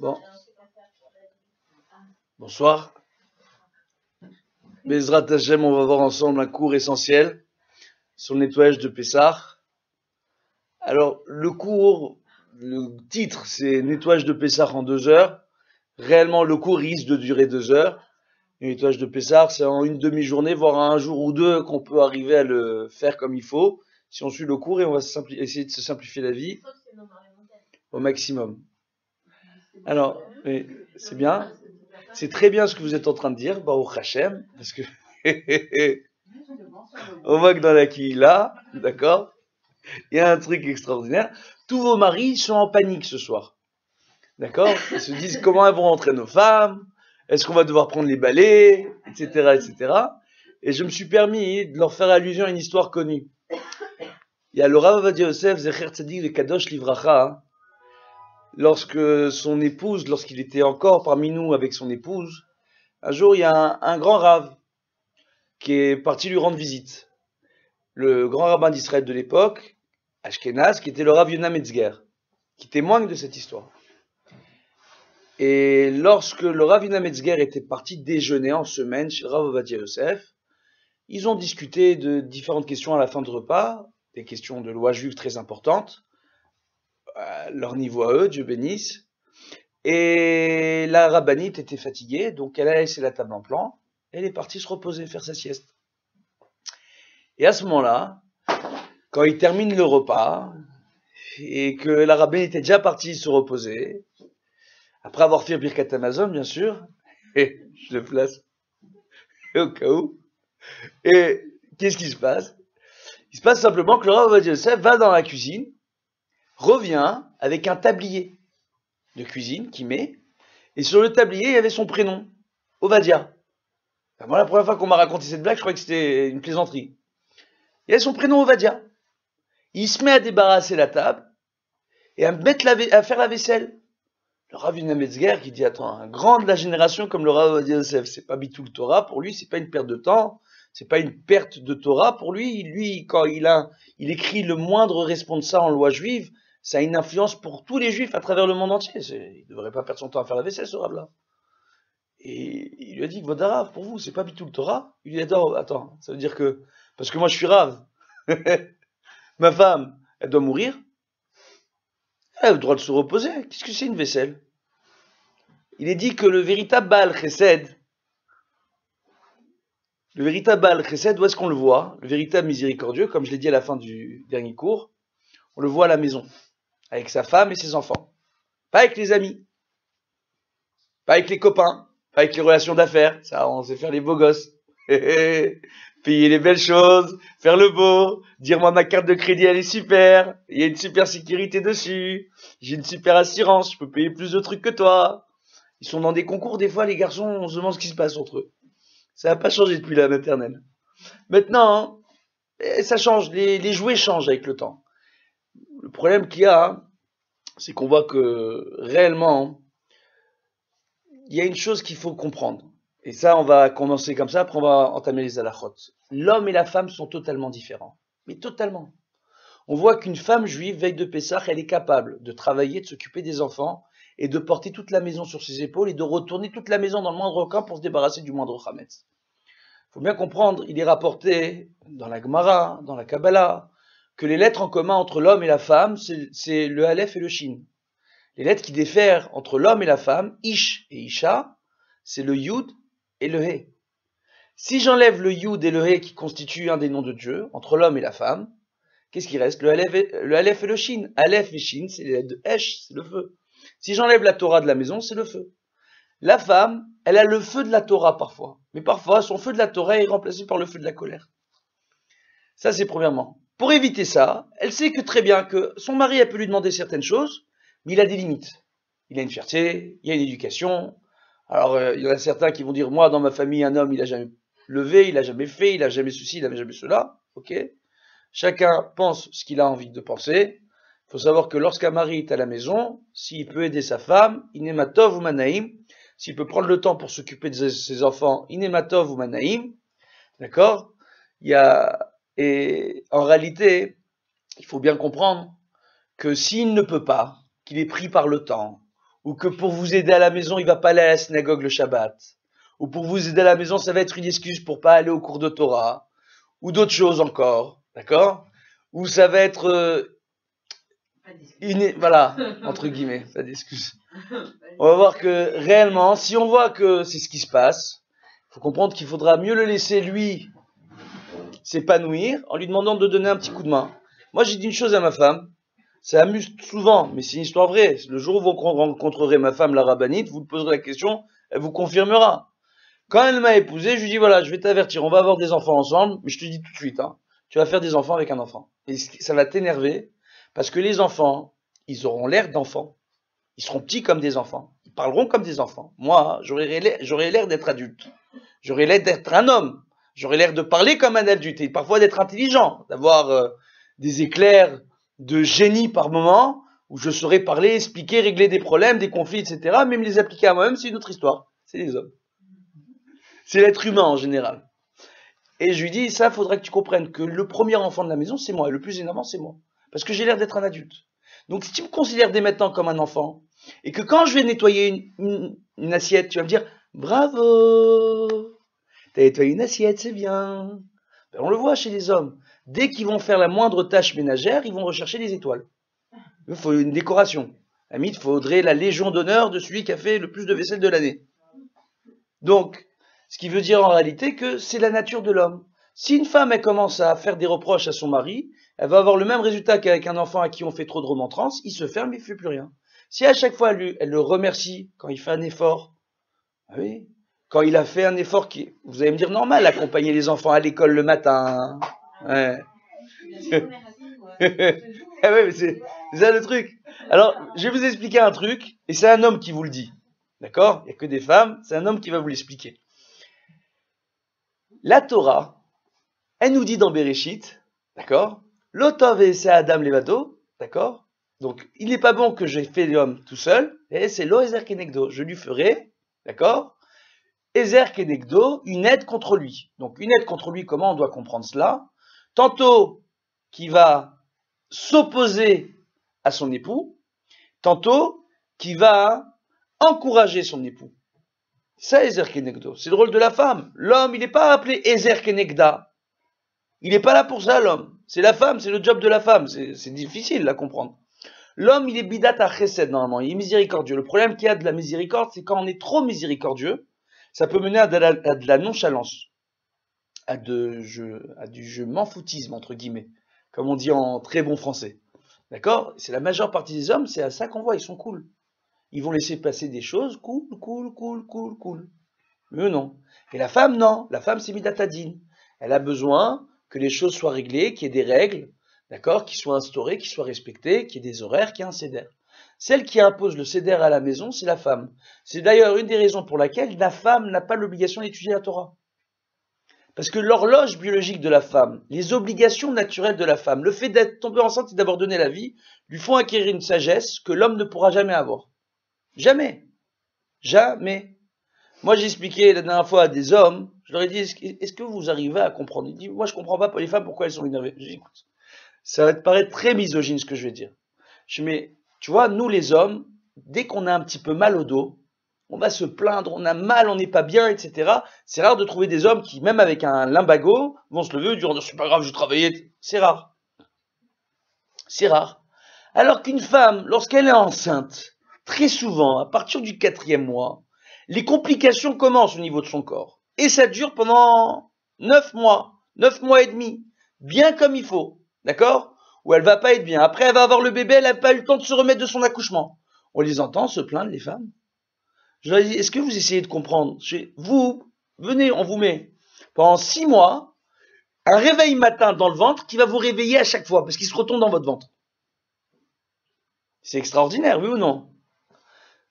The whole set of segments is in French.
Bon, bonsoir. Bezrat Hashem, on va voir ensemble un cours essentiel sur le nettoyage de Pessah. Alors, le cours, le titre, c'est nettoyage de Pessah en 2 heures. Réellement, le cours risque de durer 2 heures. Le nettoyage de Pessah, c'est en une demi-journée, voire un jour ou deux, qu'on peut arriver à le faire comme il faut. Si on suit le cours, et on va essayer de se simplifier la vie au maximum. Alors, c'est bien. C'est très bien ce que vous êtes en train de dire, Baruch Hashem, parce que on voit que dans la Kihila, d'accord, il y a un truc extraordinaire. Tous vos maris sont en panique ce soir, d'accord. Ils se disent comment elles vont rentrer nos femmes, est-ce qu'on va devoir prendre les balais, etc., etc. Et je me suis permis de leur faire allusion à une histoire connue. Il y a le Rav Ovadia Yosef, Zecher Tzadik le Kadosh Livracha, lorsqu'il était encore parmi nous avec son épouse, un jour il y a un grand Rav qui est parti lui rendre visite. Le grand rabbin d'Israël de l'époque, Ashkenaz, qui était le Rav Yonah Metzger, qui témoigne de cette histoire. Et lorsque le Rav Yonah Metzger était parti déjeuner en semaine chez le Rav Ovadia Yosef, ils ont discuté de différentes questions à la fin du repas, des questions de loi juive très importantes, à leur niveau à eux, Dieu bénisse. Et la rabbinite était fatiguée, donc elle a laissé la table en plan, et elle est partie se reposer, faire sa sieste. Et à ce moment-là, quand il termine le repas, et que la rabbine était déjà partie se reposer, après avoir fait Birkat Hamazon, bien sûr, et je le place au cas où, et qu'est-ce qui se passe? Il se passe simplement que le Rav Ovadia Yosef va dans la cuisine, revient avec un tablier de cuisine qu'il met, et sur le tablier, il y avait son prénom, Ovadia. Enfin, moi, la première fois qu'on m'a raconté cette blague, je croyais que c'était une plaisanterie. Il y avait son prénom Ovadia. Il se met à débarrasser la table et à faire la vaisselle. Le Rav Yonah Metzger qui dit, attends, un grand de la génération comme le Rav Ovadia Yosef, c'est pas Bitul Torah, pour lui, c'est pas une perte de temps, c'est pas une perte de Torah, pour lui, quand il écrit le moindre responsa en loi juive, ça a une influence pour tous les juifs à travers le monde entier. Il devrait pas perdre son temps à faire la vaisselle, ce Rav-là. Et il lui a dit, votre Rav, pour vous, c'est pas Bitul Torah? Il lui a dit, attends, ça veut dire que, parce que moi je suis Rav, ma femme, elle doit mourir, elle a le droit de se reposer. Qu'est-ce que c'est une vaisselle? Il est dit que le véritable Baal Chesed, où est-ce qu'on le voit? Le véritable miséricordieux, comme je l'ai dit à la fin du dernier cours, on le voit à la maison, avec sa femme et ses enfants. Pas avec les amis, pas avec les copains, pas avec les relations d'affaires. Ça, on sait faire les beaux gosses. Payer les belles choses, faire le beau, dire moi ma carte de crédit elle est super, il y a une super sécurité dessus, j'ai une super assurance, je peux payer plus de trucs que toi. Ils sont dans des concours, des fois les garçons, on se demande ce qui se passe entre eux. Ça n'a pas changé depuis la maternelle. Maintenant, ça change, les jouets changent avec le temps. Le problème qu'il y a, c'est qu'on voit que réellement, il y a une chose qu'il faut comprendre. Et ça, on va commencer comme ça, après on va entamer les halachot. L'homme et la femme sont totalement différents. Mais totalement. On voit qu'une femme juive, veille de Pessah, elle est capable de travailler, de s'occuper des enfants, et de porter toute la maison sur ses épaules, et de retourner toute la maison dans le moindre coin pour se débarrasser du moindre chametz. Il faut bien comprendre, il est rapporté dans la Gemara, dans la Kabbalah, que les lettres en commun entre l'homme et la femme, c'est le Aleph et le Shin. Les lettres qui diffèrent entre l'homme et la femme, Ish et Isha, c'est le Yud et le He. Si j'enlève le Yud et le He qui constituent un des noms de Dieu, entre l'homme et la femme, qu'est-ce qui reste? Le Aleph et le Shin. Aleph et Shin, c'est les lettres de Esh, c'est le feu. Si j'enlève la Torah de la maison, c'est le feu. La femme, elle a le feu de la Torah parfois. Mais parfois, son feu de la Torah est remplacé par le feu de la colère. Ça, c'est premièrement. Pour éviter ça, elle sait que très bien que son mari a pu lui demander certaines choses, mais il a des limites. Il a une fierté, il a une éducation. Alors, il y en a certains qui vont dire, moi, dans ma famille, un homme, il n'a jamais levé, il n'a jamais fait, il n'a jamais ceci, il n'a jamais cela. Ok. Chacun pense ce qu'il a envie de penser. Il faut savoir que lorsqu'un mari est à la maison, s'il peut aider sa femme, inematov ou manaïm, s'il peut prendre le temps pour s'occuper de ses enfants, inematov ou manaïm, d'accord? Et en réalité, il faut bien comprendre que s'il ne peut pas, qu'il est pris par le temps, ou que pour vous aider à la maison, il va pas aller à la synagogue le Shabbat, ou pour vous aider à la maison, ça va être une excuse pour pas aller au cours de Torah, ou d'autres choses encore, d'accord? Ou ça va être voilà, entre guillemets, pas d'excuse. On va voir que réellement, si on voit que c'est ce qui se passe, il faut comprendre qu'il faudra mieux le laisser lui s'épanouir en lui demandant de donner un petit coup de main. Moi, j'ai dit une chose à ma femme, ça amuse souvent, mais c'est une histoire vraie. Le jour où vous rencontrerez ma femme, la rabbinite, vous lui poserez la question, elle vous confirmera. Quand elle m'a épousé, je lui dis voilà, je vais t'avertir, on va avoir des enfants ensemble, mais je te dis tout de suite, hein, tu vas faire des enfants avec un enfant. Et ça va t'énerver, parce que les enfants, ils auront l'air d'enfants. Ils seront petits comme des enfants. Ils parleront comme des enfants. Moi, j'aurais l'air d'être adulte. J'aurais l'air d'être un homme. J'aurais l'air de parler comme un adulte et parfois d'être intelligent, d'avoir des éclairs de génie par moment, où je saurais parler, expliquer, régler des problèmes, des conflits, etc. Même les appliquer à moi-même, c'est une autre histoire. C'est les hommes. C'est l'être humain en général. Et je lui dis, ça, faudrait que tu comprennes que le premier enfant de la maison, c'est moi. Et le plus énervant, c'est moi. Parce que j'ai l'air d'être un adulte. Donc, si tu me considères dès maintenant comme un enfant, et que quand je vais nettoyer une assiette, tu vas me dire, bravo, t'as nettoyé une assiette, c'est bien. Ben, on le voit chez les hommes. Dès qu'ils vont faire la moindre tâche ménagère, ils vont rechercher des étoiles. Il faut une décoration. À limite, il faudrait la légion d'honneur de celui qui a fait le plus de vaisselle de l'année. Donc, ce qui veut dire en réalité que c'est la nature de l'homme. Si une femme, elle commence à faire des reproches à son mari, elle va avoir le même résultat qu'avec un enfant à qui on fait trop de remontrances, il se ferme, il ne fait plus rien. Si à chaque fois, elle le remercie quand il fait un effort, ah oui, quand il a fait un effort qui, vous allez me dire normal, accompagner les enfants à l'école le matin. Ouais. Ah ouais, mais c'est ça le truc. Alors, je vais vous expliquer un truc, et c'est un homme qui vous le dit. D'accord? Il n'y a que des femmes, c'est un homme qui va vous l'expliquer. La Torah, elle nous dit dans Bereshit, d'accord? L'otov et c'est Adam Levato, d'accord? Donc, il n'est pas bon que j'ai fait l'homme tout seul, et c'est lo Ezer Kenegdo. Je lui ferai, d'accord? Ezer Kenegdo, une aide contre lui. Donc, une aide contre lui, comment on doit comprendre cela? Tantôt, qui va s'opposer à son époux, tantôt, qui va encourager son époux. Ça, Ezer Kenegdo. C'est le rôle de la femme. L'homme, il n'est pas appelé Ezer Kenegda. Il n'est pas là pour ça, l'homme. C'est la femme, c'est le job de la femme. C'est difficile à comprendre. L'homme, il est bidat à chesed, normalement. Il est miséricordieux. Le problème qu'il y a de la miséricorde, c'est quand on est trop miséricordieux, ça peut mener à de la nonchalance. À du je m'en foutisme, entre guillemets. Comme on dit en très bon français. D'accord? C'est la majeure partie des hommes, c'est à ça qu'on voit, ils sont cool. Ils vont laisser passer des choses, cool. Mais eux, non. Et la femme, non. La femme, c'est midatadine. Elle a besoin que les choses soient réglées, qu'il y ait des règles, d'accord, qui soient instaurées, qui soient respectées, qu'il y ait des horaires, qu'il y ait un seder. Celle qui impose le seder à la maison, c'est la femme. C'est d'ailleurs une des raisons pour laquelle la femme n'a pas l'obligation d'étudier la Torah. Parce que l'horloge biologique de la femme, les obligations naturelles de la femme, le fait d'être tombée enceinte et d'avoir donné la vie, lui font acquérir une sagesse que l'homme ne pourra jamais avoir. Jamais. Jamais. Moi, j'ai expliqué la dernière fois à des hommes, je leur ai dit, est-ce que vous arrivez à comprendre? Ils disent, moi, je comprends pas pour les femmes pourquoi elles sont énervées. Je dis, écoute, ça va te paraître très misogyne ce que je vais dire. Je dis, mais, tu vois, nous les hommes, dès qu'on a un petit peu mal au dos, on va se plaindre, on a mal, on n'est pas bien, etc. C'est rare de trouver des hommes qui, même avec un lumbago, vont se lever et dire, c'est pas grave, je travaillais. C'est rare. C'est rare. Alors qu'une femme, lorsqu'elle est enceinte, très souvent, à partir du 4e mois, les complications commencent au niveau de son corps. Et ça dure pendant 9 mois, 9 mois et demi, bien comme il faut, d'accord? Où elle va pas être bien. Après, elle va avoir le bébé, elle n'a pas eu le temps de se remettre de son accouchement. On les entend se plaindre, les femmes. Je leur dis, est-ce que vous essayez de comprendre? Vous, venez, on vous met pendant 6 mois, un réveil matin dans le ventre qui va vous réveiller à chaque fois, parce qu'il se retourne dans votre ventre. C'est extraordinaire, oui ou non?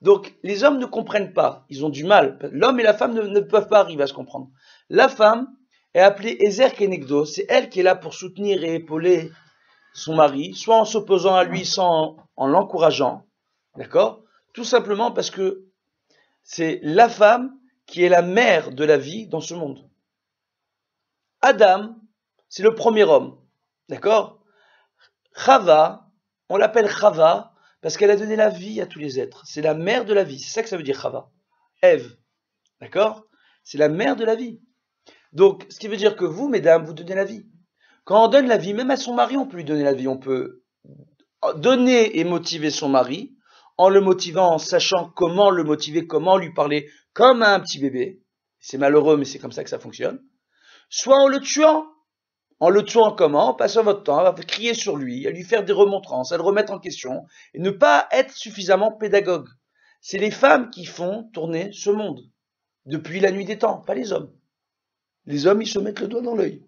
Donc, les hommes ne comprennent pas, ils ont du mal. L'homme et la femme ne peuvent pas arriver à se comprendre. La femme est appelée Ezer Kenegdo, c'est elle qui est là pour soutenir et épauler son mari, soit en s'opposant à lui, soit en l'encourageant, d'accord? Tout simplement parce que c'est la femme qui est la mère de la vie dans ce monde. Adam, c'est le premier homme, d'accord? Chava, on l'appelle Chava, Parce qu'elle a donné la vie à tous les êtres. C'est la mère de la vie. C'est ça que ça veut dire Chava. Ève. D'accord? C'est la mère de la vie. Donc, ce qui veut dire que vous, mesdames, vous donnez la vie. Quand on donne la vie, même à son mari, on peut lui donner la vie. On peut donner et motiver son mari en le motivant, en sachant comment le motiver, comment lui parler comme à un petit bébé. C'est malheureux, mais c'est comme ça que ça fonctionne. Soit en le tuant. En le tuant comment? En passant votre temps à crier sur lui, à lui faire des remontrances, à le remettre en question, et ne pas être suffisamment pédagogue. C'est les femmes qui font tourner ce monde. Depuis la nuit des temps, pas les hommes. Les hommes, ils se mettent le doigt dans l'œil.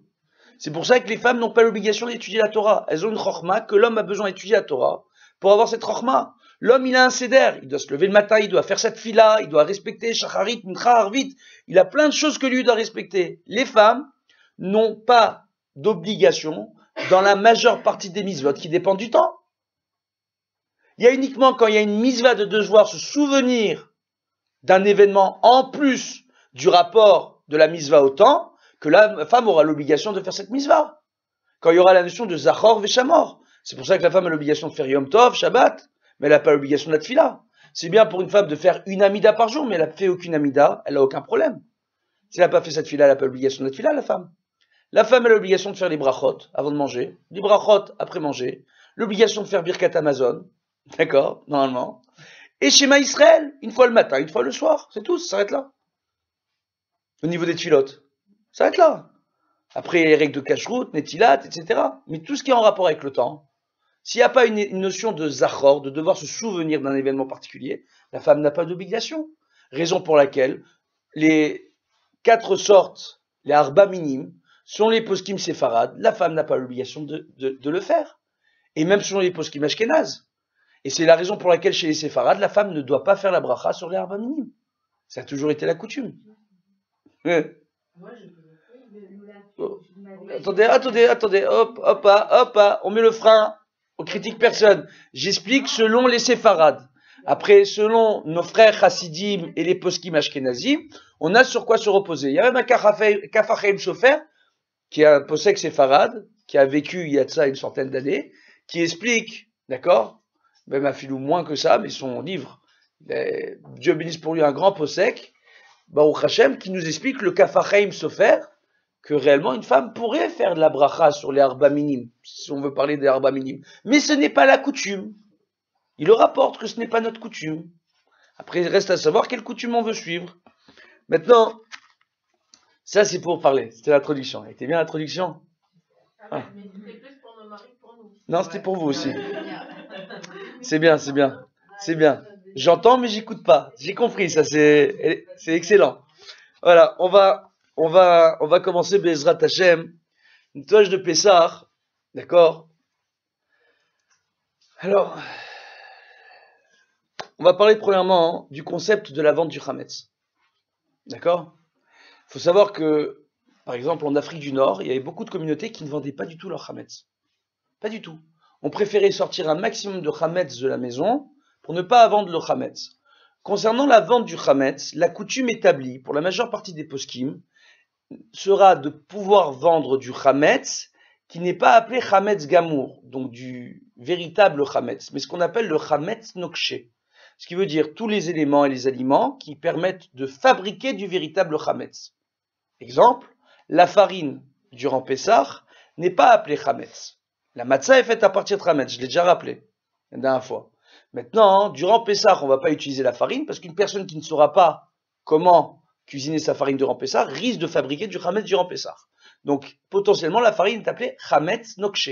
C'est pour ça que les femmes n'ont pas l'obligation d'étudier la Torah. Elles ont une chorma que l'homme a besoin d'étudier la Torah pour avoir cette chorma. L'homme, il a un seder. Il doit se lever le matin, il doit faire cette fila, il doit respecter shacharit, mincha, arvit. Il a plein de choses que lui doit respecter. Les femmes n'ont pas d'obligation dans la majeure partie des mitzvot qui dépendent du temps. Il y a uniquement quand il y a une mitzvah de devoir se souvenir d'un événement en plus du rapport de la mitzvah au temps que la femme aura l'obligation de faire cette mitzvah. Quand il y aura la notion de Zachor Veshamor. C'est pour ça que la femme a l'obligation de faire Yom Tov, Shabbat, mais elle n'a pas l'obligation de la Tfila. C'est bien pour une femme de faire une amida par jour, mais elle n'a fait aucune amida, elle n'a aucun problème. Si elle n'a pas fait cette Tfila, elle n'a pas l'obligation de la Tfila, la femme. La femme a l'obligation de faire les brachot avant de manger, les brachot après manger, l'obligation de faire Birkat Amazon, d'accord, normalement, et Shema Israël, une fois le matin, une fois le soir, c'est tout, ça s'arrête là. Au niveau des tuilotes, ça s'arrête là. Après les règles de cacheroute, netilat, etc. Mais tout ce qui est en rapport avec le temps, s'il n'y a pas une notion de zachor, de devoir se souvenir d'un événement particulier, la femme n'a pas d'obligation. Raison pour laquelle les 4 sortes, les arba minimes, sont les poskim séfarades, la femme n'a pas l'obligation de le faire. Et même selon les poskim ashkénazes. Et c'est la raison pour laquelle chez les séfarades, la femme ne doit pas faire la bracha sur les arba minimes. Ça a toujours été la coutume. Moi, oh. Attendez, hop, on met le frein, on critique personne. J'explique selon les séfarades. Après, selon nos frères chassidim et les poskim ashkénazim, on a sur quoi se reposer. Il y a même un Kafacheim Sofer, qui est un posek séfarade, qui a vécu il y a de ça une centaine d'années, qui explique, d'accord, même à filou moins que ça, mais son livre, Dieu bénisse pour lui un grand posek, Baruch Hashem, qui nous explique le Kafacheim Sofer, que réellement une femme pourrait faire de la bracha sur les arba minimes, si on veut parler des arba minimes. Mais ce n'est pas la coutume. Il le rapporte que ce n'est pas notre coutume. Après, il reste à savoir quelle coutume on veut suivre. Maintenant, ça c'est pour parler. C'était l'introduction. Était bien l'introduction? Ah. Mais c'était plus pour nos maris que pour nous. Non, c'était pour vous aussi. C'est bien. J'entends, mais j'écoute pas. J'ai compris, ça c'est excellent. Voilà, on va commencer Bezrat Hashem, une toile de Pessah, d'accord? Alors, on va parler premièrement du concept de la vente du Hametz. D'accord? Il faut savoir que, par exemple, en Afrique du Nord, il y avait beaucoup de communautés qui ne vendaient pas du tout leur Hametz. Pas du tout. On préférait sortir un maximum de Hametz de la maison pour ne pas vendre le Hametz. Concernant la vente du Hametz, la coutume établie pour la majeure partie des poskim sera de pouvoir vendre du Hametz qui n'est pas appelé Hametz Gamour, donc du véritable Hametz, mais ce qu'on appelle le Hametz Nokshe. Ce qui veut dire tous les éléments et les aliments qui permettent de fabriquer du véritable Hametz. Exemple, la farine durant Pessah n'est pas appelée Hametz. La matzah est faite à partir de Hametz, je l'ai déjà rappelé la dernière fois. Maintenant, durant Pessah, on ne va pas utiliser la farine parce qu'une personne qui ne saura pas comment cuisiner sa farine durant Pessah risque de fabriquer du Hametz durant Pessah. Donc, potentiellement, la farine est appelée Hametz Nokshe.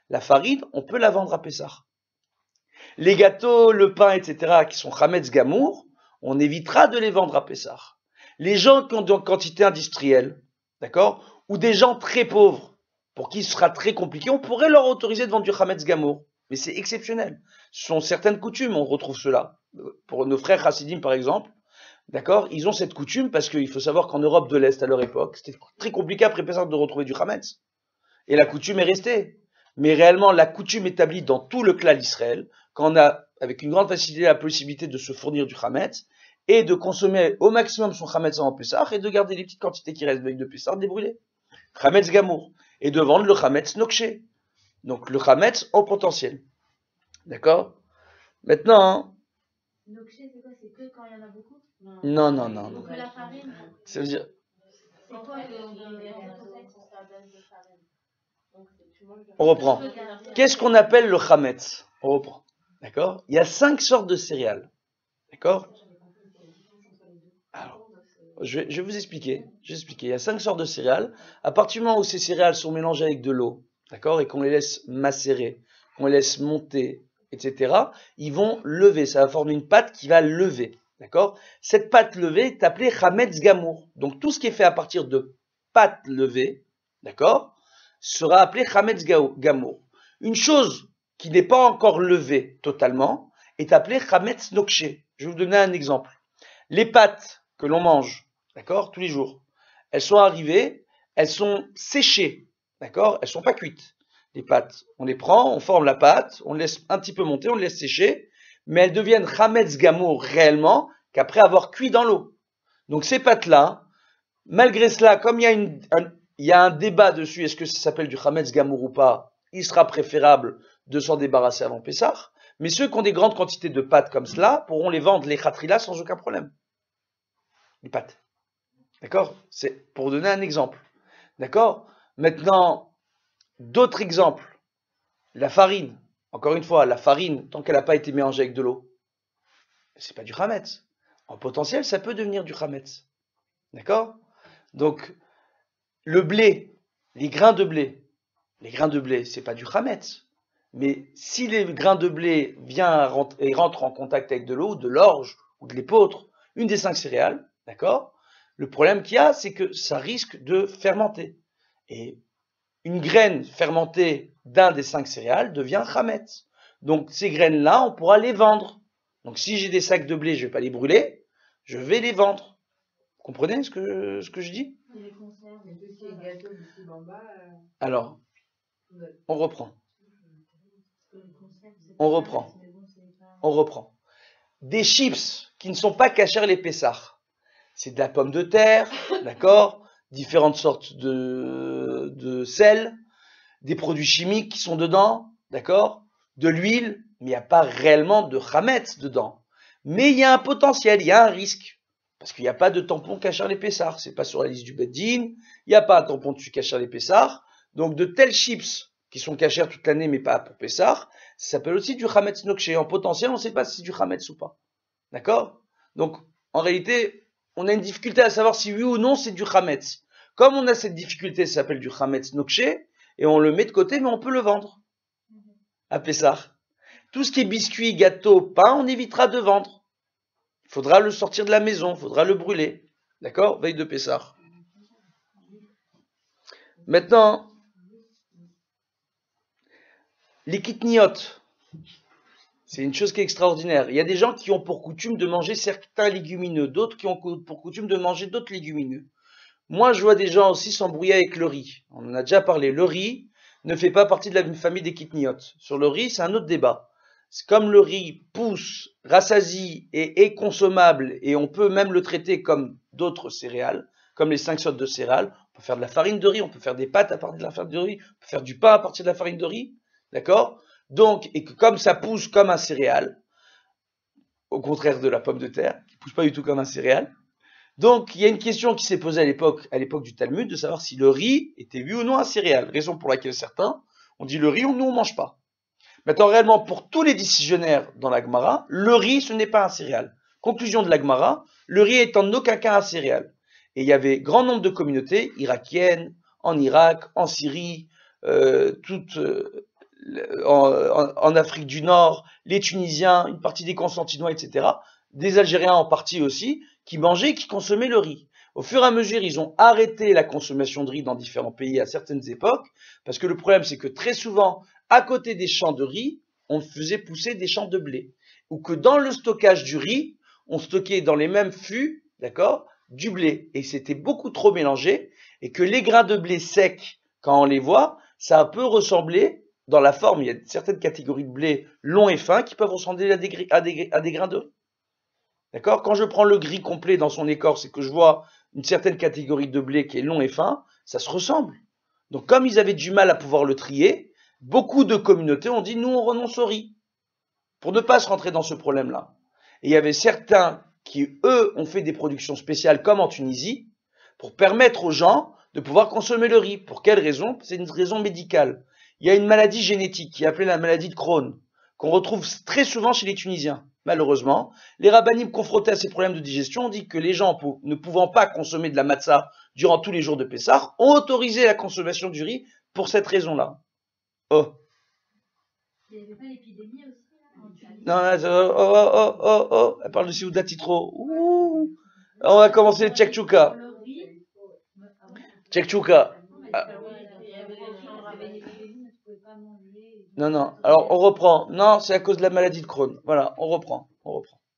La farine, on peut la vendre à Pessah. Les gâteaux, le pain, etc., qui sont Hametz Gamour, on évitera de les vendre à Pessah. Les gens qui ont une quantité industrielle, d'accord, ou des gens très pauvres, pour qui ce sera très compliqué, on pourrait leur autoriser de vendre du Hametz Gamour. Mais c'est exceptionnel. Ce sont certaines coutumes, on retrouve cela. Pour nos frères chassidim, par exemple, d'accord, ils ont cette coutume parce qu'il faut savoir qu'en Europe de l'Est, à leur époque, c'était très compliqué après Pessah de retrouver du Hametz. Et la coutume est restée. Mais réellement, la coutume établie dans tout le clan d'Israël, quand on a, avec une grande facilité, la possibilité de se fournir du Hametz, et de consommer au maximum son Hametz en Pessah, et de garder les petites quantités qui restent de Pessah débrûlées. Hametz Gamour. Et de vendre le Hametz Nokshe. Donc le Hametz au potentiel. D'accord? Maintenant, Nokché, c'est quoi? C'est que quand il y en a beaucoup? non, non, non, non. Donc la farine, Ça veut dire, c'est quoi on reprend. Qu'est-ce qu'on appelle le chametz? On reprend. D'accord? Il y a 5 sortes de céréales. D'accord? Alors, je vais vous expliquer. Je vais expliquer. Il y a 5 sortes de céréales. À partir du moment où ces céréales sont mélangées avec de l'eau, d'accord, et qu'on les laisse macérer, qu'on les laisse monter, etc., ils vont lever. Ça va former une pâte qui va lever. D'accord? Cette pâte levée est appelée chametz gamour. Donc tout ce qui est fait à partir de pâte levée, d'accord, sera appelé chametz gamour. Une chose qui n'est pas encore levée totalement est appelée chametz nokché. Je vais vous donner un exemple. Les pâtes que l'on mange, d'accord, tous les jours, elles sont arrivées, elles sont séchées, d'accord, elles sont pas cuites. Les pâtes, on les prend, on forme la pâte, on les laisse un petit peu monter, on les laisse sécher, mais elles deviennent chametz gamour réellement qu'après avoir cuit dans l'eau. Donc ces pâtes-là, malgré cela, comme il y a un débat dessus, est-ce que ça s'appelle du chametz gamour ou pas, il sera préférable de s'en débarrasser avant Pessah. Mais ceux qui ont des grandes quantités de pâtes comme cela pourront les vendre, les khatrila, sans aucun problème. Les pâtes. D'accord? C'est pour donner un exemple. D'accord? Maintenant, d'autres exemples. La farine. Encore une fois, la farine, tant qu'elle n'a pas été mélangée avec de l'eau, c'est pas du chametz. En potentiel, ça peut devenir du chametz. D'accord? Donc, le blé, les grains de blé, c'est pas du chametz. Mais si les grains de blé rentrent en contact avec de l'eau, de l'orge ou de l'épeautre, une des 5 céréales, d'accord? Le problème qu'il y a, c'est que ça risque de fermenter. Et une graine fermentée d'un des 5 céréales devient chametz. Donc ces graines-là, on pourra les vendre. Donc si j'ai des sacs de blé, je ne vais pas les brûler, je vais les vendre. Vous comprenez ce que je dis? Alors, on reprend. On reprend. Des chips qui ne sont pas cachers les pessards. C'est de la pomme de terre, d'accord? Différentes sortes de sel, des produits chimiques qui sont dedans, d'accord? De l'huile, mais il n'y a pas réellement de chametz dedans. Mais il y a un potentiel, il y a un risque. Parce qu'il n'y a pas de tampon cachers les pessards. C'est pas sur la liste du Beddin, il n'y a pas un tampon dessus cachers les pessards. Donc de tels chips qui sont cachers toute l'année mais pas pour pessard, ça s'appelle aussi du chametz nokché. En potentiel, on ne sait pas si c'est du chametz ou pas. D'accord? Donc, en réalité, on a une difficulté à savoir si oui ou non c'est du chametz. Comme on a cette difficulté, ça s'appelle du chametz nokché, et on le met de côté, mais on peut le vendre à Pessah. Tout ce qui est biscuits, gâteaux, pain, on évitera de vendre. Il faudra le sortir de la maison, il faudra le brûler. D'accord? Veille de Pessah. Maintenant, les kitniotes. C'est une chose qui est extraordinaire. Il y a des gens qui ont pour coutume de manger certains légumineux, d'autres qui ont pour coutume de manger d'autres légumineux. Moi, je vois des gens aussi s'embrouiller avec le riz. On en a déjà parlé. Le riz ne fait pas partie de la famille des kitniotes. Sur le riz, c'est un autre débat. C'est comme le riz pousse, rassasie et est consommable, et on peut même le traiter comme d'autres céréales, comme les 5 sortes de céréales. On peut faire de la farine de riz, on peut faire des pâtes à partir de la farine de riz, on peut faire du pain à partir de la farine de riz. D'accord? Donc, et que comme ça pousse comme un céréal, au contraire de la pomme de terre, qui pousse pas du tout comme un céréal. Donc, il y a une question qui s'est posée à l'époque du Talmud, de savoir si le riz était oui ou non un céréal. Raison pour laquelle certains ont dit le riz, nous on mange pas. Maintenant, réellement, pour tous les décisionnaires dans la Gemara, le riz, ce n'est pas un céréal. Conclusion de la Gemara, le riz est en aucun cas un céréal. Et il y avait grand nombre de communautés irakiennes, en Irak, en Syrie, en Afrique du Nord, les Tunisiens, une partie des Constantinois, etc., des Algériens en partie aussi, qui mangeaient et qui consommaient le riz. Au fur et à mesure, ils ont arrêté la consommation de riz dans différents pays à certaines époques, parce que le problème, c'est que très souvent, à côté des champs de riz, on faisait pousser des champs de blé. Ou que dans le stockage du riz, on stockait dans les mêmes fûts, d'accord, du blé. Et c'était beaucoup trop mélangé, et que les grains de blé secs, quand on les voit, ça peut ressembler, dans la forme, il y a certaines catégories de blé longs et fins qui peuvent ressembler à des grains de riz. D'accord? Quand je prends le gris complet dans son écorce et que je vois une certaine catégorie de blé qui est long et fin, ça se ressemble. Donc comme ils avaient du mal à pouvoir le trier, beaucoup de communautés ont dit nous on renonce au riz. pour ne pas se rentrer dans ce problème-là. Et il y avait certains qui, eux, ont fait des productions spéciales comme en Tunisie pour permettre aux gens de pouvoir consommer le riz. Pour quelle raison? C'est une raison médicale. Il y a une maladie génétique qui est appelée la maladie de Crohn, qu'on retrouve très souvent chez les Tunisiens. Malheureusement, les rabbinim confrontés à ces problèmes de digestion ont dit que les gens ne pouvant pas consommer de la matzah durant tous les jours de Pessah ont autorisé la consommation du riz pour cette raison-là. Oh. Il n'y avait pas l'épidémie aussi là, en Tunisie? Non, elle parle de Seudat Titro. Ouh. On va commencer le Tchekchouka. Le riz, Tchekchouka. il y avait des gens avec l'épidémie, mais tu pouvais pas manger. Non. Alors, on reprend. Non, c'est à cause de la maladie de Crohn. Voilà, on reprend.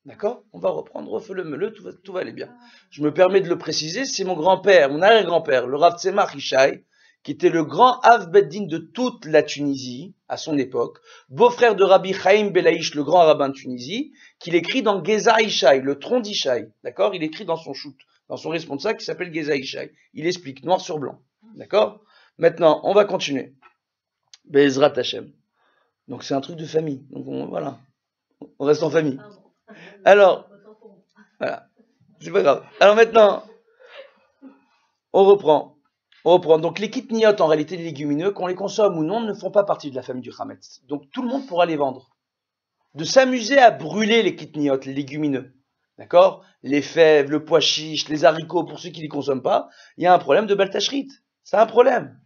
D'accord? On va reprendre, refais-le, tout va aller bien. Je me permets de le préciser, c'est mon grand-père, mon arrière-grand-père, le Rav Tzemach Ishai, qui était le grand Av Beddin de toute la Tunisie, à son époque, beau-frère de Rabbi Chaim Belaïch, le grand rabbin de Tunisie, qu'il écrit dans Geza Ishai, le tronc d'Ishai. D'accord? Il écrit dans son shoot, dans son responsable qui s'appelle Geza Ishai. Il explique, noir sur blanc. D'accord? Maintenant, on va continuer. Be'ezrat Hashem. Donc c'est un truc de famille. Donc voilà. On reste en famille. Alors, voilà. C'est pas grave. Alors maintenant, on reprend. Donc les kitniyot, en réalité, les légumineux, qu'on les consomme ou non, ne font pas partie de la famille du chametz. Donc tout le monde pourra les vendre. De s'amuser à brûler les kitniyot, les légumineux. D'accord? Les fèves, le pois chiche, les haricots, pour ceux qui ne les consomment pas, il y a un problème de baltachrit. C'est un problème.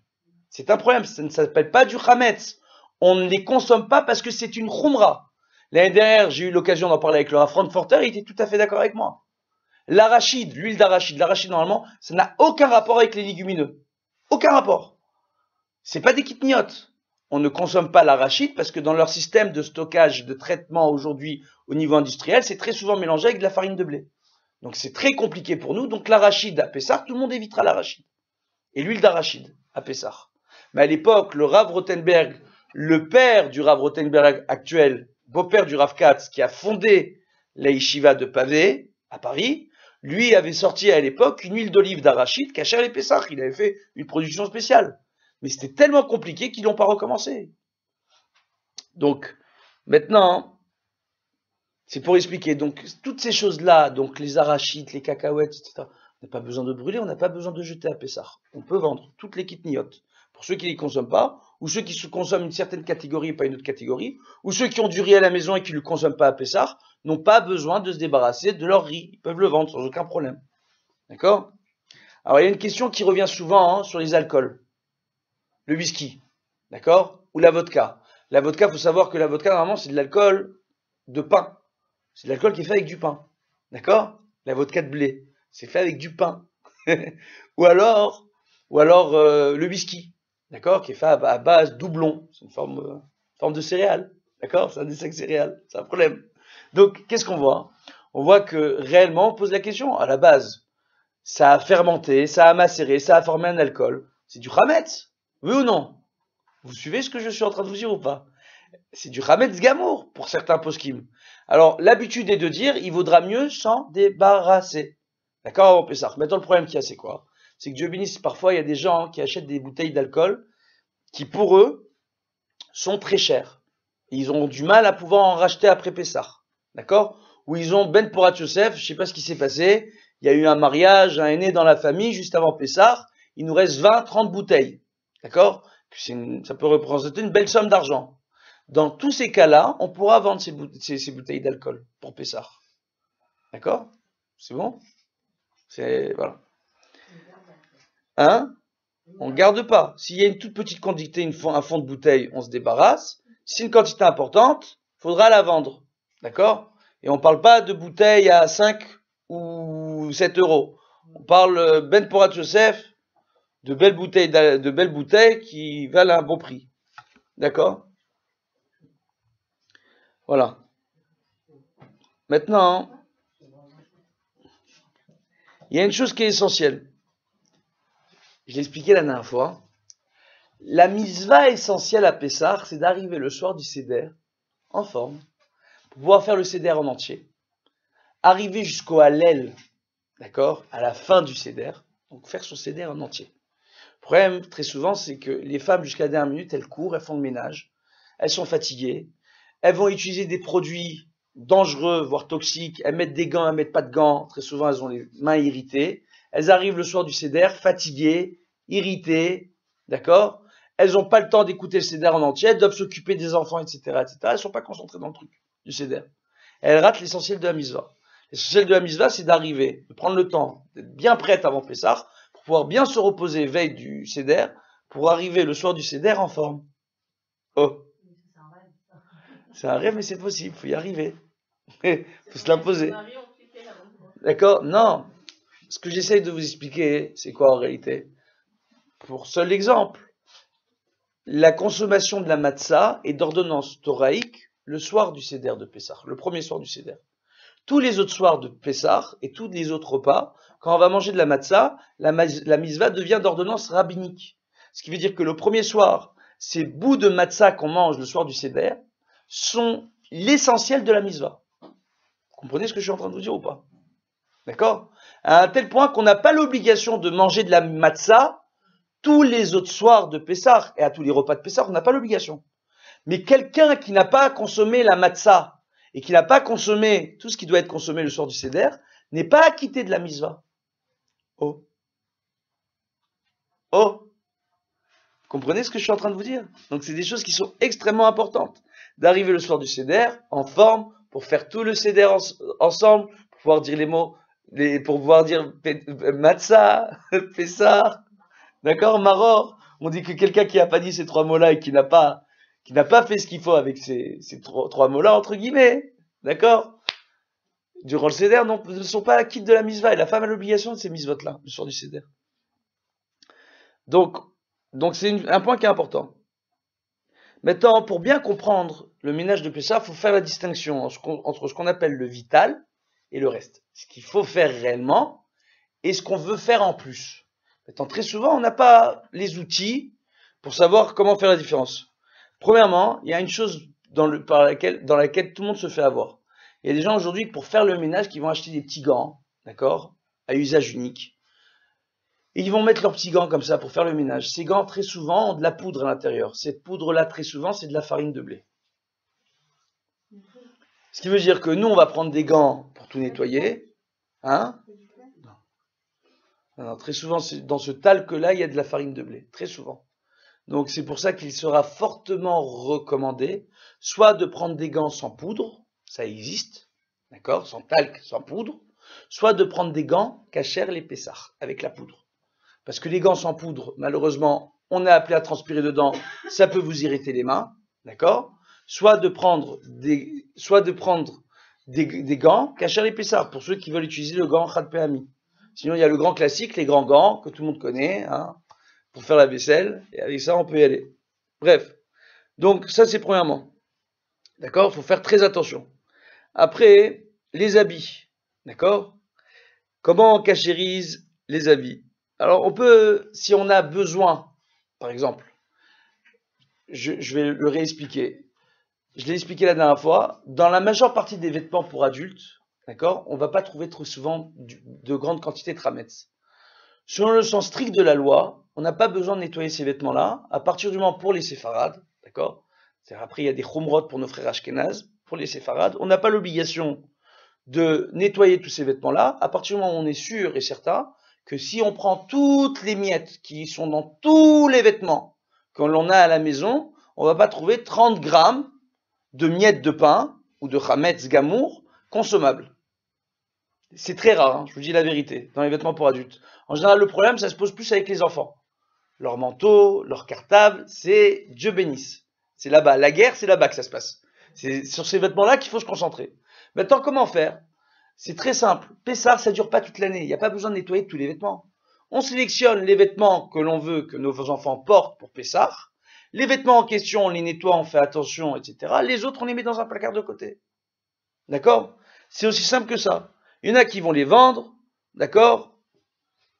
C'est un problème. Ça ne s'appelle pas du chametz. On ne les consomme pas parce que c'est une khumra. L'année dernière, j'ai eu l'occasion d'en parler avec le Rav Frankfurter, il était tout à fait d'accord avec moi. L'arachide, l'huile d'arachide, normalement, ça n'a aucun rapport avec les légumineux. Aucun rapport. C'est pas des kitniotes. On ne consomme pas l'arachide parce que dans leur système de stockage, de traitement aujourd'hui au niveau industriel, c'est très souvent mélangé avec de la farine de blé. Donc c'est très compliqué pour nous. Donc l'arachide à Pessah, tout le monde évitera l'arachide. Et l'huile d'arachide à Pessah. Mais à l'époque, le Rav Rothenberg, le père du Rav Rothenberg actuel, beau-père du Rav Katz, qui a fondé la yeshiva de Pavé, à Paris, lui avait sorti à l'époque une huile d'olive d'arachide cachée à les Pessah. Il avait fait une production spéciale. Mais c'était tellement compliqué qu'ils n'ont pas recommencé. Donc, maintenant, c'est pour expliquer. Donc, toutes ces choses-là, donc les arachides, les cacahuètes, etc., on n'a pas besoin de brûler, on n'a pas besoin de jeter à Pessah. On peut vendre toutes les kitniotes. Pour ceux qui ne les consomment pas, ou ceux qui se consomment une certaine catégorie et pas une autre catégorie, ou ceux qui ont du riz à la maison et qui ne le consomment pas à Pessah, n'ont pas besoin de se débarrasser de leur riz. Ils peuvent le vendre sans aucun problème. D'accord? Alors, il y a une question qui revient souvent sur les alcools. Le whisky, d'accord? Ou la vodka. La vodka, il faut savoir que la vodka, normalement, c'est de l'alcool de pain. C'est de l'alcool qui est fait avec du pain. D'accord? La vodka de blé, c'est fait avec du pain. ou alors le whisky. D'accord, qui est fait à base doublon. C'est une forme de céréales. D'accord, c'est un des 5 céréales. C'est un problème. Donc, qu'est-ce qu'on voit? On voit que réellement, on pose la question. À la base, ça a fermenté, ça a macéré, ça a formé un alcool. C'est du chametz. Oui ou non? Vous suivez ce que je suis en train de vous dire ou pas? C'est du chametz gamour pour certains poskim. Alors, l'habitude est de dire, il vaudra mieux s'en débarrasser. D'accord, avant Pessah. Maintenant, le problème qu'il y a, c'est quoi? C'est que Dieu bénisse, parfois, il y a des gens qui achètent des bouteilles d'alcool qui, pour eux, sont très chères. Et ils ont du mal à pouvoir en racheter après Pessah. D'accord? Ou ils ont Ben Porat Yosef, je sais pas ce qui s'est passé. Il y a eu un mariage, un aîné dans la famille, juste avant Pessah. Il nous reste 20, 30 bouteilles. D'accord? Ça peut représenter une belle somme d'argent. Dans tous ces cas-là, on pourra vendre ces bouteilles d'alcool pour Pessah. D'accord? C'est bon? Voilà. Hein? On ne garde pas. S'il y a une toute petite quantité, un fond de bouteille, on se débarrasse. Si c'est une quantité importante, il faudra la vendre. D'accord? Et on ne parle pas de bouteilles à 5 ou 7 euros. On parle Ben Porat Yosef, de belles bouteilles qui valent un bon prix. D'accord? Voilà. Maintenant, il y a une chose qui est essentielle. Je l'ai expliqué la dernière fois. La mitzvah essentielle à Pessah, c'est d'arriver le soir du Seder, en forme, pour pouvoir faire le Seder en entier. Arriver jusqu'au Hallel, d'accord, à la fin du Seder, donc faire son Seder en entier. Le problème, très souvent, c'est que les femmes, jusqu'à la dernière minute, elles courent, elles font le ménage, elles sont fatiguées, elles vont utiliser des produits dangereux, voire toxiques, elles mettent des gants, elles mettent pas de gants, très souvent elles ont les mains irritées, elles arrivent le soir du seder, fatiguées, irritées, d'accord? Elles n'ont pas le temps d'écouter le seder en entier, elles doivent s'occuper des enfants, etc., etc. Elles sont pas concentrées dans le truc du seder. Elles ratent l'essentiel de la mitzvah. L'essentiel de la mitzvah, c'est d'arriver, de prendre le temps, d'être bien prête avant Pessah, pour pouvoir bien se reposer veille du seder, pour arriver le soir du seder en forme. Oh. C'est un rêve, mais c'est possible, faut y arriver. Faut se l'imposer. D'accord? Non. Ce que j'essaye de vous expliquer, c'est quoi en réalité? Pour seul exemple, la consommation de la matzah est d'ordonnance thoraïque le soir du seder de Pessah, le premier soir du seder. Tous les autres soirs de Pessah et tous les autres repas, quand on va manger de la matzah, la mitzvah devient d'ordonnance rabbinique. Ce qui veut dire que le premier soir, ces bouts de matzah qu'on mange le soir du seder sont l'essentiel de la mitzvah. Vous comprenez ce que je suis en train de vous dire ou pas? D'accord? À un tel point qu'on n'a pas l'obligation de manger de la matzah tous les autres soirs de Pessah et à tous les repas de Pessah, on n'a pas l'obligation. Mais quelqu'un qui n'a pas consommé la matzah et qui n'a pas consommé tout ce qui doit être consommé le soir du seder n'est pas acquitté de la mitzvah. Oh. Oh. Comprenez ce que je suis en train de vous dire? Donc c'est des choses qui sont extrêmement importantes. D'arriver le soir du seder en forme pour faire tout le seder ensemble, pour pouvoir dire les mots, pour pouvoir dire matzah, Pessah, d'accord, maror. On dit que quelqu'un qui n'a pas dit ces trois mots-là et qui n'a pas fait ce qu'il faut avec ces trois mots-là, entre guillemets, d'accord, durant le seder, ne sont pas acquis de la mitzvah. Et la femme a l'obligation de ces mitzvot-là, le soir du seder. Donc c'est un point qui est important. Maintenant, pour bien comprendre le ménage de Pessah, il faut faire la distinction entre ce qu'on appelle le vital et le reste. Ce qu'il faut faire réellement et ce qu'on veut faire en plus. Maintenant, très souvent, on n'a pas les outils pour savoir comment faire la différence. Premièrement, il y a une chose dans laquelle tout le monde se fait avoir. Il y a des gens aujourd'hui, pour faire le ménage, qui vont acheter des petits gants, d'accord, à usage unique. Et ils vont mettre leurs petits gants comme ça pour faire le ménage. Ces gants, très souvent, ont de la poudre à l'intérieur. Cette poudre-là, très souvent, c'est de la farine de blé. Ce qui veut dire que nous, on va prendre des gants pour tout nettoyer. Hein? Non, très souvent, dans ce talc-là, il y a de la farine de blé. Très souvent. Donc, c'est pour ça qu'il sera fortement recommandé, soit de prendre des gants sans poudre, ça existe, d'accord, sans talc, sans poudre, soit de prendre des gants cachers les Pessah, avec la poudre. Parce que les gants sans poudre, malheureusement, on est appelé à transpirer dedans, ça peut vous irriter les mains, d'accord? Soit de prendre des gants cachers les Pessah, pour ceux qui veulent utiliser le gant Chad Pe'ami. Sinon, il y a le grand classique, les grands gants, que tout le monde connaît, hein, pour faire la vaisselle, et avec ça, on peut y aller. Bref. Donc, ça, c'est premièrement. D'accord? Il faut faire très attention. Après, les habits. D'accord? Comment on cachérise les habits? Alors, on peut, si on a besoin, par exemple, je vais le réexpliquer. Je l'ai expliqué la dernière fois. Dans la majeure partie des vêtements pour adultes, d'accord, on ne va pas trouver trop souvent de grandes quantités de chametz. Selon le sens strict de la loi, on n'a pas besoin de nettoyer ces vêtements-là, à partir du moment pour les séfarades, d'accord? Après, il y a des chumrot pour nos frères ashkénazes, pour les séfarades. On n'a pas l'obligation de nettoyer tous ces vêtements-là, à partir du moment où on est sûr et certain que si on prend toutes les miettes qui sont dans tous les vêtements que l'on a à la maison, on ne va pas trouver 30 grammes de miettes de pain ou de chametz gamour consommables. C'est très rare, hein, je vous dis la vérité, dans les vêtements pour adultes. En général, le problème, ça se pose plus avec les enfants. Leur manteau, leur cartable, c'est Dieu bénisse. C'est là-bas. La guerre, c'est là-bas que ça se passe. C'est sur ces vêtements-là qu'il faut se concentrer. Maintenant, comment faire? C'est très simple. Pessah, ça dure pas toute l'année. Il n'y a pas besoin de nettoyer tous les vêtements. On sélectionne les vêtements que l'on veut que nos enfants portent pour Pessah. Les vêtements en question, on les nettoie, on fait attention, etc. Les autres, on les met dans un placard de côté. D'accord? C'est aussi simple que ça. Il y en a qui vont les vendre, d'accord?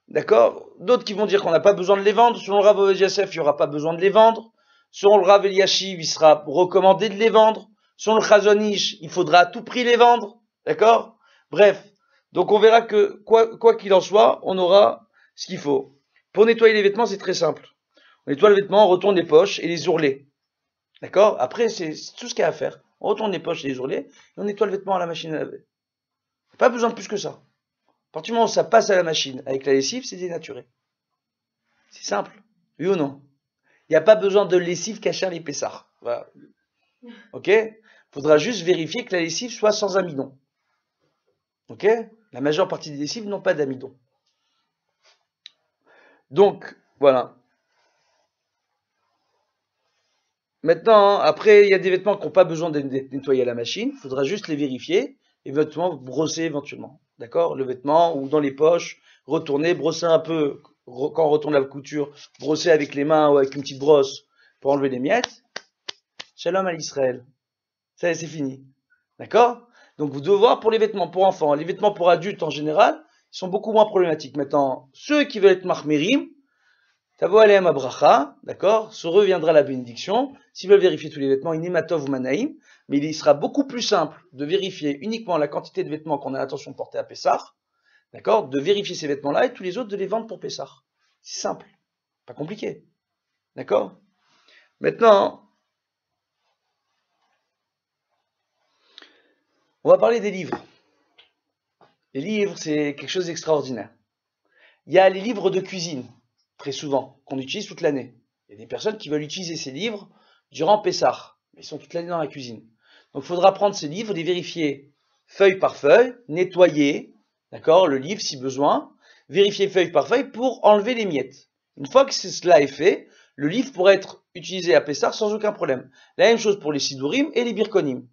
D'accord? D'autres qui vont dire qu'on n'a pas besoin de les vendre. Selon le Rav Ovadia Yosef, il n'y aura pas besoin de les vendre. Selon le Rav Eliashiv, il sera recommandé de les vendre. Selon le Chazon Ish, il faudra à tout prix les vendre. D'accord? Bref. Donc on verra que, quoi qu'il en soit, on aura ce qu'il faut. Pour nettoyer les vêtements, c'est très simple. On nettoie le vêtement, on retourne les poches et les ourlets. D'accord? Après, c'est tout ce qu'il y a à faire. on retourne les poches et les ourlets, et on nettoie le vêtement à la machine à laver. Pas besoin de plus que ça. À partir du moment où ça passe à la machine avec la lessive, c'est dénaturé. C'est simple. Oui ou non? Il n'y a pas besoin de lessive cachère les pessards. Voilà. Ok? Faudra juste vérifier que la lessive soit sans amidon. Ok? La majeure partie des lessives n'ont pas d'amidon. Donc, voilà. Maintenant, après, il y a des vêtements qui n'ont pas besoin d'être nettoyés à la machine. Il faudra juste les vérifier et vêtements brosser éventuellement. D'accord? Le vêtement ou dans les poches, retourner, brosser un peu. Quand on retourne la couture, brosser avec les mains ou avec une petite brosse pour enlever les miettes. Shalom à l'Israël. Ça, c'est fini. D'accord? Donc, vous devez voir pour les vêtements pour enfants. Les vêtements pour adultes, en général, ils sont beaucoup moins problématiques. Maintenant, ceux qui veulent être mahmerim, Tavo aleim abracha, d'accord? Se reviendra la bénédiction. S'ils veulent vérifier tous les vêtements, inematov ou manaïm, mais il sera beaucoup plus simple de vérifier uniquement la quantité de vêtements qu'on a l'intention de porter à Pessah, d'accord? De vérifier ces vêtements-là et tous les autres de les vendre pour Pessah. C'est simple. Pas compliqué. D'accord? Maintenant, on va parler des livres. Les livres, c'est quelque chose d'extraordinaire. Il y a les livres de cuisine, très souvent, qu'on utilise toute l'année. Il y a des personnes qui veulent utiliser ces livres durant Pessah, mais ils sont toute l'année dans la cuisine. Donc il faudra prendre ces livres, les vérifier feuille par feuille, nettoyer, d'accord, le livre si besoin, vérifier feuille par feuille pour enlever les miettes. Une fois que cela est fait, le livre pourra être utilisé à Pessah sans aucun problème. La même chose pour les Sidurim et les Birkonim.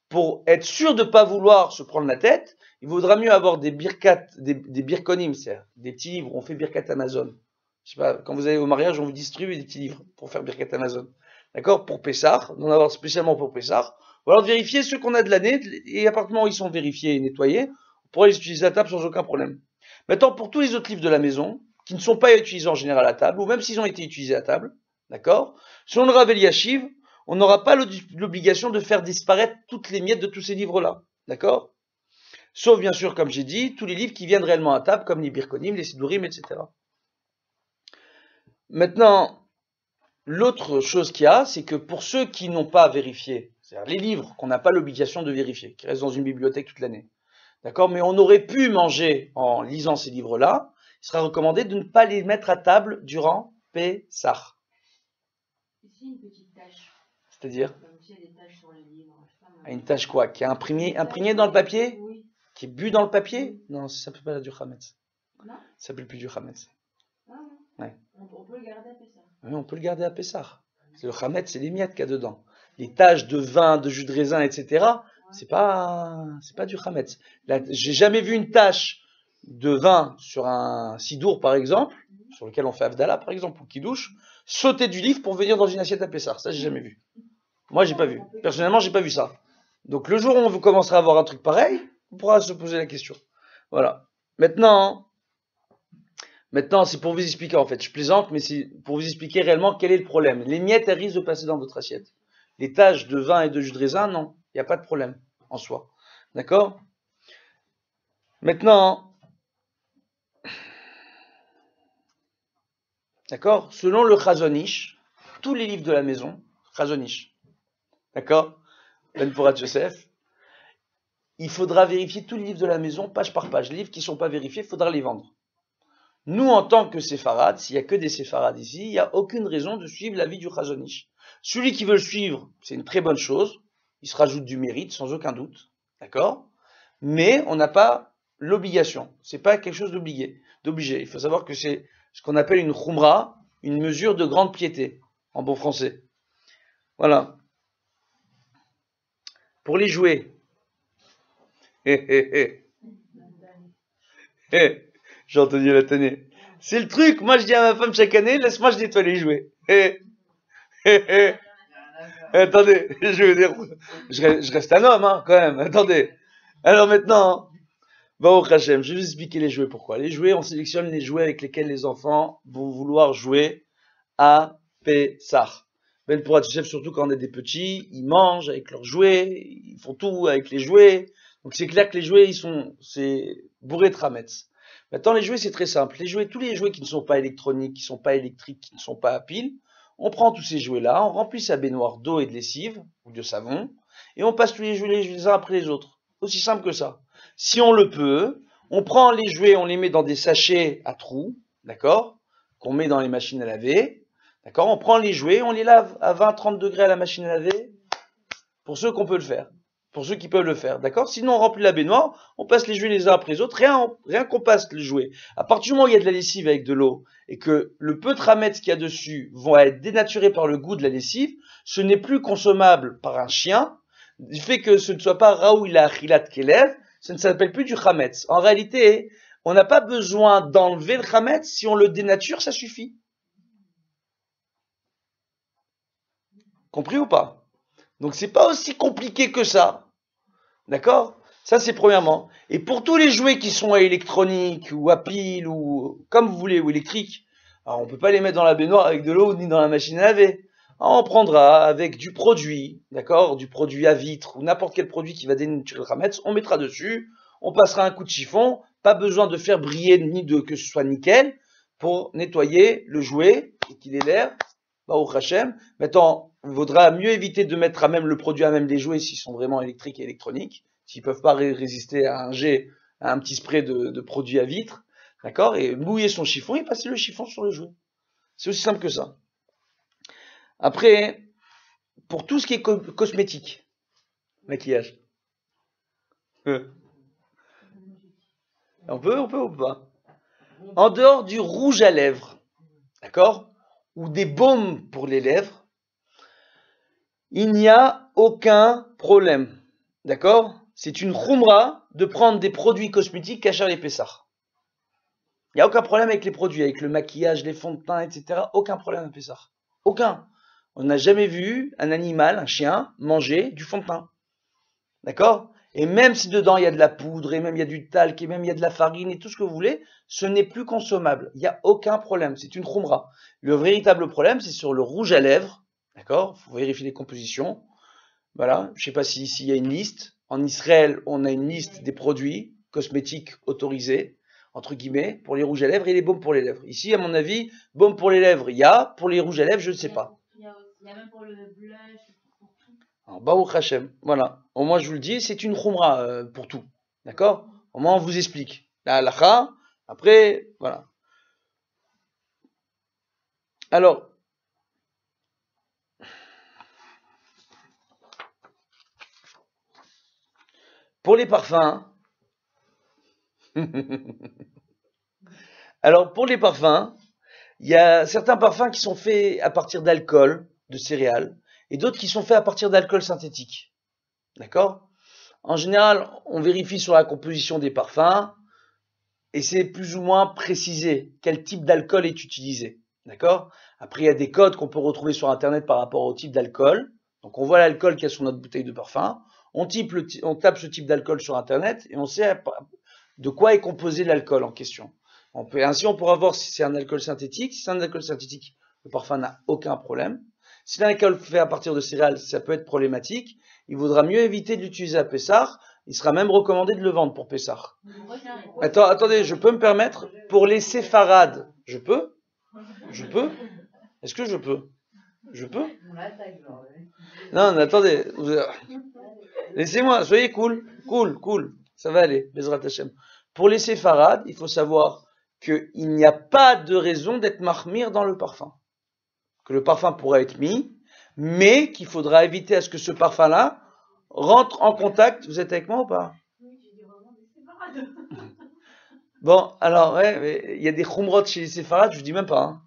Pour être sûr de ne pas vouloir se prendre la tête, il vaudra mieux avoir des birkonim, c'est-à-dire des petits livres. On fait birkat Amazon. Je sais pas, quand vous allez au mariage, on vous distribue des petits livres pour faire birkat Amazon. D'accord? Pour Pessah, d'en avoir spécialement pour Pessah. Ou alors de vérifier ceux qu'on a de l'année, et à partir du moment où ils sont vérifiés et nettoyés, on pourra les utiliser à table sans aucun problème. Maintenant, pour tous les autres livres de la maison, qui ne sont pas utilisés en général à table, ou même s'ils ont été utilisés à table, d'accord? Selon le Rav Eliashiv, on n'aura pas l'obligation de faire disparaître toutes les miettes de tous ces livres-là. D'accord? Sauf, bien sûr, comme j'ai dit, tous les livres qui viennent réellement à table, comme les Birkonim, les Sidurim, etc. Maintenant, l'autre chose qu'il y a, c'est que pour ceux qui n'ont pas vérifié, c'est-à-dire les livres qu'on n'a pas l'obligation de vérifier, qui restent dans une bibliothèque toute l'année, d'accord, mais on aurait pu manger en lisant ces livres-là, il sera recommandé de ne pas les mettre à table durant Pessah. Ici, une petite tache. C'est-à-dire? Comme s'il y a des taches sur les livres. Une tache quoi? Qui est imprimée dans le papier? Oui. Qui est bu dans le papier? Non, ça s'appelle pas du Hametz. Non? Ça s'appelle plus du Hametz. Ah non. Ouais. On peut le garder à Pessah. Oui, on peut le garder à Pessah. Le Hametz, c'est les miettes qu'il y a dedans. Les taches de vin, de jus de raisin, etc. C'est pas du Hametz. J'ai jamais vu une tache de vin sur un sidour, par exemple, sur lequel on fait Avdallah, par exemple, ou Kidouche, sauter du livre pour venir dans une assiette à Pessah. Ça, j'ai jamais vu. Moi, j'ai pas vu. Personnellement, j'ai pas vu ça. Donc, le jour où on commencera à avoir un truc pareil, on pourra se poser la question. Voilà. Maintenant, c'est pour vous expliquer, en fait. Je plaisante, mais c'est pour vous expliquer réellement quel est le problème. Les miettes, elles risquent de passer dans votre assiette. Les taches de vin et de jus de raisin, non. Il n'y a pas de problème en soi. D'accord? Maintenant, d'accord? Selon le Chazon-Ish, tous les livres de la maison, Chazon-Ish, d'accord? Ben Porat Yosef, il faudra vérifier tous les livres de la maison, page par page. Les livres qui ne sont pas vérifiés, il faudra les vendre. Nous, en tant que séfarades, s'il n'y a que des séfarades ici, il n'y a aucune raison de suivre l'avis du Chazon-Ish. Celui qui veut le suivre, c'est une très bonne chose. Il se rajoute du mérite, sans aucun doute. D'accord? Mais on n'a pas l'obligation. C'est pas quelque chose d'obligé. Il faut savoir que c'est ce qu'on appelle une khumra, une mesure de grande piété, en bon français. Voilà. Pour les jouets. J'ai entendu la tannée. C'est le truc. Moi, je dis à ma femme chaque année, laisse-moi, je nettoie les jouets. Attendez, je veux dire, je reste un homme, hein, quand même. Attendez. Alors maintenant, Baruch Hashem, je vais vous expliquer les jouets. Pourquoi? Les jouets, on sélectionne les jouets avec lesquels les enfants vont vouloir jouer à Pessah. Ben Porat Yosef, surtout quand on est des petits, ils mangent avec leurs jouets, ils font tout avec les jouets. Donc c'est clair que les jouets, c'est bourré de Hametz. Maintenant, les jouets, c'est très simple. Tous les jouets qui ne sont pas électroniques, qui ne sont pas électriques, qui ne sont pas à pile, on prend tous ces jouets-là, on remplit sa baignoire d'eau et de lessive, ou de savon, et on passe tous les jouets les uns après les autres. Aussi simple que ça. Si on le peut, on prend les jouets, on les met dans des sachets à trous, d'accord, qu'on met dans les machines à laver, d'accord, on prend les jouets, on les lave à 20-30 degrés à la machine à laver, pour ceux qu'on peut le faire, pour ceux qui peuvent le faire, d'accord. Sinon on remplit la baignoire, on passe les jouets les uns après les autres, rien qu'on passe les jouets. À partir du moment où il y a de la lessive avec de l'eau, et que le peu de ramettes qu'il y a dessus vont être dénaturés par le goût de la lessive, ce n'est plus consommable par un chien, du fait que ce ne soit pas Raoui la Achilat Kelev, ça ne s'appelle plus du Chametz. En réalité, on n'a pas besoin d'enlever le Chametz, si on le dénature, ça suffit. Compris ou pas? Donc c'est pas aussi compliqué que ça. D'accord? Ça c'est premièrement. Et pour tous les jouets qui sont électroniques, ou à pile, ou comme vous voulez, ou électriques, alors on peut pas les mettre dans la baignoire avec de l'eau, ni dans la machine à laver. Alors on prendra avec du produit, d'accord, du produit à vitre, ou n'importe quel produit qui va dénaturer le Chametz, on mettra dessus, on passera un coup de chiffon, pas besoin de faire briller ni de que ce soit nickel, pour nettoyer le jouet, et qu'il ait l'air, au Hachem. Maintenant, il vaudra mieux éviter de mettre à même le produit à même des jouets s'ils sont vraiment électriques et électroniques, s'ils peuvent pas résister à un jet, à un petit spray de produit à vitre, d'accord, et mouiller son chiffon et passer le chiffon sur le jouet. C'est aussi simple que ça. Après, pour tout ce qui est cosmétique, maquillage, on peut ou pas? En dehors du rouge à lèvres, d'accord, ou des baumes pour les lèvres, il n'y a aucun problème, d'accord? C'est une khumra de prendre des produits cosmétiques kasher les Pessah. Il n'y a aucun problème avec les produits, avec le maquillage, les fonds de teint, etc. Aucun problème à Pessah. Aucun. On n'a jamais vu un animal, un chien, manger du fond de teint. D'accord? Et même si dedans il y a de la poudre, et même il y a du talc, et même il y a de la farine, et tout ce que vous voulez, ce n'est plus consommable. Il n'y a aucun problème. C'est une khumra. Le véritable problème, c'est sur le rouge à lèvres. D'accord? Il faut vérifier les compositions. Voilà. Je ne sais pas si ici il y a une liste. En Israël, on a une liste des produits cosmétiques autorisés, entre guillemets, pour les rouges à lèvres et les baumes pour les lèvres. Ici, à mon avis, baume pour les lèvres, il y a. Pour les rouges à lèvres, je ne sais pas. Il y a même pour le blush, pour tout. Alors, Baruch Hashem, voilà. Au moins, je vous le dis, c'est une khumra pour tout. D'accord? Au moins, on vous explique. La halakha, après, voilà. Alors, pour les parfums, alors pour les parfums, il y a certains parfums qui sont faits à partir d'alcool, de céréales, et d'autres qui sont faits à partir d'alcool synthétique. D'accord? En général, on vérifie sur la composition des parfums, et c'est plus ou moins précisé quel type d'alcool est utilisé. D'accord? Après, il y a des codes qu'on peut retrouver sur Internet par rapport au type d'alcool. Donc, on voit l'alcool qu'il y a sur notre bouteille de parfum. On tape ce type d'alcool sur Internet et on sait de quoi est composé l'alcool en question. Ainsi, on pourra voir si c'est un alcool synthétique. Si c'est un alcool synthétique, le parfum n'a aucun problème. Si l'alcool fait à partir de céréales, ça peut être problématique. Il vaudra mieux éviter de l'utiliser à Pessah. Il sera même recommandé de le vendre pour Pessah. Attendez, je peux me permettre, pour les séfarades, je peux? Est-ce que je peux? Non, mais attendez. Laissez-moi, soyez cool. Ça va aller, Bezrat Hashem. Pour les séfarades, il faut savoir qu'il n'y a pas de raison d'être mahmir dans le parfum. Que le parfum pourra être mis, mais qu'il faudra éviter à ce que ce parfum-là rentre en contact. Vous êtes avec moi ou pas? Bon, alors, ouais, il y a des khumrot chez les séfarades, je vous dis même pas. Hein.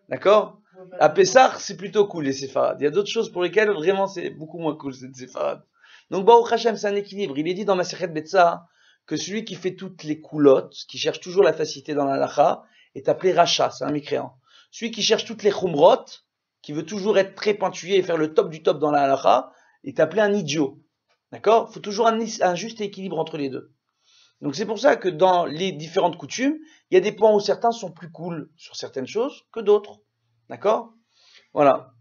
D'accord? À Pessah, c'est plutôt cool les séfarades. Il y a d'autres choses pour lesquelles vraiment c'est beaucoup moins cool cette séfarade. Donc, Baruch Hashem, c'est un équilibre. Il est dit dans Masechet Betzah que celui qui fait toutes les coulottes, qui cherche toujours la facilité dans la halakha, est appelé Racha, c'est un mécréant. Celui qui cherche toutes les khumrot, qui veut toujours être très pointillé et faire le top du top dans la halakha, est appelé un idiot. D'accord? Il faut toujours un juste équilibre entre les deux. Donc c'est pour ça que dans les différentes coutumes, il y a des points où certains sont plus cool sur certaines choses que d'autres. D'accord? Voilà.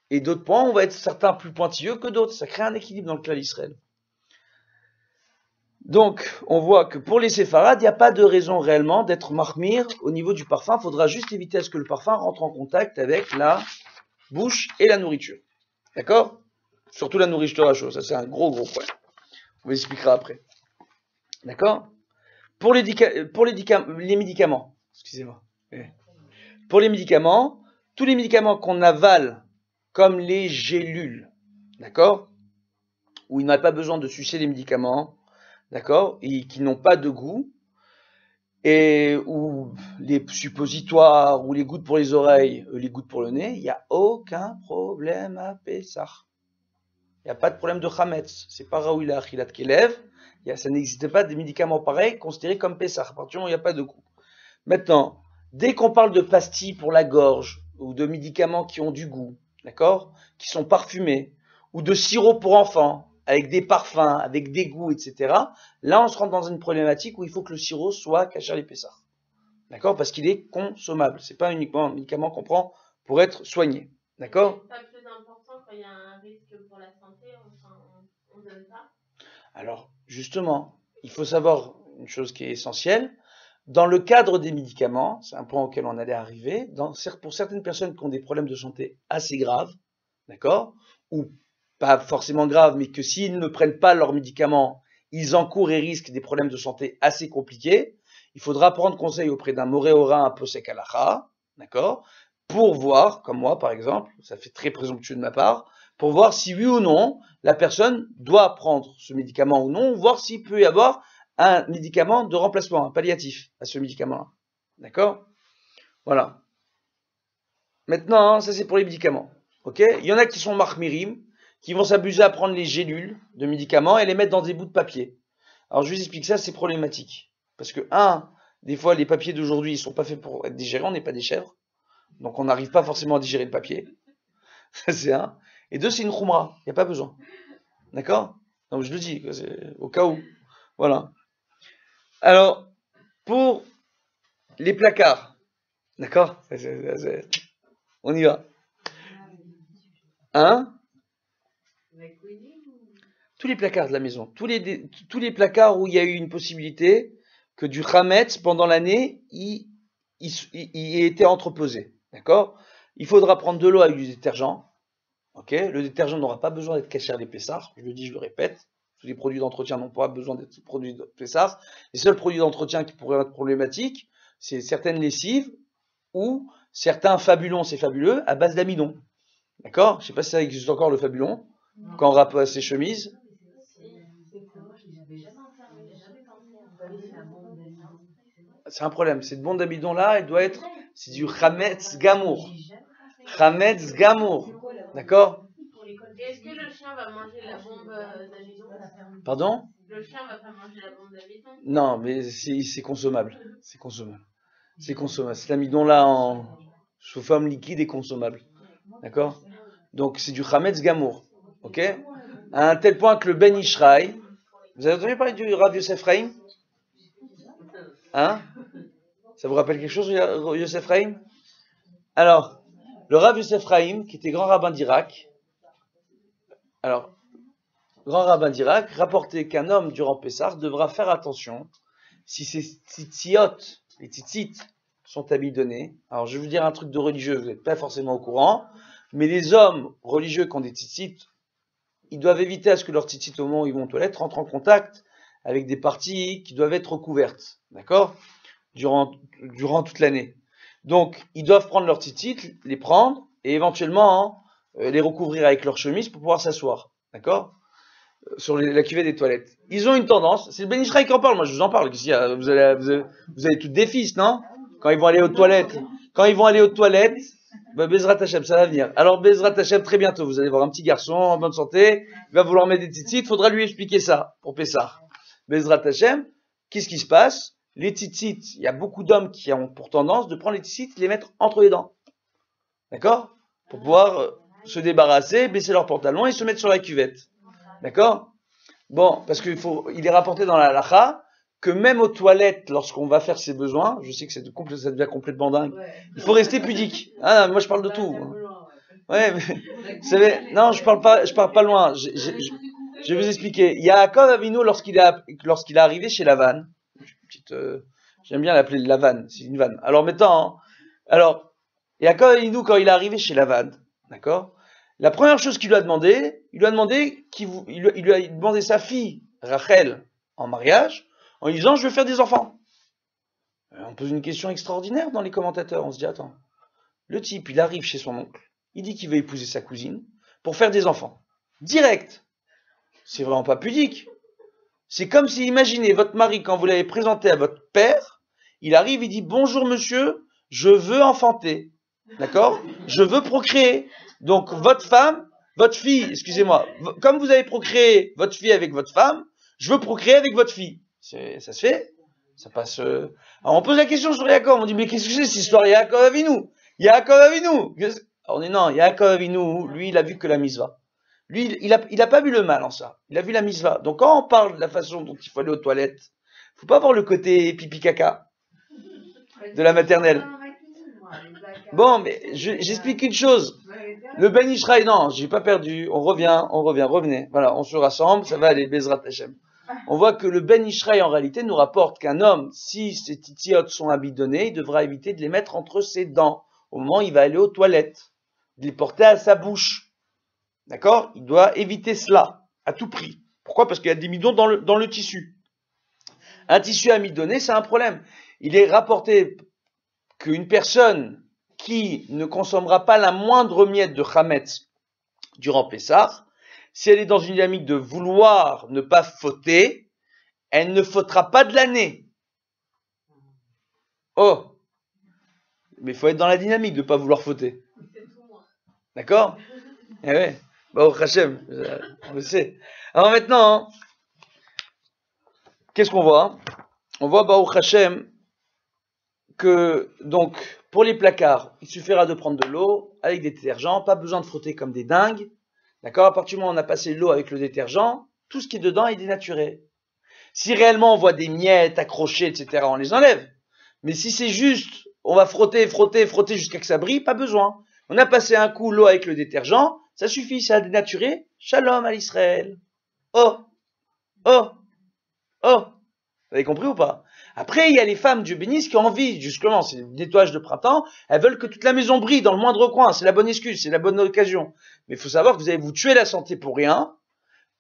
Et d'autres points, on va être certains plus pointilleux que d'autres. Ça crée un équilibre dans le clan Israël. Donc, on voit que pour les séfarades, il n'y a pas de raison réellement d'être mahmir au niveau du parfum. Il faudra juste éviter à ce que le parfum rentre en contact avec la bouche et la nourriture. D'accord? Surtout la nourriture à chaud, ça c'est un gros problème. On vous expliquera après. D'accord? Pour les médicaments, excusez-moi. Pour les médicaments, tous les médicaments qu'on avale, comme les gélules, d'accord? Où il n'a pas besoin de sucer les médicaments, d'accord? Et qui n'ont pas de goût, et ou les suppositoires, ou les gouttes pour les oreilles, les gouttes pour le nez, il n'y a aucun problème à Pessah. Il n'y a pas de problème de Chametz. C'est pas Raoui la Achilat Kelev. Ça n'existe pas des médicaments pareils considérés comme Pessah. À partir du moment où il n'y a pas de goût. Maintenant, dès qu'on parle de pastilles pour la gorge, ou de médicaments qui ont du goût, d'accord, qui sont parfumés, ou de sirop pour enfants, avec des parfums, avec des goûts, etc., là, on se rend dans une problématique où il faut que le sirop soit caché à l'épaisseur. D'accord? Parce qu'il est consommable. C'est pas uniquement un médicament qu'on prend pour être soigné. D'accord? C'est pas plus important quand il y a un risque pour la santé, on donne pas. Alors, justement, il faut savoir une chose qui est essentielle. Dans le cadre des médicaments, c'est un point auquel on allait arriver, pour certaines personnes qui ont des problèmes de santé assez graves, d'accord, ou pas forcément graves, mais que s'ils ne prennent pas leurs médicaments, ils encourent et risquent des problèmes de santé assez compliqués, il faudra prendre conseil auprès d'un moréora un peu sec halacha, d'accord, pour voir, comme moi par exemple, ça fait très présomptueux de ma part, pour voir si oui ou non la personne doit prendre ce médicament ou non, voir s'il peut y avoir un médicament de remplacement, un palliatif à ce médicament-là. D'accord? Voilà. Maintenant, ça c'est pour les médicaments. Ok? Il y en a qui sont marmirim, qui vont s'abuser à prendre les gélules de médicaments et les mettre dans des bouts de papier. Alors je vous explique ça, c'est problématique. Parce que, des fois les papiers d'aujourd'hui, ils sont pas faits pour être digérés, on n'est pas des chèvres. Donc on n'arrive pas forcément à digérer le papier. Ça c'est un. Et deux, c'est une khumra, il n'y a pas besoin. D'accord? Donc je le dis, au cas où. Voilà. Alors, pour les placards, d'accord? On y va. Hein? Tous les placards de la maison, tous les placards où il y a eu une possibilité que du chametz pendant l'année, il ait été entreposé, d'accord? Il faudra prendre de l'eau avec du détergent, ok? Le détergent n'aura pas besoin d'être caché à l'épaisseur, je le dis, je le répète. Tous les produits d'entretien n'ont pas besoin d'être produits de Pessah. Les seuls produits d'entretien qui pourraient être problématiques, c'est certaines lessives ou certains fabulons, c'est fabuleux, à base d'amidon. D'accord? Je ne sais pas si ça existe encore le fabulon, quand on râpe ses chemises. C'est un problème. Cette bombe d'amidon là, elle doit être, c'est du Chametz Gamour. Chametz Gamour. D'accord? Est-ce que le chien va manger la bombe d'amidon? Pardon? Le chien va pas manger la bombe d'amidon? Non, mais c'est consommable. C'est consommable. C'est consommable. Cet amidon-là sous forme liquide est consommable. D'accord? Donc c'est du Chametz Gamour. Ok? À un tel point que le Ben Ishraï, vous avez entendu parler du Rav Yosef Chaim? Hein? Ça vous rappelle quelque chose, Yosef Chaim? Alors, le Rav Yosef Chaim, qui était grand rabbin d'Irak, rapportait qu'un homme durant Pessah devra faire attention si ses tzitziot, les tzitzit, sont amidonnés. Alors je vais vous dire un truc de religieux, vous n'êtes pas forcément au courant, mais les hommes religieux qui ont des tzitzit, ils doivent éviter à ce que leurs tzitzit au moment où ils vont aux toilettes rentrent en contact avec des parties qui doivent être recouvertes, d'accord, durant toute l'année. Donc ils doivent prendre leurs tzitzit, les prendre et éventuellement les recouvrir avec leur chemise pour pouvoir s'asseoir, d'accord, sur la cuvette des toilettes. Ils ont une tendance, c'est le Ben Ishraï qui en parle, moi je vous en parle, vous avez toutes des fils, non? Quand ils vont aller aux toilettes, Bezrat Hashem, ça va venir. Alors Bezrat Hashem, très bientôt, vous allez voir un petit garçon en bonne santé, il va vouloir mettre des tzitzit, il faudra lui expliquer ça pour Pessah. Bezrat Hashem, qu'est-ce qui se passe? Les tzitzit, il y a beaucoup d'hommes qui ont pour tendance de prendre les tzitzit et les mettre entre les dents. D'accord? Pour pouvoir se débarrasser, baisser leurs pantalons et se mettre sur la cuvette. D'accord? Bon, parce il est rapporté dans la halacha que même aux toilettes, lorsqu'on va faire ses besoins, je sais que ça devient complètement dingue, il faut rester pudique. Ah, moi je parle de tout. Ouais, mais, vous savez, non, je parle pas loin. Je vais vous expliquer. Yaakov Avinu, lorsqu'il est arrivé chez Lavan, j'aime bien l'appeler Lavan, c'est une vanne. Alors Yaakov Avinu, quand il est arrivé chez Lavan, d'accord, La première chose qu'il lui a demandé, il lui a demandé sa fille, Rachel, en mariage, en lui disant, je veux faire des enfants. On pose une question extraordinaire dans les commentateurs, on se dit, attends, le type, il arrive chez son oncle, il dit qu'il veut épouser sa cousine pour faire des enfants. Direct. C'est vraiment pas pudique. C'est comme si, imaginez, votre mari, quand vous l'avez présenté à votre père, il arrive, il dit, bonjour monsieur, je veux enfanter. D'accord? Je veux procréer. Donc, votre fille, excusez-moi, comme vous avez procréé votre fille avec votre femme, je veux procréer avec votre fille. Ça se fait? Ça passe. Alors, on pose la question sur Yaakov, on dit, mais qu'est-ce que c'est cette histoire? Yaakov Avinu. Yaakov Avinu. On dit, non, Yaakov Avinu, lui, il a vu que la mitzvah. Lui, il a pas vu le mal en ça. Il a vu la mitzvah. Donc, quand on parle de la façon dont il faut aller aux toilettes, faut pas voir le côté pipi caca de la maternelle. Bon, mais j'explique une chose. Le Ben Ishraï, non, j'ai pas perdu. On revient, revenez. Voilà, on se rassemble, ça va aller, Bezrat Hashem. On voit que le Ben Ishraï, en réalité, nous rapporte qu'un homme, si ses titiotes sont abidonnés, il devra éviter de les mettre entre ses dents au moment où il va aller aux toilettes, de les porter à sa bouche. D'accord? Il doit éviter cela, à tout prix. Pourquoi? Parce qu'il y a des midons dans le tissu. Un tissu amidonné, c'est un problème. Il est rapporté qu'une personne qui ne consommera pas la moindre miette de Chametz durant Pessah, si elle est dans une dynamique de vouloir ne pas fauter, elle ne fautera pas de l'année. Oh! Mais il faut être dans la dynamique de ne pas vouloir fauter. D'accord? Eh ouais. Bah, au Hachem, on le sait. Alors maintenant, qu'est-ce qu'on voit? On voit, bah, au Hachem, que, donc, pour les placards, il suffira de prendre de l'eau avec des détergents, pas besoin de frotter comme des dingues. D'accord? À partir du moment où on a passé l'eau avec le détergent, tout ce qui est dedans est dénaturé. Si réellement on voit des miettes accrochées, etc., on les enlève. Mais si c'est juste, on va frotter jusqu'à que ça brille, pas besoin. On a passé un coup l'eau avec le détergent, ça suffit, ça a dénaturé. Shalom à l'Israël. Oh! Oh! Oh! Vous avez compris ou pas? Après, il y a les femmes, Dieu bénisse, qui ont envie, justement, c'est le nettoyage de printemps, elles veulent que toute la maison brille dans le moindre coin, c'est la bonne excuse, c'est la bonne occasion. Mais il faut savoir que vous allez vous tuer la santé pour rien,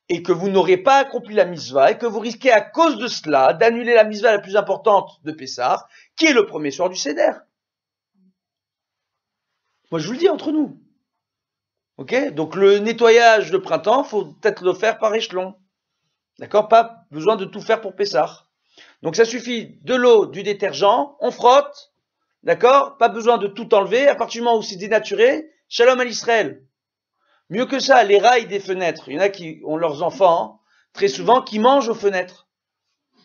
et que vous n'aurez pas accompli la mitzvah, et que vous risquez à cause de cela d'annuler la mitzvah la plus importante de Pessah, qui est le premier soir du Seder. Moi, je vous le dis entre nous. Ok? Donc, le nettoyage de printemps, faut peut-être le faire par échelon. D'accord? Pas besoin de tout faire pour Pessah. Donc, ça suffit de l'eau, du détergent, on frotte. D'accord? Pas besoin de tout enlever. À partir du moment où c'est dénaturé, shalom à l'Israël. Mieux que ça, les rails des fenêtres. Il y en a qui ont leurs enfants, très souvent, qui mangent aux fenêtres.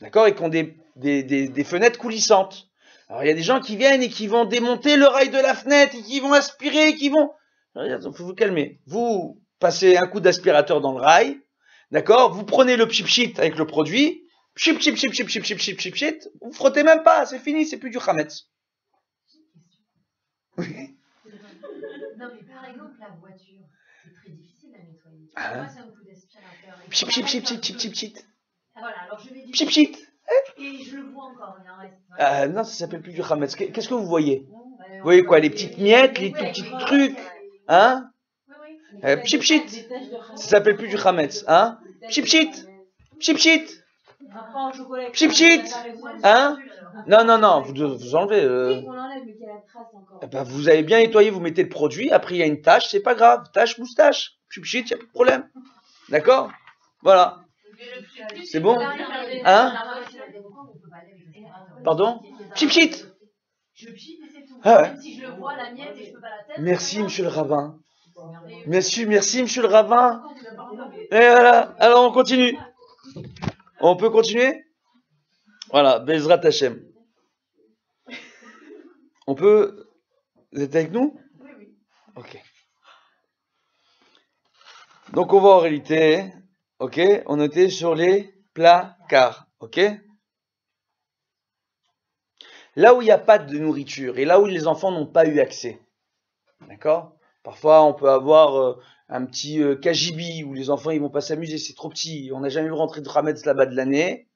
D'accord? Et qui ont des fenêtres coulissantes. Alors, il y a des gens qui viennent et qui vont démonter le rail de la fenêtre, et qui vont aspirer, et qui vont... Il faut vous calmer. Vous passez un coup d'aspirateur dans le rail. D'accord? Vous prenez le pchip-chit avec le produit. Pchip, chip, chip, chip, chip, chip, chip, chip, chip. Vous frottez même pas. C'est fini. C'est plus du chametz. Oui. Non, mais par exemple, la voiture, c'est très difficile à nettoyer. Ah. Moi, c'est un coup d'aspirateur. Pchip, chip, chip, chip, chip, chip, chip. Voilà, alors je mets du Pchip, chip. et je le vois encore, il en reste. Non, ça s'appelle plus du chametz. Qu'est-ce que vous voyez? Vous voyez quoi? Les petites miettes, les tout petits trucs. Hein? Pchip, chip. Ça s'appelle plus du chametz. Hein? Pchip, chip. Pchip, chip. Pchip, chip. Hein? Non, vous enlevez. Oui, on l'enlève, mais qu'il y a la trace encore. Ben, vous avez bien nettoyé, vous mettez le produit, après il y a une tache, c'est pas grave. Tache, moustache. Pchip, chip, il n'y a pas de problème. D'accord? Voilà. C'est bon? Hein? Pardon? Pchip, chip. Je pchite et c'est tout. Ah ouais. Même si je le vois, la miette, et je peux pas la tête. Merci, monsieur le rabbin. Merci, monsieur le rabbin. Et voilà. Alors, on continue. On peut continuer? Voilà. Bezrat Hashem. On peut... Vous êtes avec nous? Oui. Ok. Donc, on voit en réalité... Ok, on était sur les placards. Ok? Là où il n'y a pas de nourriture et là où les enfants n'ont pas eu accès. D'accord? Parfois, on peut avoir un petit cagibi où les enfants ils vont pas s'amuser, c'est trop petit. On n'a jamais vu rentrer de Hametz là-bas de l'année.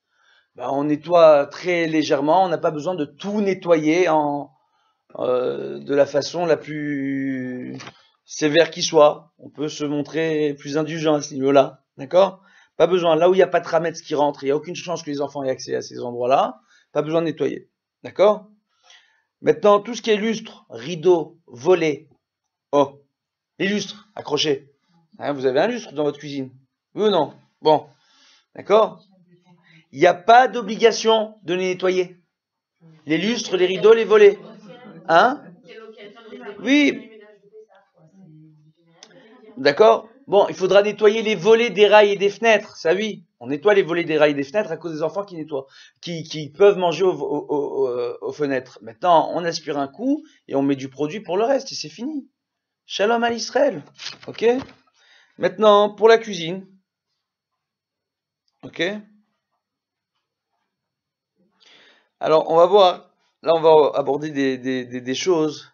Ben, on nettoie très légèrement. On n'a pas besoin de tout nettoyer de la façon la plus sévère qu'il soit, on peut se montrer plus indulgent à ce niveau-là, d'accord? Pas besoin, là où il n'y a pas de rametz qui rentre, il n'y a aucune chance que les enfants aient accès à ces endroits-là, pas besoin de nettoyer, d'accord? Maintenant, tout ce qui est lustre, rideau, volet, oh, les lustres, accrochés. Hein, vous avez un lustre dans votre cuisine? Oui ou non? Bon, d'accord? Il n'y a pas d'obligation de les nettoyer. Les lustres, les rideaux, les volets. Hein? Oui. D'accord? Bon, il faudra nettoyer les volets des rails et des fenêtres, ça oui. On nettoie les volets des rails et des fenêtres à cause des enfants qui nettoient, qui peuvent manger aux fenêtres. Maintenant, on aspire un coup et on met du produit pour le reste et c'est fini. Shalom à Israël. Ok? Maintenant, pour la cuisine. Ok? Alors, on va voir. Là, on va aborder des choses.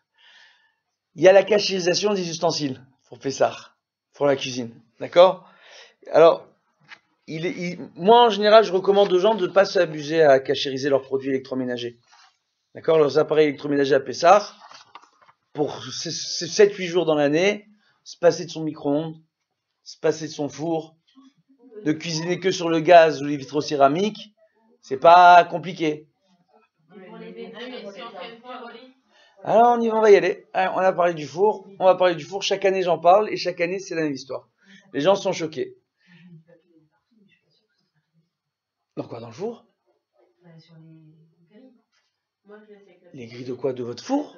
Il y a la cachérisation des ustensiles pour Pessah, pour la cuisine. D'accord? Alors, moi, en général, je recommande aux gens de ne pas s'abuser à cachériser leurs produits électroménagers. D'accord? Leurs appareils électroménagers à Pessah, pour 7-8 jours dans l'année, se passer de son micro-ondes, se passer de son four, de cuisiner que sur le gaz ou les vitrocéramiques, c'est pas compliqué. Alors, on va y aller. On a parlé du four. On va parler du four. Chaque année, j'en parle. Et chaque année, c'est la même histoire. Les gens sont choqués. Dans quoi? Dans le four? Les grilles de quoi? De votre four?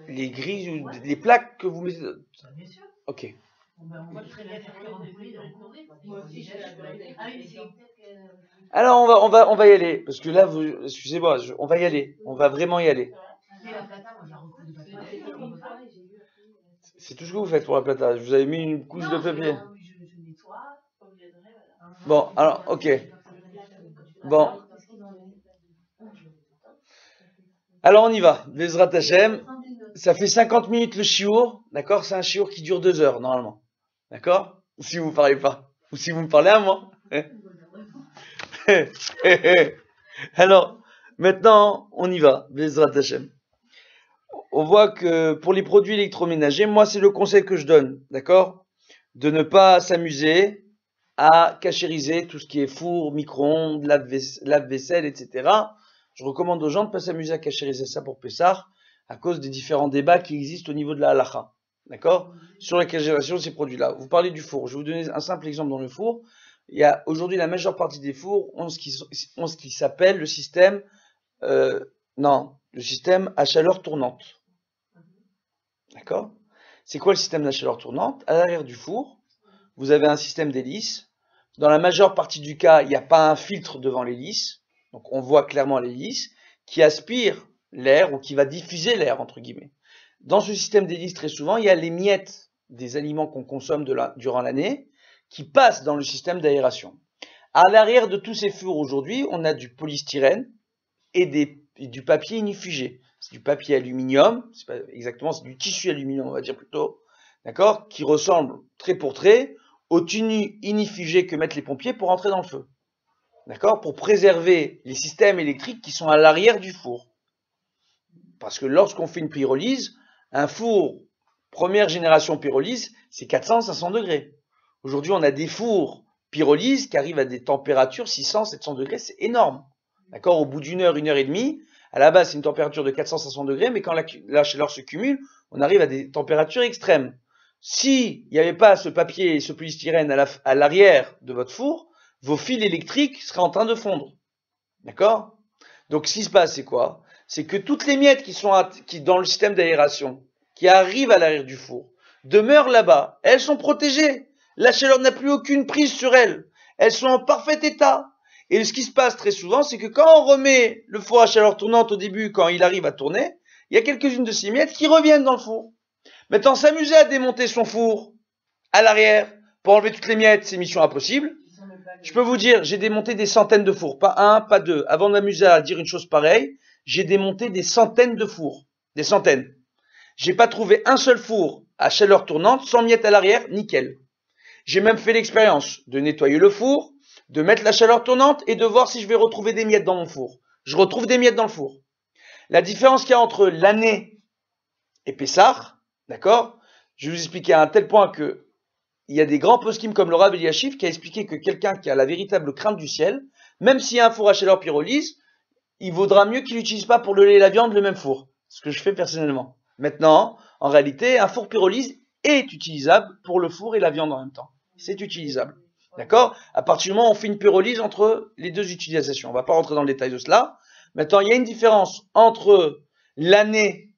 Les grilles, les plaques que vous mettez... Ok. Alors, on va y aller. Parce que là, excusez-moi, on va y aller. On va vraiment y aller. C'est tout ce que vous faites pour la plata. Je vous avais mis une couche de papier. Bon, alors, ok. Bon. Alors, on y va. Bezrat Hashem. Ça fait 50 minutes le chiour. D'accord? C'est un chiour qui dure 2 heures, normalement. D'accord? Ou si vous ne parlez pas. Ou si vous me parlez à moi. Alors, maintenant, on y va. Bezrat Hashem. On voit que pour les produits électroménagers, moi, c'est le conseil que je donne. D'accord? De ne pas s'amuser à cachériser tout ce qui est four, micro-ondes, lave-vaisselle, etc. Je recommande aux gens de ne pas s'amuser à cachériser ça pour Pessah à cause des différents débats qui existent au niveau de la halakha. D'accord? Sur la cachérisation de ces produits-là. Vous parlez du four. Je vais vous donner un simple exemple dans le four. Il y a aujourd'hui la majeure partie des fours ont ce qui s'appelle le système, le système à chaleur tournante. D'accord? C'est quoi le système à chaleur tournante? À l'arrière du four, vous avez un système d'hélice. Dans la majeure partie du cas, il n'y a pas un filtre devant l'hélice. Donc on voit clairement l'hélice qui aspire l'air ou qui va diffuser l'air, entre guillemets. Dans ce système d'hélice, très souvent, il y a les miettes des aliments qu'on consomme durant l'année qui passent dans le système d'aération. À l'arrière de tous ces fours aujourd'hui, on a du polystyrène et du papier inifugé. C'est du papier aluminium, c'est pas exactement, c'est du tissu aluminium, on va dire plutôt, d'accord, qui ressemble trait pour trait au tissu inifugé que mettent les pompiers pour entrer dans le feu. D'accord? Pour préserver les systèmes électriques qui sont à l'arrière du four. Parce que lorsqu'on fait une pyrolyse, un four première génération pyrolyse, c'est 400-500 degrés. Aujourd'hui, on a des fours pyrolyse qui arrivent à des températures 600-700 degrés, c'est énorme. D'accord? Au bout d'une heure et demie, à la base, c'est une température de 400-500 degrés, mais quand la chaleur se cumule, on arrive à des températures extrêmes. S'il n'y avait pas ce papier et ce polystyrène à l'arrière de votre four, vos fils électriques seraient en train de fondre. D'accord? Donc, ce qui se passe, c'est quoi? C'est que toutes les miettes qui dans le système d'aération, qui arrivent à l'arrière du four, demeurent là-bas. Elles sont protégées. La chaleur n'a plus aucune prise sur elles. Elles sont en parfait état. Et ce qui se passe très souvent, c'est que quand on remet le four à chaleur tournante au début, quand il arrive à tourner, il y a quelques-unes de ces miettes qui reviennent dans le four. Maintenant, s'amuser à démonter son four à l'arrière pour enlever toutes les miettes, c'est mission impossible. Je peux vous dire, j'ai démonté des centaines de fours, pas un, pas deux. Avant de m'amuser à dire une chose pareille, j'ai démonté des centaines de fours, des centaines. J'ai pas trouvé un seul four à chaleur tournante sans miettes à l'arrière, nickel. J'ai même fait l'expérience de nettoyer le four, de mettre la chaleur tournante et de voir si je vais retrouver des miettes dans mon four. Je retrouve des miettes dans le four. La différence qu'il y a entre l'année et Pessah, d'accord? Je vais vous expliquer à un tel point que il y a des grands poskim comme le Rav Eliashiv qui a expliqué que quelqu'un qui a la véritable crainte du ciel, même s'il y a un four à chaleur pyrolyse, il vaudra mieux qu'il n'utilise pas pour le lait et la viande le même four. Ce que je fais personnellement. Maintenant, en réalité, un four pyrolyse est utilisable pour le four et la viande en même temps. C'est utilisable. D'accord? À partir du moment où on fait une pyrolyse entre les deux utilisations. On ne va pas rentrer dans le détail de cela. Maintenant, il y a une différence entre l'année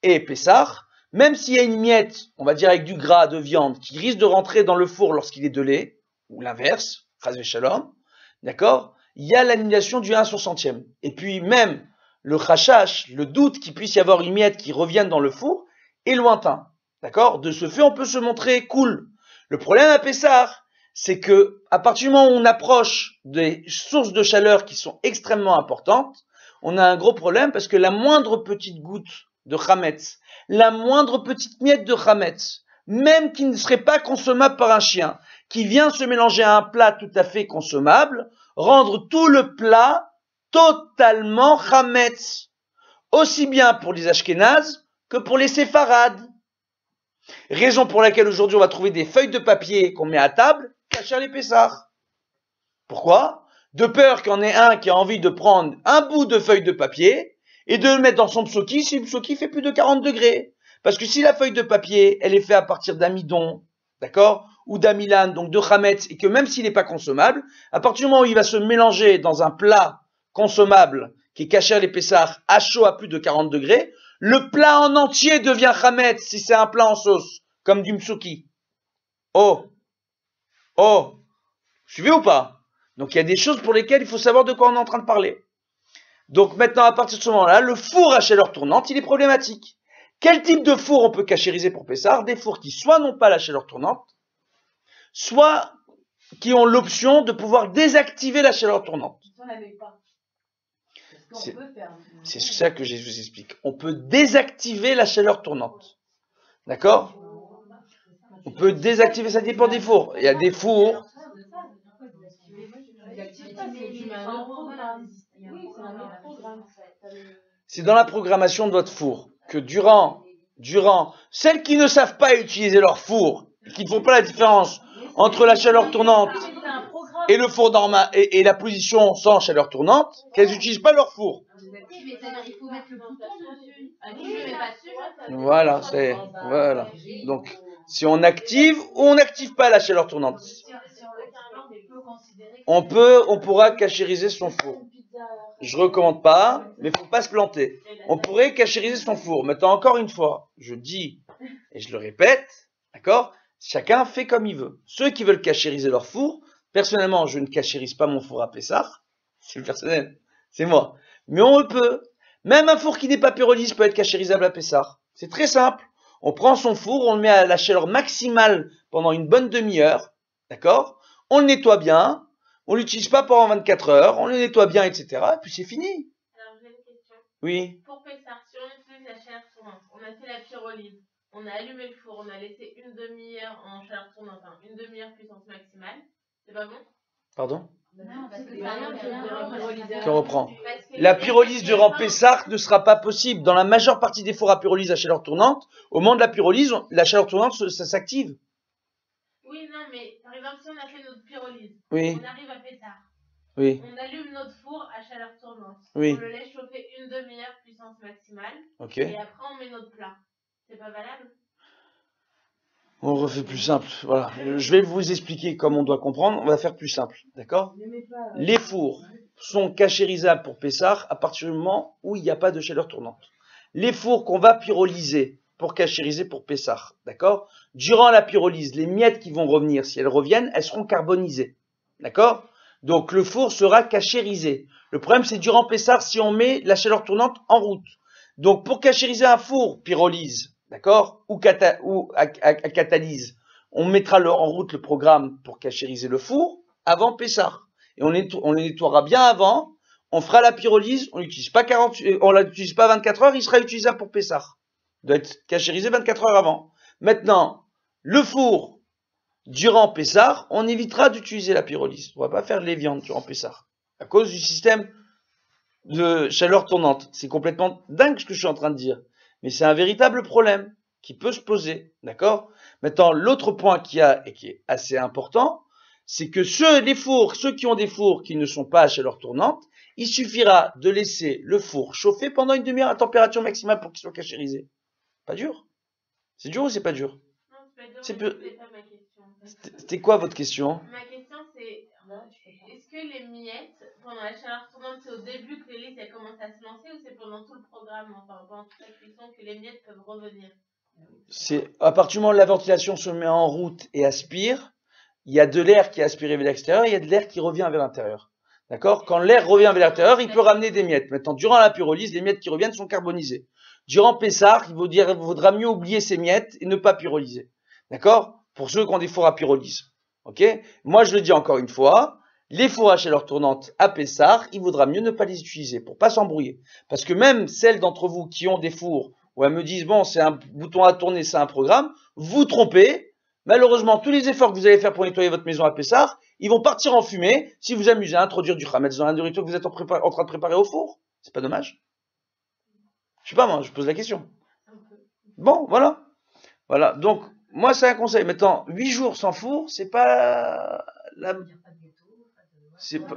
et Pessah. Même s'il y a une miette, on va dire avec du gras de viande, qui risque de rentrer dans le four lorsqu'il est de lait, ou l'inverse, chas v'shalom, d'accord? Il y a l'annulation du 1 sur centième. Et puis même le chachash, le doute qu'il puisse y avoir une miette qui revienne dans le four, est lointain. D'accord? De ce fait, on peut se montrer cool. Le problème à Pessah, c'est que à partir du moment où on approche des sources de chaleur qui sont extrêmement importantes, on a un gros problème parce que la moindre petite goutte de chametz, la moindre petite miette de chametz, même qui ne serait pas consommable par un chien, qui vient se mélanger à un plat tout à fait consommable, rendre tout le plat totalement chametz, aussi bien pour les ashkénazes que pour les séfarades. Raison pour laquelle aujourd'hui on va trouver des feuilles de papier qu'on met à table, cachées les Pessah. Pourquoi? De peur qu'il y en ait un qui a envie de prendre un bout de feuille de papier et de le mettre dans son psoki si le psoki fait plus de 40 degrés. Parce que si la feuille de papier, elle est faite à partir d'amidon, d'accord, ou d'amilan, donc de chametz, et que même s'il n'est pas consommable, à partir du moment où il va se mélanger dans un plat consommable qui est caché à l'épaisseur à chaud à plus de 40 degrés, le plat en entier devient chametz si c'est un plat en sauce, comme du psoki. Oh, suivez ou pas? Donc il y a des choses pour lesquelles il faut savoir de quoi on est en train de parler. Donc maintenant, à partir de ce moment-là, le four à chaleur tournante, il est problématique. Quel type de four on peut cachériser pour Pessah? Des fours qui soit n'ont pas la chaleur tournante, soit qui ont l'option de pouvoir désactiver la chaleur tournante. On n'avait pas. C'est ça que je vous explique. On peut désactiver la chaleur tournante. D'accord? On peut désactiver, ça dépend des fours. Il y a des fours. C'est dans la programmation de votre four que durant celles qui ne savent pas utiliser leur four, qui ne font pas la différence entre la chaleur tournante et le four normal et la position sans chaleur tournante, qu'elles n'utilisent pas leur four. Voilà, voilà. Donc, si on active ou on n'active pas la chaleur tournante, on pourra cachériser son four. Je recommande pas, mais il faut pas se planter. On pourrait cachériser son four. Maintenant, encore une fois, je dis et je le répète, d'accord? Chacun fait comme il veut. Ceux qui veulent cachériser leur four, personnellement, je ne cachérise pas mon four à Pessah. C'est personnel, c'est moi. Mais on le peut. Même un four qui n'est pas pyrolyse peut être cachérisable à Pessah. C'est très simple. On prend son four, on le met à la chaleur maximale pendant une bonne demi-heure, d'accord? On le nettoie bien. On l'utilise pas pendant 24 heures, on le nettoie bien, etc. Et puis c'est fini. Alors j'ai une question. Oui. Pour Pessah, si on utilise la chaleur tournante, on a fait la pyrolyse, on a allumé le four, on a laissé une demi-heure en chaleur tournante, enfin une demi-heure puissance maximale, c'est pas bon? Pardon? Non, parce que ça rien. Je reprends. La pyrolyse durant Pessah ne sera pas possible. Dans la majeure partie des fours à pyrolyse à chaleur tournante, au moment de la pyrolyse, la chaleur tournante, ça s'active. Oui, non, mais par exemple, si on a fait notre pyrolyse, Oui. on arrive à Pessah, Oui. on allume notre four à chaleur tournante, Oui. on le laisse chauffer une demi-heure puissance maximale, Ok. et après on met notre plat. C'est pas valable? On refait plus simple. Voilà. Je vais vous expliquer comme on doit comprendre. On va faire plus simple. D'accord? Les fours sont cachérisables pour Pessah à partir du moment où il n'y a pas de chaleur tournante. Les fours qu'on va pyrolyser pour cachériser pour Pessah. D'accord? Durant la pyrolyse, les miettes qui vont revenir, si elles reviennent, elles seront carbonisées. D'accord? Donc le four sera cachérisé. Le problème, c'est durant Pessah si on met la chaleur tournante en route. Donc pour cachériser un four pyrolyse, d'accord, ou à catalyse, on mettra en route le programme pour cachériser le four avant Pessah. Et on le nettoiera bien avant. On fera la pyrolyse. On l'utilise pas 24 heures. Il sera utilisable pour Pessah. Il doit être cachérisé 24 heures avant. Maintenant, le four durant Pessah, on évitera d'utiliser la pyrolyse. On va pas faire les viandes durant Pessah à cause du système de chaleur tournante. C'est complètement dingue ce que je suis en train de dire. Mais c'est un véritable problème qui peut se poser, d'accord? Maintenant, l'autre point qu'il y a et qui est assez important, c'est que ceux qui ont des fours qui ne sont pas à chaleur tournante, il suffira de laisser le four chauffer pendant une demi-heure à température maximale pour qu'il soit cachérisé. Pas dur? C'est dur ou c'est pas dur? Non, c'est pas dur, C'est mais peu- c'était pas ma question. C'était quoi votre question? Ma question c'est, est-ce que les miettes, pendant la chaleur tournante, c'est au début que l'hélice elle commence à se lancer ou c'est pendant tout le programme, enfin pendant toute la cuisson que les miettes peuvent revenir? C'est à partir du moment où la ventilation se met en route et aspire, il y a de l'air qui est aspiré vers l'extérieur, il y a de l'air qui revient vers l'intérieur. D'accord? Quand l'air revient vers l'intérieur, il peut ramener des miettes. Maintenant, durant la pyrolyse, les miettes qui reviennent sont carbonisées. Durant Pessah, il vaudra mieux oublier ces miettes et ne pas pyrolyser. D'accord? Pour ceux qui ont des fours à pyrolyse. Ok? Moi, je le dis encore une fois, les fours à chaleur tournante à Pessah, il vaudra mieux ne pas les utiliser pour pas s'embrouiller. Parce que même celles d'entre vous qui ont des fours où elles me disent, bon, c'est un bouton à tourner, c'est un programme, vous trompez. Malheureusement, tous les efforts que vous allez faire pour nettoyer votre maison à Pessah, ils vont partir en fumée si vous amusez à introduire du chametz dans la nourriture que vous êtes en train de préparer au four. C'est pas dommage? Je sais pas, moi, je pose la question. Bon, voilà. Voilà. Donc, moi, c'est un conseil. Maintenant, 8 jours sans four, c'est pas la... C'est pas...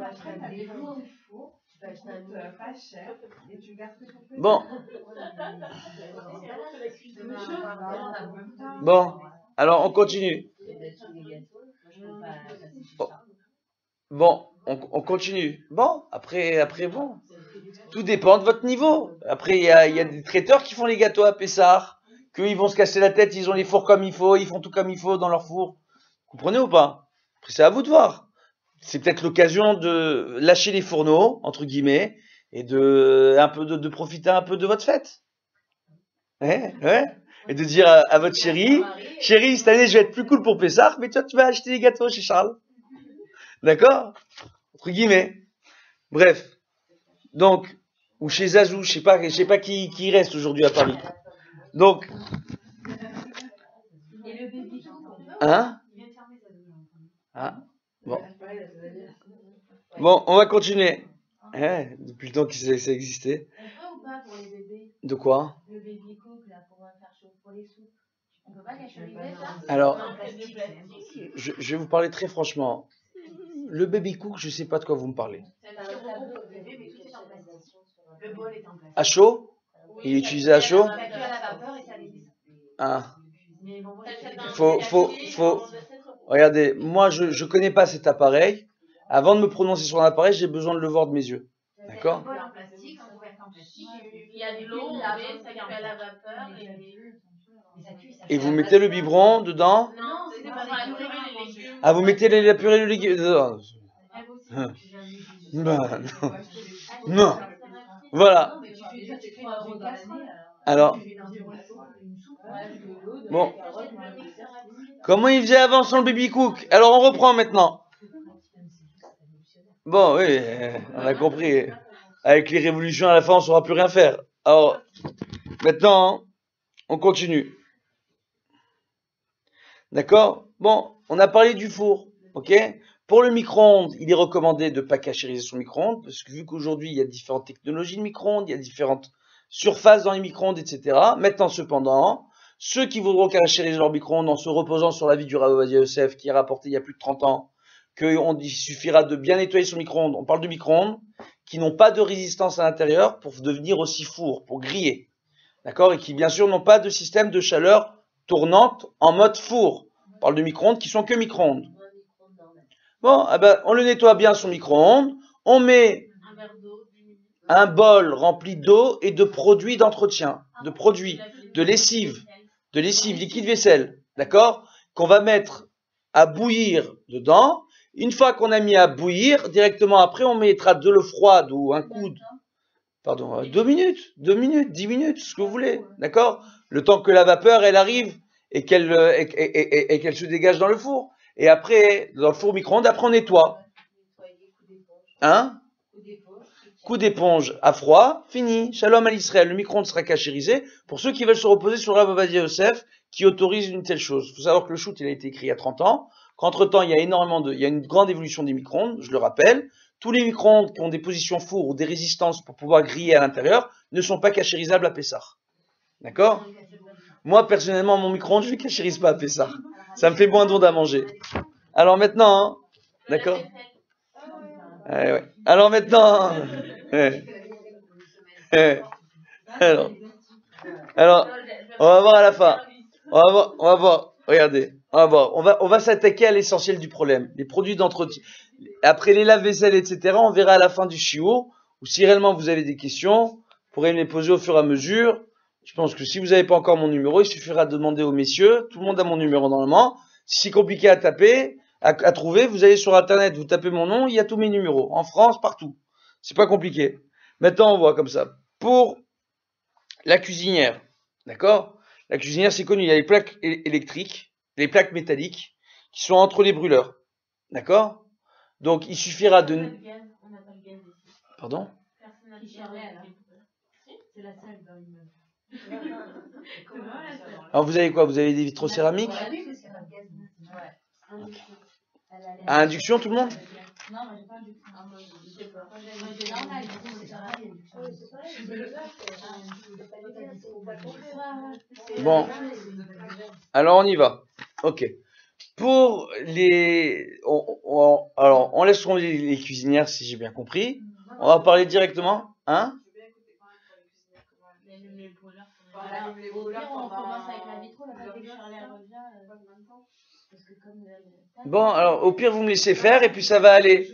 Pas cher et tu gardes que ton plaisir. Bon. Bon. Alors, on continue. Bon, on continue. Bon, après, bon. Tout dépend de votre niveau. Après, il y a des traiteurs qui font les gâteaux à Pessah, qu'ils vont se casser la tête, ils ont les fours comme il faut, ils font tout comme il faut dans leur four. Vous comprenez ou pas? Après, c'est à vous de voir. C'est peut-être l'occasion de lâcher les fourneaux, entre guillemets, et de profiter un peu de votre fête. Ouais. Et de dire à votre chérie, cette année, je vais être plus cool pour Pessah, mais toi, tu vas acheter les gâteaux chez Charles. D'accord? Entre guillemets. Bref. Donc, ou chez Zazou, je sais pas qui reste aujourd'hui à Paris. Donc, Et le baby hein? Ah, bon. Bon, on va continuer. Depuis le temps que ça existait. On peut ou pas pour les bébés? De quoi? Le baby cook là pour faire chaud pour les soupes. On peut pas cacheriser ça? Alors, Non, c'est du plastique. je vais vous parler très franchement. Le baby cook, je sais pas de quoi vous me parlez. C'est un petit robot. Le bol est en plastique. À chaud? Oui, Il est ça utilisé à fait chaud? Ça cuit à la vapeur et ça lisse. Ah. Mais bon, moi, T'achètes j'ai un Faut- café, faut- on achète au robot. Regardez, moi, je connais pas cet appareil. Avant de me prononcer sur un appareil, j'ai besoin de le voir de mes yeux. D'accord? Un bol en plastique, un couvercle en plastique. Il y a de l'eau, on met, ça cuit à la vapeur Et vous mettez le biberon dedans? Non, c'est pour la purée, les légumes. Ah, vous mettez la purée de légumes dedans? Bah, non. Non. Voilà. Alors, bon. Comment il faisait avant sans le baby cook? Alors, on reprend maintenant. Bon, oui, on a compris. Avec les révolutions à la fin, on ne saura plus rien faire. Alors, maintenant, on continue. D'accord? Bon, on a parlé du four, ok? Pour le micro-ondes, il est recommandé de ne pas cachériser son micro-ondes, parce que vu qu'aujourd'hui, il y a différentes technologies de micro-ondes, il y a différentes surfaces dans les micro-ondes, etc. Maintenant, cependant, ceux qui voudront cachériser leur micro-ondes en se reposant sur l'avis du Rav Ovadia Yosef, qui a rapporté il y a plus de 30 ans, qu'il suffira de bien nettoyer son micro-ondes, on parle de micro-ondes, qui n'ont pas de résistance à l'intérieur pour devenir aussi four, pour griller. D'accord? Et qui, bien sûr, n'ont pas de système de chaleur tournante en mode four. On parle de micro-ondes qui sont que micro-ondes. Bon, eh ben, on le nettoie bien son micro-ondes, on met Un verre d'eau, 10 minutes. un bol rempli d'eau et de produits d'entretien, de produits, de lessive liquide vaisselle, d'accord? Qu'on va mettre à bouillir dedans. Une fois qu'on a mis à bouillir, directement après, on mettra de l'eau froide ou un coude. Pardon, 2 minutes, 10 minutes, ce que vous voulez, d'accord? Le temps que la vapeur, elle arrive et qu'elle se dégage dans le four. Et après, dans le four micro-ondes, après on nettoie. Hein? Coup d'éponge à froid, fini. Shalom à l'Israël, le micro-ondes sera cachérisé. Pour ceux qui veulent se reposer sur Rav Ovadia Yosef, qui autorise une telle chose. Il faut savoir que le shoot, il a été écrit il y a 30 ans. Qu'entre-temps, il y a une grande évolution des micro-ondes, je le rappelle. Tous les micro-ondes qui ont des positions four ou des résistances pour pouvoir griller à l'intérieur ne sont pas cachérisables à Pessah. D'accord? Moi, personnellement, mon micro-ondes, je ne cachérise pas à Pessah. Ça me fait moins d'ondes à manger. Alors maintenant, hein, d'accord? Ouais. Alors maintenant, ouais. Alors, on va voir à la fin. On va voir. Regardez, on va voir. On va s'attaquer à l'essentiel du problème. Les produits d'entretien. Après les lave-vaisselle, etc., on verra à la fin du shiur. Ou si réellement vous avez des questions, vous pourrez me les poser au fur et à mesure. Je pense que si vous n'avez pas encore mon numéro, il suffira de demander aux messieurs. Tout le monde a mon numéro normalement. Si c'est compliqué à taper, à trouver, vous allez sur Internet, vous tapez mon nom, il y a tous mes numéros. En France, partout. C'est pas compliqué. Maintenant, on voit comme ça. Pour la cuisinière, d'accord? La cuisinière, c'est connu. Il y a les plaques électriques, les plaques métalliques, qui sont entre les brûleurs. D'accord? Donc, il suffira de... On n'a pas le gaz ici. Pardon? Personne n'a le gaz. C'est la salle dans l'immeuble. Alors, vous avez quoi? Vous avez des vitraux céramiques? À induction, tout le monde? Non, moi j'ai pas induction. Moi je sais pas. Moi j'ai normal, Bon. Alors, on y va. Ok. Pour les... alors, on laisse tomber les cuisinières, si j'ai bien compris. On va parler directement. Hein? On commence avec la vitro, là, dès que Charlie revient, parce que comme... Bon, alors, au pire, vous me laissez faire et puis ça va aller.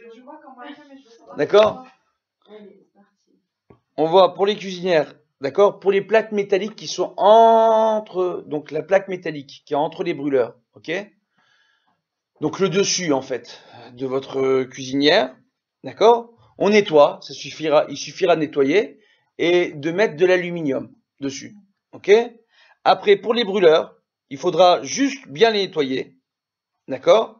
D'accord? On voit pour les cuisinières, d'accord? Pour les plaques métalliques qui sont entre... Donc, la plaque métallique qui est entre les brûleurs, ok? Donc, le dessus, en fait, de votre cuisinière, d'accord? On nettoie, il suffira de nettoyer et de mettre de l'aluminium dessus, ok? Après, pour les brûleurs, il faudra juste bien les nettoyer, d'accord?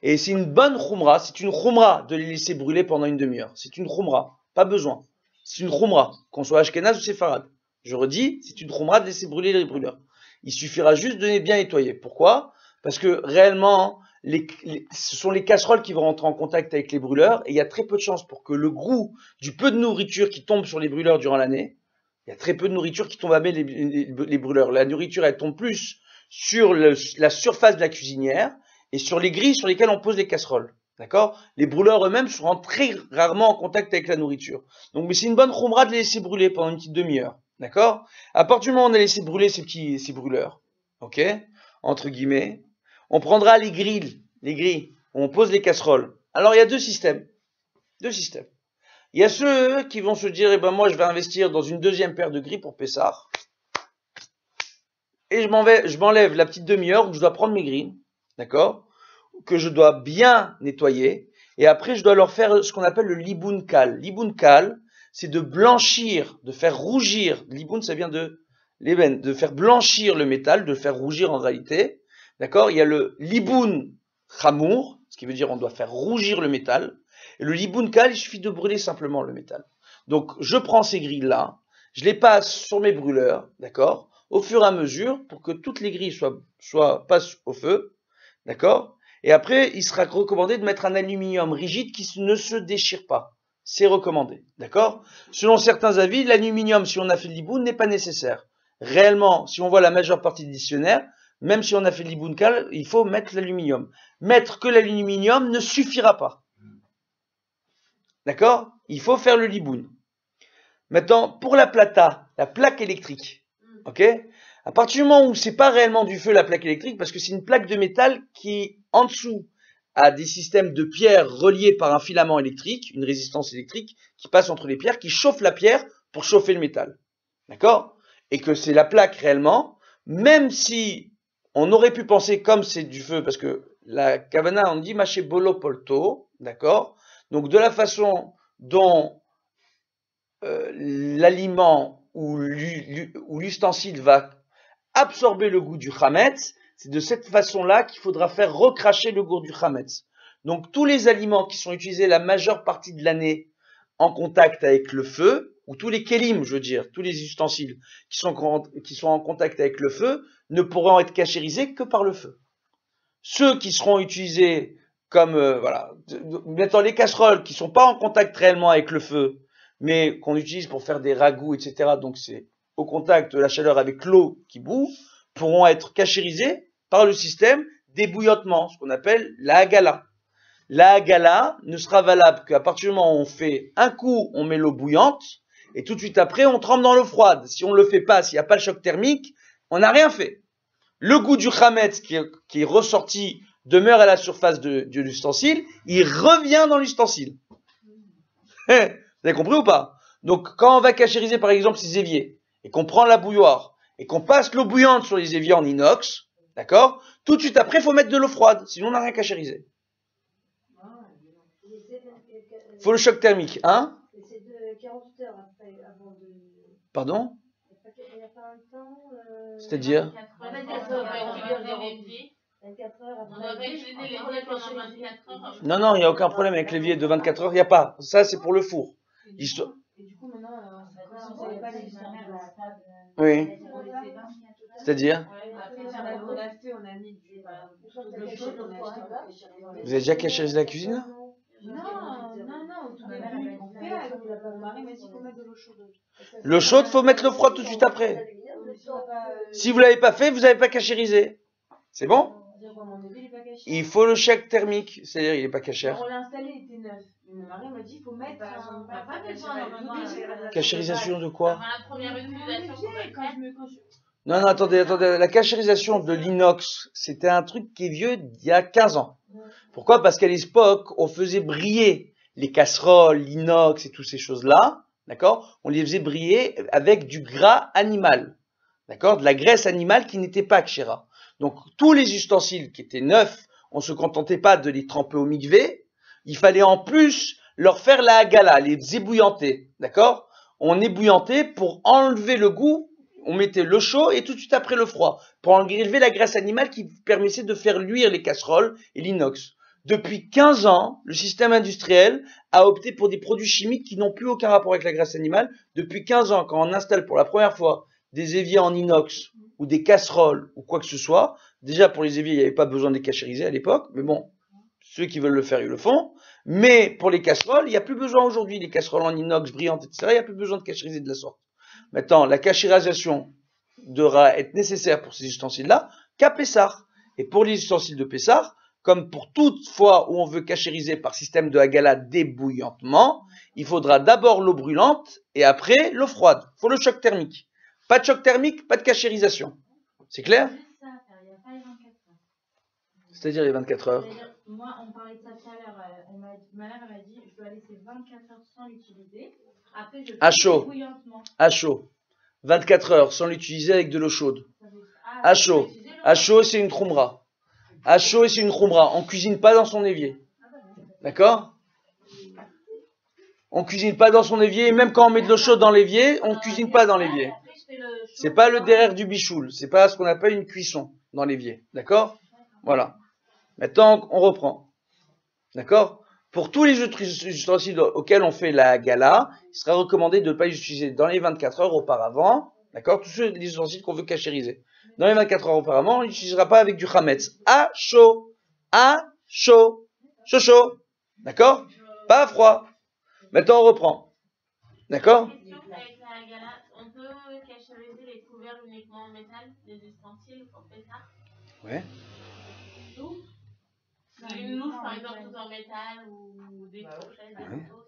Et c'est une bonne khumra, c'est une khumra de les laisser brûler pendant une demi-heure. C'est une khumra, pas besoin. C'est une khumra, qu'on soit ashkénaze ou séfarade. Je redis, c'est une khumra de laisser brûler les brûleurs. Il suffira juste de bien nettoyer. Pourquoi? Parce que réellement, ce sont les casseroles qui vont rentrer en contact avec les brûleurs et il y a très peu de chances pour que le goût du peu de nourriture qui tombe sur les brûleurs durant l'année, il y a très peu de nourriture qui tombe à les brûleurs. La nourriture, elle tombe plus sur la surface de la cuisinière et sur les grilles sur lesquelles on pose les casseroles. D'accord? Les brûleurs eux-mêmes seront très rarement en contact avec la nourriture. Donc, mais c'est une bonne khumra de les laisser brûler pendant une petite demi-heure. D'accord? À partir du moment où on a laissé brûler ces brûleurs, ok? Entre guillemets, on prendra les grilles, où on pose les casseroles. Alors, il y a deux systèmes. Il y a ceux qui vont se dire, eh ben, moi, je vais investir dans une deuxième paire de grilles pour Pessah. Et je m'enlève la petite demi-heure où je dois prendre mes grilles. D'accord? Que je dois bien nettoyer. Et après, je dois leur faire ce qu'on appelle le liboun kal. Liboun kal, c'est de blanchir, de faire rougir. Liboun, ça vient de l'ébène, de faire blanchir le métal, de le faire rougir en réalité. D'accord? Il y a le liboun chamour, ce qui veut dire on doit faire rougir le métal. Et le liboun kal, il suffit de brûler simplement le métal. Donc, je prends ces grilles-là, je les passe sur mes brûleurs, d'accord? Au fur et à mesure, pour que toutes les grilles passent au feu, d'accord? Et après, il sera recommandé de mettre un aluminium rigide qui ne se déchire pas. C'est recommandé, d'accord? Selon certains avis, l'aluminium, si on a fait le liboun, n'est pas nécessaire. Réellement, si on voit la majeure partie des dictionnaires, même si on a fait le liboun kal, il faut mettre l'aluminium. Mettre que l'aluminium ne suffira pas. D'accord? Il faut faire le liboun. Maintenant, pour la plata, la plaque électrique, ok? À partir du moment où c'est pas réellement du feu la plaque électrique, parce que c'est une plaque de métal qui, en dessous, a des systèmes de pierre reliés par un filament électrique, une résistance électrique, qui passe entre les pierres, qui chauffe la pierre pour chauffer le métal. D'accord? Et que c'est la plaque réellement, même si on aurait pu penser comme c'est du feu, parce que la kavana, on dit maché bolo polto, d'accord? Donc de la façon dont l'aliment ou l'ustensile va absorber le goût du chametz, c'est de cette façon-là qu'il faudra faire recracher le goût du chametz. Donc tous les aliments qui sont utilisés la majeure partie de l'année en contact avec le feu, ou tous les kélim, je veux dire, tous les ustensiles qui sont en contact avec le feu, ne pourront être cachérisés que par le feu. Ceux qui seront utilisés comme, mettons les casseroles qui sont pas en contact réellement avec le feu, mais qu'on utilise pour faire des ragoûts, etc., donc c'est au contact de la chaleur avec l'eau qui bout pourront être cachérisés par le système d'ébouillantement, ce qu'on appelle la hagala. La hagala ne sera valable qu'à partir du moment où on fait un coup, on met l'eau bouillante, et tout de suite après, on trempe dans l'eau froide. Si on ne le fait pas, s'il n'y a pas le choc thermique, on n'a rien fait. Le goût du chametz qui est ressorti demeure à la surface de l'ustensile, il revient dans l'ustensile. Vous avez compris ou pas? Donc, quand on va cachériser, par exemple, ces éviers, et qu'on prend la bouilloire, et qu'on passe l'eau bouillante sur les éviers en inox, d'accord? Tout de suite après, il faut mettre de l'eau froide, sinon on n'a rien cachérisé. Il faut le choc thermique, hein? C'est de 48 heures après, avant de... Pardon? Il n'y a pas un temps... C'est-à-dire? 24 heures On doit réutiliser l'évier pendant 24 heures. Non, il n'y a aucun problème avec l'évier de 24 heures, il n'y a pas. Ça, c'est pour le four. Et du coup, maintenant, si vous n'avez pas les histoires de la table, Oui. on les fait 24 heures. C'est-à-dire? Après, on a mis du l'eau chaude, on a acheté. Vous avez déjà cachérisé la cuisine là? Non, au tout début, on fait, mon mari m'a dit qu'il faut mettre de l'eau chaude. L'eau chaude, faut mettre l'eau froide tout de suite après. Si vous l'avez pas fait, vous n'avez pas cachérisé. C'est bon? Il faut le choc thermique, c'est-à-dire il n'est pas cachère. On l'a installé, il était neuf. Mon mari m'a dit qu'il faut mettre Cachérisation de quoi? Avant la première utilisation qu'on va faire. Non, attendez. La cachérisation de l'inox, c'était un truc qui est vieux d'il y a 15 ans. Pourquoi? Parce qu'à l'époque, on faisait briller les casseroles, l'inox et toutes ces choses-là, d'accord? On les faisait briller avec du gras animal, d'accord? De la graisse animale qui n'était pas kshera. Donc, tous les ustensiles qui étaient neufs, on se contentait pas de les tremper au mikvé, il fallait en plus leur faire la hagala, les ébouillanter, d'accord? On ébouillantait pour enlever le goût, on mettait le chaud et tout de suite après le froid, pour enlever la graisse animale qui permettait de faire luire les casseroles et l'inox. Depuis 15 ans, le système industriel a opté pour des produits chimiques qui n'ont plus aucun rapport avec la graisse animale. Depuis 15 ans, quand on installe pour la première fois des éviers en inox ou des casseroles ou quoi que ce soit, déjà pour les éviers, il n'y avait pas besoin de les cachériser à l'époque, mais bon, ceux qui veulent le faire, ils le font. Mais pour les casseroles, il n'y a plus besoin aujourd'hui, les casseroles en inox brillantes, etc., il n'y a plus besoin de cachériser de la sorte. Maintenant, la cachérisation devra être nécessaire pour ces ustensiles-là qu'à Pessah. Et pour les ustensiles de Pessah, comme pour toute fois où on veut cachériser par système de hagala débouillantement, il faudra d'abord l'eau brûlante et après l'eau froide. Il faut le choc thermique. Pas de choc thermique, pas de cachérisation. C'est clair? C'est-à-dire les 24 heures. Moi, on parlait de ça tout à l'heure. Ma mère m'a dit je dois laisser 24 heures sans l'utiliser. Après, je à chaud. Bouillantement. À chaud. 24 heures sans l'utiliser avec de l'eau chaude. À chaud. À chaud, c'est une khumra. À chaud, c'est une khumra. On cuisine pas dans son évier. D'accord? On cuisine pas dans son évier. Et même quand on met de l'eau chaude dans l'évier, on cuisine pas dans l'évier. C'est pas le derrière du bichoul. C'est pas ce qu'on appelle une cuisson dans l'évier. D'accord? Voilà. Maintenant, on reprend. D'accord? Pour tous les ustensiles auxquels on fait la gala, il sera recommandé de ne pas les utiliser dans les 24 heures auparavant. D'accord? Tous les ustensiles qu'on veut cachériser. Dans les 24 heures auparavant, on n'utilisera pas avec du chametz. À chaud. À chaud. Chaud chaud. D'accord? Pas à froid. Maintenant, on reprend. D'accord? Avec la hagala, on peut cachériser les couverts uniquement en métal, des ustensiles pour faire ça? Ouais. Une louche, par exemple, tout en métal ou des fourchettes, des couteaux.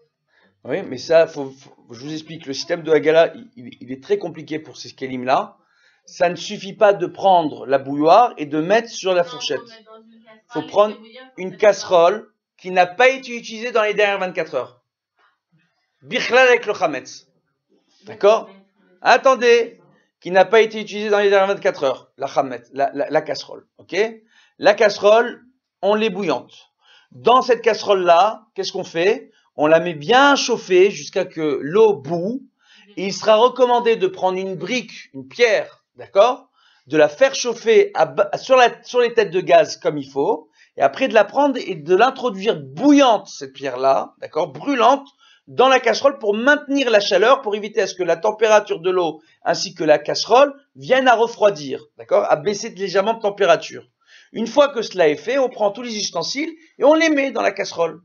Oui, mais ça, je vous explique. Le système de hagala, il est très compliqué pour ces kelim-là. Ça ne suffit pas de prendre la bouilloire et de mettre sur la fourchette. Il faut prendre une casserole qui n'a pas été utilisée dans les dernières 24 heures. Bichlal avec le chametz. D'accord? Attendez. Qui n'a pas été utilisée dans les dernières 24 heures. La chametz, la casserole. Ok? La casserole, on l'ébouillante. Dans cette casserole-là, qu'est-ce qu'on fait? On la met bien chauffer jusqu'à que l'eau bout. Et il sera recommandé de prendre une brique, une pierre, d'accord? De la faire chauffer sur les têtes de gaz comme il faut. Et après de la prendre et de l'introduire bouillante, cette pierre-là, d'accord? Brûlante, dans la casserole pour maintenir la chaleur, pour éviter à ce que la température de l'eau ainsi que la casserole viennent à refroidir, d'accord? À baisser légèrement de température. Une fois que cela est fait, on prend tous les ustensiles et on les met dans la casserole.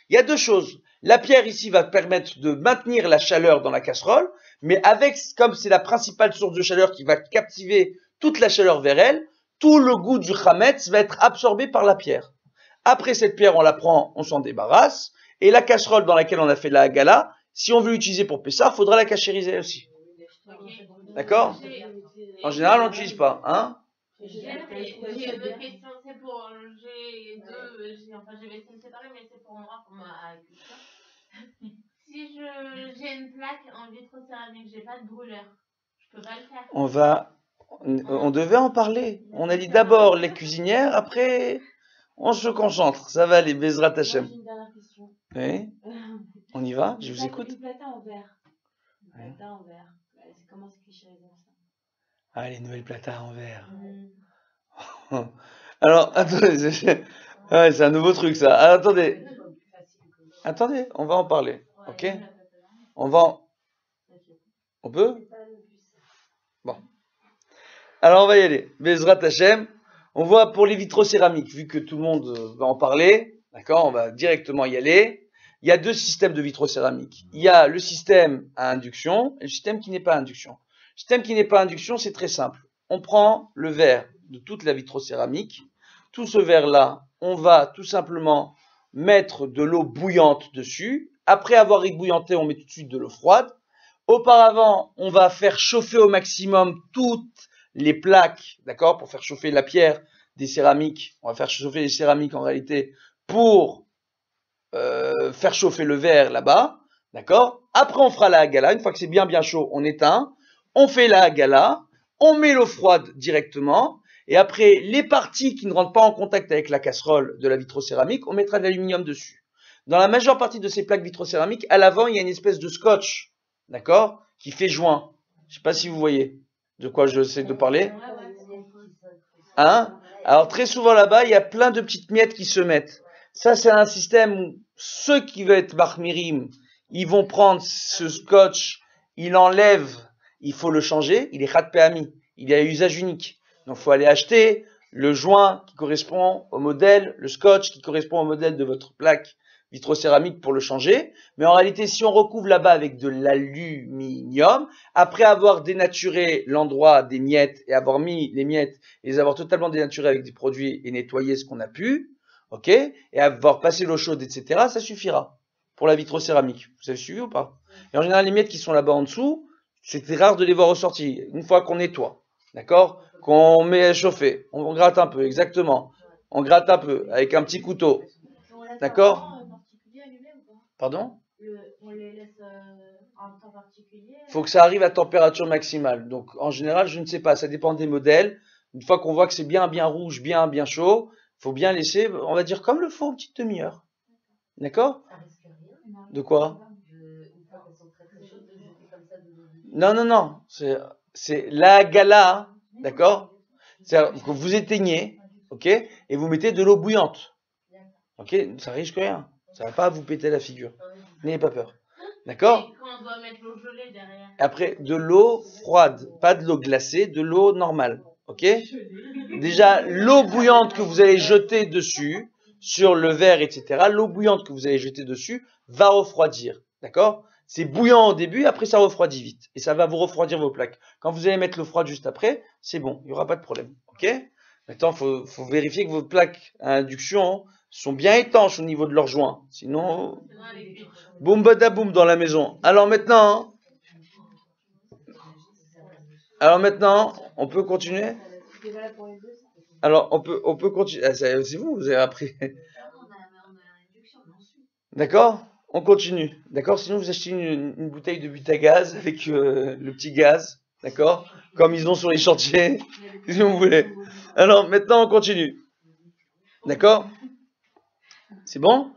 Il y a deux choses. La pierre ici va permettre de maintenir la chaleur dans la casserole, mais comme c'est la principale source de chaleur qui va captiver toute la chaleur vers elle, tout le goût du chametz va être absorbé par la pierre. Après cette pierre, on la prend, on s'en débarrasse, et la casserole dans laquelle on a fait la hagala, si on veut l'utiliser pour Pessah, il faudra la cachériser aussi. D'accord? En général, on n'utilise pas, hein? J'ai deux questions, c'est pour, j'ai essayé de séparer, mais c'est pour moi, pour ma culture. Si j'ai une plaque en vitrocéramique, j'ai pas de brûleur, je peux pas le faire. On devait en parler. On a dit d'abord les cuisinières, après, on se concentre. Ça va aller, Bezrat Hashem. J'ai une dernière question. Oui? On y va? Je vous écoute. Une plata en verre. Une plata en verre. Comment c'est cachérisé ça? Ah, les nouvelles platas en verre. Alors, attendez, c'est un nouveau truc ça. Alors, attendez, on va en parler, ok? On peut? Bon. Alors, on va y aller. Bezrat Hashem. On voit pour les vitrocéramiques, vu que tout le monde va en parler, d'accord? On va directement y aller. Il y a deux systèmes de vitrocéramique. Il y a le système à induction et le système qui n'est pas à induction. Le système qui n'est pas à induction, c'est très simple. On prend le verre de toute la vitrocéramique. Tout ce verre-là, on va tout simplement mettre de l'eau bouillante dessus. Après avoir ébouillanté, on met tout de suite de l'eau froide. Auparavant, on va faire chauffer au maximum toutes les plaques, d'accord, pour faire chauffer la pierre des céramiques. On va faire chauffer les céramiques en réalité pour faire chauffer le verre là-bas, d'accord. Après, on fera la hagala. Une fois que c'est bien chaud, on éteint. On fait la hagala. On met l'eau froide directement. Et après, les parties qui ne rentrent pas en contact avec la casserole de la vitrocéramique, on mettra de l'aluminium dessus. Dans la majeure partie de ces plaques vitrocéramiques, à l'avant, il y a une espèce de scotch, d'accord, qui fait joint. Je ne sais pas si vous voyez de quoi je sais de parler. Hein? Alors, très souvent là-bas, il y a plein de petites miettes qui se mettent. Ça, c'est un système où ceux qui veulent être mahmirim, ils vont prendre ce scotch, ils l'enlèvent, il faut le changer, il est khat pe'ami, il est à usage unique. Donc, il faut aller acheter le joint qui correspond au modèle, le scotch qui correspond au modèle de votre plaque vitrocéramique pour le changer. Mais en réalité, si on recouvre là-bas avec de l'aluminium, après avoir dénaturé l'endroit des miettes et avoir mis les miettes et les avoir totalement dénaturées avec des produits et nettoyer ce qu'on a pu, ok, et avoir passé l'eau chaude, etc., ça suffira pour la vitrocéramique. Vous avez suivi ou pas? Et en général, les miettes qui sont là-bas en dessous, c'était rare de les voir ressortir. Une fois qu'on nettoie, d'accord, qu'on met à chauffer, on gratte un peu, exactement. On gratte un peu avec un petit couteau, d'accord? Pardon? On les laisse en temps particulier. Faut que ça arrive à température maximale. Donc, en général, je ne sais pas, ça dépend des modèles. Une fois qu'on voit que c'est bien rouge, bien chaud, faut bien laisser, on va dire comme le four, une petite demi-heure. D'accord? De quoi? Non. C'est la gala, d'accord? C'est-à-dire que vous éteignez, ok? Et vous mettez de l'eau bouillante. Ok? Ça risque rien. Ça va pas vous péter la figure. N'ayez pas peur. D'accord? Et quand on doit mettre l'eau gelée derrière. Après, de l'eau froide, pas de l'eau glacée, de l'eau normale. Ok? Déjà, l'eau bouillante que vous allez jeter dessus, sur le verre, etc., l'eau bouillante que vous allez jeter dessus va refroidir. D'accord? C'est bouillant au début, après ça refroidit vite. Et ça va vous refroidir vos plaques. Quand vous allez mettre l'eau froide juste après, c'est bon, il n'y aura pas de problème. Ok? Maintenant, il faut vérifier que vos plaques à induction sont bien étanches au niveau de leurs joints. Sinon, boum badaboum dans la maison. Alors maintenant, on peut continuer? Alors, on peut continuer. Ah, c'est vous avez appris. D'accord? On continue. D'accord? Sinon, vous achetez une bouteille de but à gaz avec le petit gaz. D'accord? Comme ils ont sur les chantiers. Si vous voulez. Alors, maintenant, on continue. D'accord? C'est bon?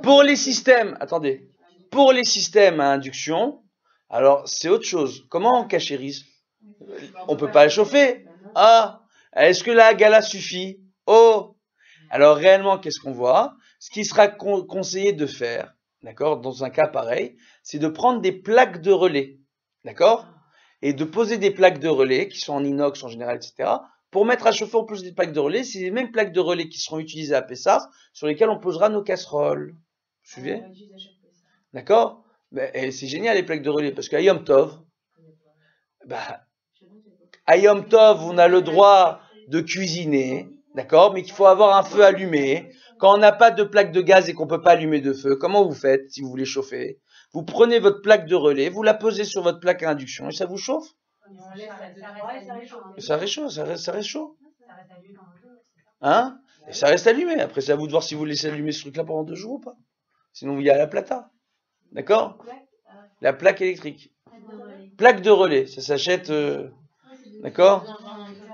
Pour les systèmes, attendez. Pour les systèmes à induction, alors, c'est autre chose. Comment on cachérise? On peut pas la chauffer. Ah! Est-ce que la gala suffit? Oh! Alors, réellement, qu'est-ce qu'on voit? Ce qui sera conseillé de faire, d'accord, dans un cas pareil, c'est de prendre des plaques de relais, d'accord, et de poser des plaques de relais qui sont en inox en général, etc., pour mettre à chauffer en plus des plaques de relais. C'est les mêmes plaques de relais qui seront utilisées à Pessah, sur lesquelles on posera nos casseroles. Vous suivez? D'accord? Et c'est génial les plaques de relais, parce qu'à Yom Tov, à Yom Tov, on a le droit de cuisiner, d'accord? Mais qu'il faut avoir un feu allumé. Quand on n'a pas de plaque de gaz et qu'on peut pas allumer de feu, comment vous faites si vous voulez chauffer? Vous prenez votre plaque de relais, vous la posez sur votre plaque à induction et ça vous chauffe? Ça reste chaud, ça reste chaud. Hein? Et ça reste allumé. Après, c'est à vous de voir si vous laissez allumer ce truc-là pendant 2 jours ou pas. Sinon, il y a la plata. D'accord? La plaque électrique. Plaque de relais, ça s'achète, d'accord?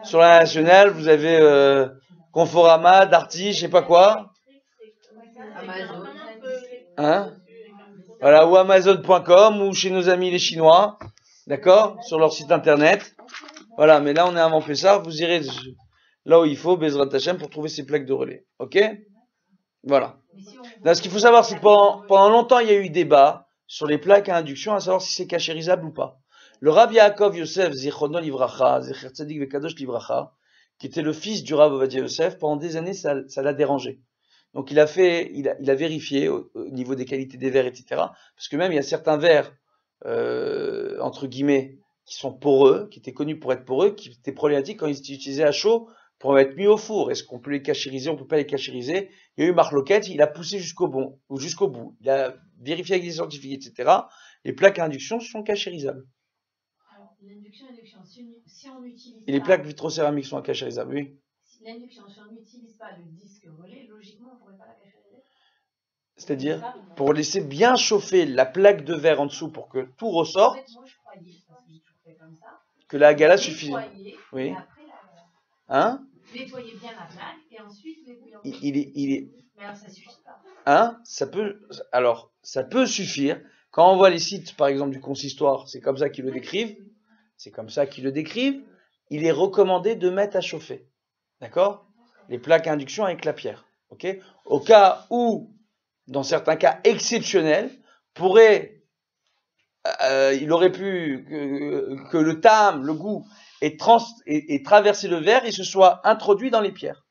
Sur la nationale, vous avez Conforama, Darty, je sais pas quoi. Hein? Voilà, ou Amazon.com, ou chez nos amis les Chinois, d'accord? Sur leur site internet. Voilà, mais là, on est avant Pessah, vous irez là où il faut, Bezrat Hashem, pour trouver ces plaques de relais. Ok? Voilà. Là, ce qu'il faut savoir, c'est que pendant longtemps, il y a eu débat sur les plaques à induction, à savoir si c'est cachérisable ou pas. Le Rav Yaakov Yosef Zichrono Livracha, Zecher Tzadik Vekadosh Livracha, qui était le fils du Rav Ovadia Yosef, pendant des années, ça l'a dérangé. Donc il a vérifié au niveau des qualités des verres, etc. Parce que même il y a certains verres, entre guillemets, qui sont poreux, qui étaient connus pour être poreux, qui étaient problématiques quand ils étaient utilisés à chaud pour être mis au four. Est-ce qu'on peut les cachériser, on peut pas les cachériser? Il y a eu Marloquette, il a poussé jusqu'au bout. Il a vérifié avec les scientifiques, etc. Les plaques à induction sont cachérisables. Alors, l'induction, si on utilise Et les plaques vitrocéramiques sont cachérisables, oui. Si l'induction, si on n'utilise pas le disque relais, logiquement, on ne pourrait pas la cachériser. C'est-à-dire, pour laisser bien chauffer la plaque de verre en dessous pour que tout ressorte, En fait, moi, je croyais, parce que j'ai toujours fait comme ça, que la gala suffit. Oui. Et après, Hein? nettoyer bien la plaque, et ensuite nettoyer. Il est. Mais alors, ça suffit pas. Hein? Ça peut suffire. Quand on voit les sites, par exemple, du consistoire, c'est comme ça qu'ils le décrivent. Il est recommandé de mettre à chauffer. D'accord? Les plaques à induction avec la pierre. Ok? Au cas où, dans certains cas exceptionnels, il aurait pu que le tam, le goût, ait traversé le verre et se soit introduit dans les pierres.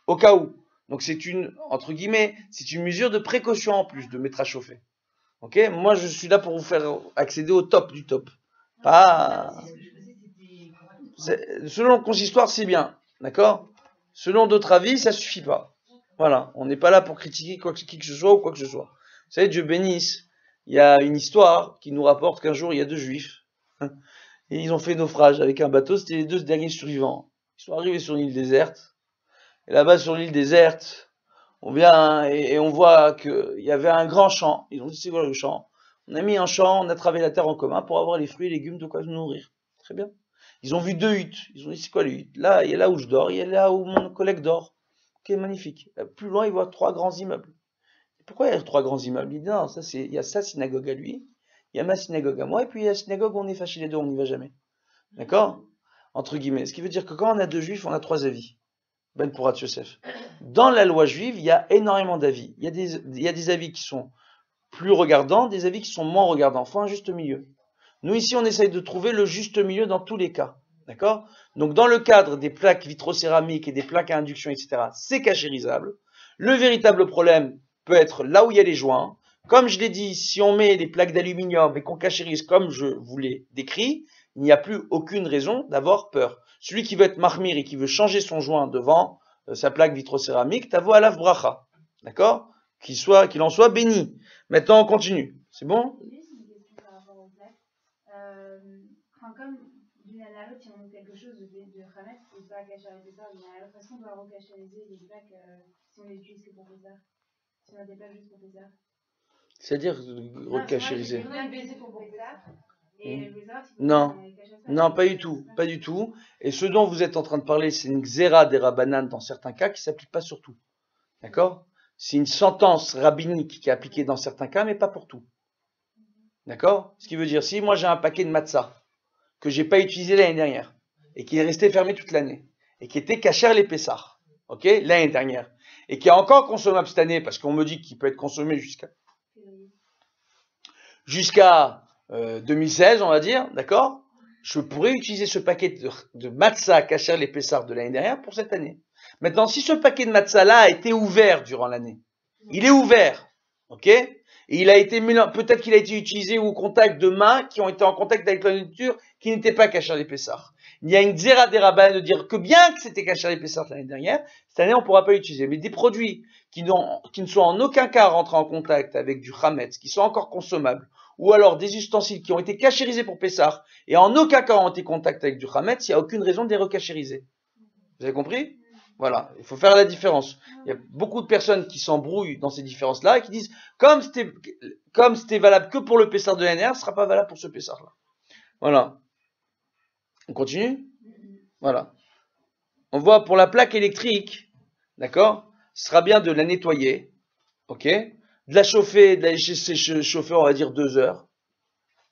Au cas où. Donc c'est entre guillemets, c'est une mesure de précaution en plus de mettre à chauffer. Ok? Moi je suis là pour vous faire accéder au top du top. Pas. Selon le consistoire, c'est bien. D'accord? Selon d'autres avis, ça suffit pas. Voilà. On n'est pas là pour critiquer qui que ce soit ou quoi que ce soit. Vous savez, Dieu bénisse. Il y a une histoire qui nous rapporte qu'un jour, il y a 2 juifs. Et ils ont fait naufrage avec un bateau. C'était les 2 derniers survivants. Ils sont arrivés sur une île déserte. Et là-bas, sur l'île déserte, on vient et on voit qu'il y avait un grand champ. Ils ont dit, c'est quoi le champ? On a mis un champ, on a travaillé la terre en commun pour avoir les fruits et légumes de quoi nous nourrir. Très bien. Ils ont vu 2 huttes. Ils ont dit, c'est quoi les huttes? Là, il y a là où je dors, il y a là où mon collègue dort. Ok, magnifique. Plus loin, ils voient 3 grands immeubles. Et pourquoi il y a 3 grands immeubles? Il dit, non, il y a sa synagogue à lui, il y a ma synagogue à moi, et puis il y a la synagogue où on est fâchés les deux, on n'y va jamais. D'accord? Entre guillemets. Ce qui veut dire que quand on a 2 juifs, on a 3 avis. Ben Pourat Yosef. Dans la loi juive, il y a énormément d'avis. Il y a des avis qui sont plus regardants, des avis qui sont moins regardants. Il faut un juste milieu. Nous, ici, on essaye de trouver le juste milieu dans tous les cas. D'accord? Donc, dans le cadre des plaques vitrocéramiques et des plaques à induction, etc., c'est cachérisable. Le véritable problème peut être là où il y a les joints. Comme je l'ai dit, si on met les plaques d'aluminium et qu'on cachérise comme je vous l'ai décrit, il n'y a plus aucune raison d'avoir peur. Celui qui veut être mahmir et qui veut changer son joint devant sa plaque vitrocéramique, tavo alav bracha. D'accord? Qu'il en soit béni. Maintenant, on continue. C'est bon? Juste une question par rapport aux plaques. Comme d'une année à l'autre, si on met quelque chose de Khamet, on peut pas cachériser ça. D'une année à l'autre, est-ce qu'on doit recachériser les plaques si on les utilise que pour Pessah? Si on a des plaques juste pour Pessah? C'est-à-dire recachériser. On a une baisée pour Pessah. Et je voulais savoir si Non, pas du tout, pas du tout. Et ce dont vous êtes en train de parler, c'est une xéra des rabbanan dans certains cas qui s'applique pas sur tout. D'accord? C'est une sentence rabbinique qui est appliquée dans certains cas, mais pas pour tout. D'accord? Ce qui veut dire, si moi j'ai un paquet de matzah que j'ai pas utilisé l'année dernière et qui est resté fermé toute l'année et qui était cachère les Pessah, ok, l'année dernière, et qui est encore consommable cette année parce qu'on me dit qu'il peut être consommé jusqu'à 2016, on va dire, d'accord? Je pourrais utiliser ce paquet de matzah cachère les Pessah de l'année dernière pour cette année. Maintenant, si ce paquet de matzah là a été ouvert durant l'année, il est ouvert, ok? et il a été peut-être qu'il a été utilisé ou au contact de mains qui ont été en contact avec la nourriture qui n'étaient pas kasher les Pessar. Il y a une Xéra des rabbins de dire que bien que c'était kasher les Pessar l'année dernière, cette année on ne pourra pas l'utiliser. Mais des produits qui ne sont en aucun cas rentrés en contact avec du chametz, qui sont encore consommables, ou alors des ustensiles qui ont été cachérisés pour Pessar et en aucun cas ont été en contact avec du chametz, il n'y a aucune raison de les recachériser. Vous avez compris? Voilà, il faut faire la différence. Il y a beaucoup de personnes qui s'embrouillent dans ces différences-là et qui disent comme c'était valable que pour le Pessar de l'année dernière, ce ne sera pas valable pour ce Pessar-là. Voilà. On continue? Voilà. On voit pour la plaque électrique, d'accord? Ce sera bien de la nettoyer, ok? De la chauffer, de la laisser chauffer, on va dire 2 heures,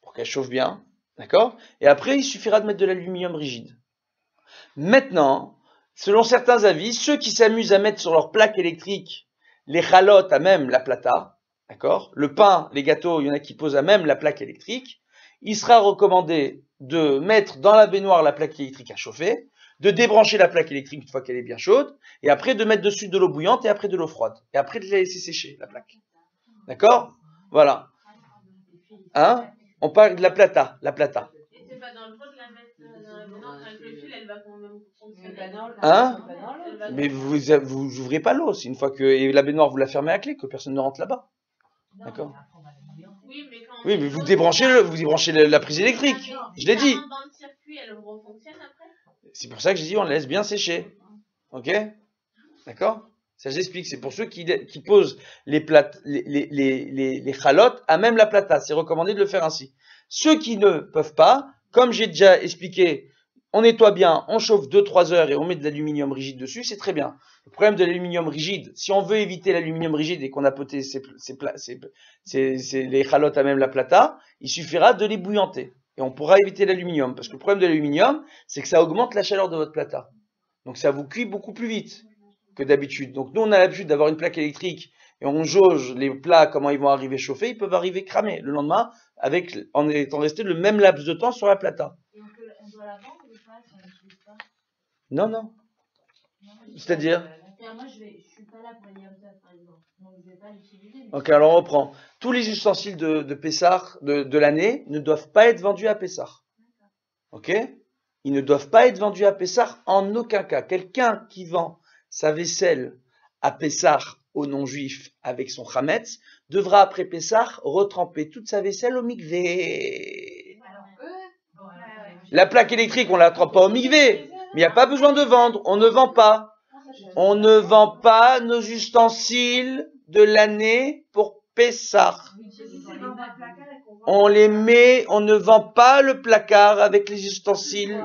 pour qu'elle chauffe bien, d'accord? Et après, il suffira de mettre de l'aluminium rigide. Maintenant, selon certains avis, ceux qui s'amusent à mettre sur leur plaque électrique les chalotes à même la plata, d'accord? Le pain, les gâteaux, il y en a qui posent à même la plaque électrique, il sera recommandé de mettre dans la baignoire la plaque électrique à chauffer, de débrancher la plaque électrique une fois qu'elle est bien chaude, et après de mettre dessus de l'eau bouillante et après de l'eau froide. Et après de la laisser sécher, la plaque. D'accord? Voilà. Hein? On parle de la plata, la plata. Et c'est pas dans le pot de la mettre dans la baignoire avec le fil, elle va quand même fonctionner. Hein? Mais vous ouvrez pas l'eau, c'est une fois que et la baignoire vous la fermez à clé, que personne ne rentre là-bas. D'accord? Oui, mais quand Oui, mais vous débranchez la prise électrique. Je l'ai dit. Dans le circuit, elle refonctionne après. C'est pour ça que j'ai dit on la laisse bien sécher. Ok? D'accord? Ça j'explique. C'est pour ceux qui posent les chalotes à même la plata. C'est recommandé de le faire ainsi. Ceux qui ne peuvent pas, comme j'ai déjà expliqué, on nettoie bien, on chauffe 2-3 heures et on met de l'aluminium rigide dessus, c'est très bien. Le problème de l'aluminium rigide, si on veut éviter l'aluminium rigide et qu'on a poté les chalotes à même la plata, il suffira de les bouillanter. Et on pourra éviter l'aluminium. Parce que le problème de l'aluminium, c'est que ça augmente la chaleur de votre plata. Donc ça vous cuit beaucoup plus vite que d'habitude. Donc nous, on a l'habitude d'avoir une plaque électrique et on jauge les plats, comment ils vont arriver chauffés, ils peuvent arriver cramés le lendemain en étant restés le même laps de temps sur la plata. Et on doit la vendre ou pas si on l'utilise pas? Non, non. C'est-à-dire? Moi, je suis pas là pour les yamsas, par exemple. Donc, je vais pas l'utiliser. Ok, alors on reprend. Tous les ustensiles de Pessar, de l'année, ne doivent pas être vendus à Pessar. Ok? Ils ne doivent pas être vendus à Pessar en aucun cas. Quelqu'un qui vend sa vaisselle à Pessar aux non-juifs avec son chametz devra après Pessar retremper toute sa vaisselle au mikvé. La plaque électrique, on ne la trempe pas au mikvé, mais il n'y a pas besoin de vendre. On ne vend pas. On ne vend pas nos ustensiles de l'année pour Pessar. On les met, on ne vend pas le placard avec les ustensiles.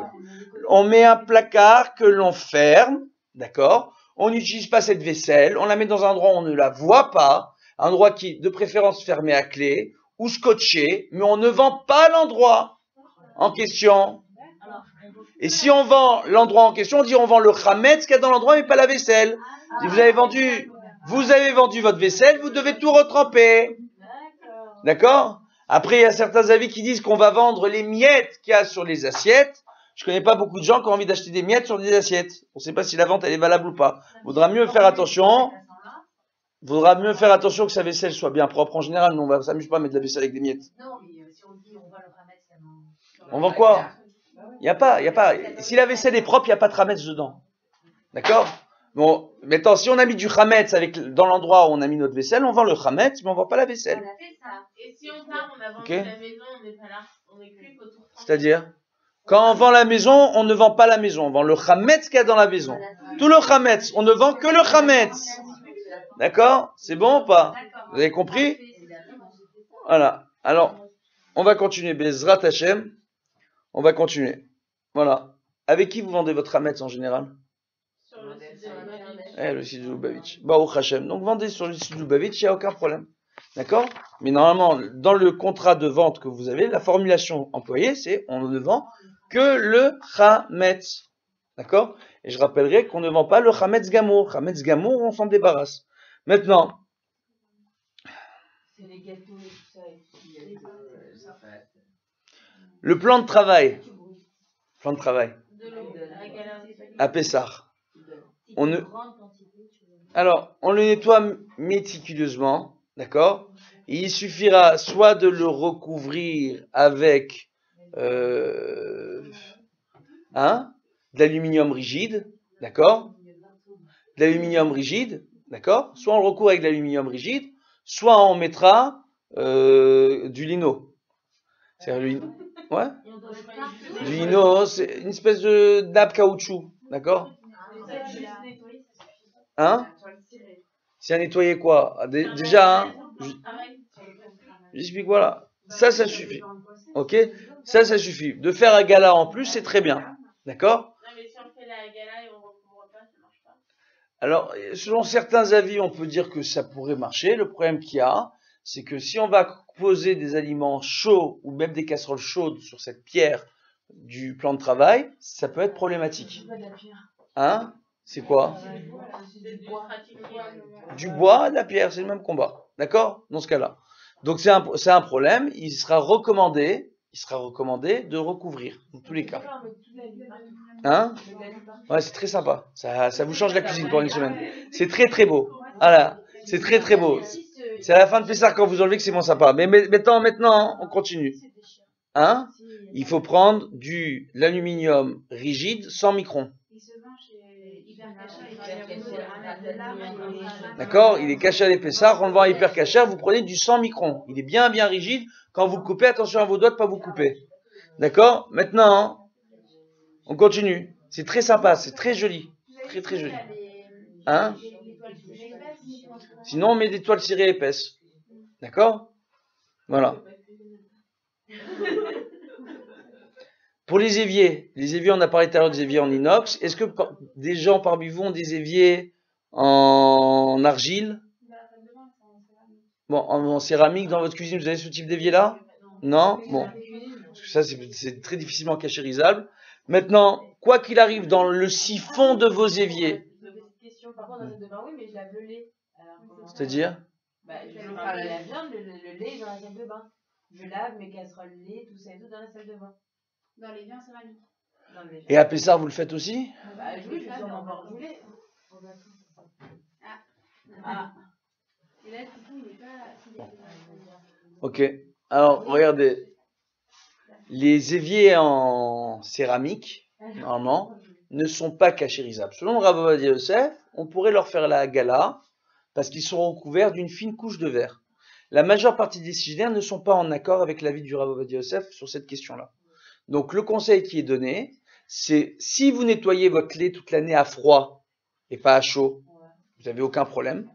On met un placard que l'on ferme, d'accord? On n'utilise pas cette vaisselle, on la met dans un endroit où on ne la voit pas, un endroit qui est de préférence fermé à clé ou scotché, mais on ne vend pas l'endroit en question. Et si on vend l'endroit en question, on dit on vend le chametz qu'il y a dans l'endroit, mais pas la vaisselle. Si vous avez vendu votre vaisselle, vous devez tout retremper. D'accord? Après, il y a certains avis qui disent qu'on va vendre les miettes qu'il y a sur les assiettes. Je connais pas beaucoup de gens qui ont envie d'acheter des miettes sur des assiettes. On ne sait pas si la vente elle est valable ou pas. Vaudra mieux faire attention que sa vaisselle soit bien propre. En général, nous, on ne s'amuse pas à mettre de la vaisselle avec des miettes. Non, mais si on dit on va le ramettre, on vend quoi? Il n'y a pas. Si la vaisselle est propre, il n'y a pas de chametz dedans. D'accord? Bon, maintenant, si on a mis du chametz dans l'endroit où on a mis notre vaisselle, on vend le chametz, mais on ne vend pas la vaisselle. On a fait ça. Et si on part, on a vendu la maison, on n'est pas là, on n'est plus qu'autour. C'est-à-dire? Quand on vend la maison, on ne vend pas la maison, on vend le chametz qu'il y a dans la maison. Tout le chametz, on ne vend que le chametz. D'accord? C'est bon ou pas? Vous avez compris? Voilà. Alors, on va continuer. Bezrat Hashem. On va continuer. Voilà. Avec qui vous vendez votre chametz en général? Sur le site de Lubavitch. Le site de Lubavitch. Baruch Hashem. Donc vendez sur le site de Lubavitch, il n'y a aucun problème. D'accord? Mais normalement, dans le contrat de vente que vous avez, la formulation employée, c'est on ne vend que le chametz. D'accord? Et je rappellerai qu'on ne vend pas le chametz gamour. Chametz gamour, on s'en débarrasse. Maintenant. C'est les gâteaux et tout ça. Le plan de travail. Plan de travail. À Pessar. On le nettoie méticuleusement. d'accord? Il suffira soit de le recouvrir avec de l'aluminium rigide, d'accord? De l'aluminium rigide, d'accord? Soit on le recouvre avec de l'aluminium rigide, soit on mettra du lino. C'est-à-dire ouais? Du lino, c'est une espèce de nappe caoutchouc, d'accord? Hein? C'est à nettoyer quoi? Déjà, j'explique voilà. Ça suffit. Ok? Ça suffit. De faire un gala en plus, c'est très bien. D'accord? Non, mais si on fait la gala et on recouvre pas, ça marche pas. Alors, selon certains avis, on peut dire que ça pourrait marcher. Le problème qu'il y a, c'est que si on va poser des aliments chauds ou même des casseroles chaudes sur cette pierre du plan de travail, ça peut être problématique. Hein? C'est quoi? Du bois, de la pierre, c'est le même combat. D'accord? Dans ce cas-là. Donc c'est un problème. Il sera recommandé de recouvrir, dans tous les cas. Hein? Ouais, c'est très sympa. Ça vous change la cuisine pour une semaine. C'est très très beau. Voilà. C'est très très beau. C'est à la fin de Pessah quand vous enlevez que c'est moins sympa. Mais maintenant, on continue. Hein? Il faut prendre l'aluminium rigide 100 microns. D'accord? Il est caché à l'épaisseur. On le vend à hyper caché. Vous prenez du 100 microns. Il est bien rigide. Quand vous le coupez, attention à vos doigts de pas vous couper. D'accord? Maintenant, on continue. C'est très sympa. C'est très joli. Très très joli. Hein? Sinon, on met des toiles cirées épaisses. D'accord? Voilà. Pour les éviers, on a parlé tout à l'heure des éviers en inox. Est-ce que des gens parmi vous ont des éviers en argile? Bon, en céramique dans votre cuisine, vous avez ce type d'évier-là? Non? Bon. Parce que ça, c'est très difficilement cachérisable. Maintenant, quoi qu'il arrive dans le siphon de vos éviers. C'est-à-dire? Je parle à la viande, le lait dans la salle de bain. Je lave mes casseroles lait, tout ça et tout dans la salle de bain. Dans les viandes céramiques. Et à Pessard, vous le faites aussi? Bah oui, je fais sûrement boire du lait. Ah. Et là, du coup, il n'est pas... Ok. Alors, regardez. Les éviers en céramique, normalement, ne sont pas cachérisables. Selon le Rav Ovadia Yosef, on pourrait leur faire la gala parce qu'ils sont recouverts d'une fine couche de verre. La majeure partie des décisionnaires ne sont pas en accord avec l'avis du Rav Ovadia Yosef sur cette question-là. Donc, le conseil qui est donné, c'est si vous nettoyez votre lait toute l'année à froid et pas à chaud, vous n'avez aucun problème.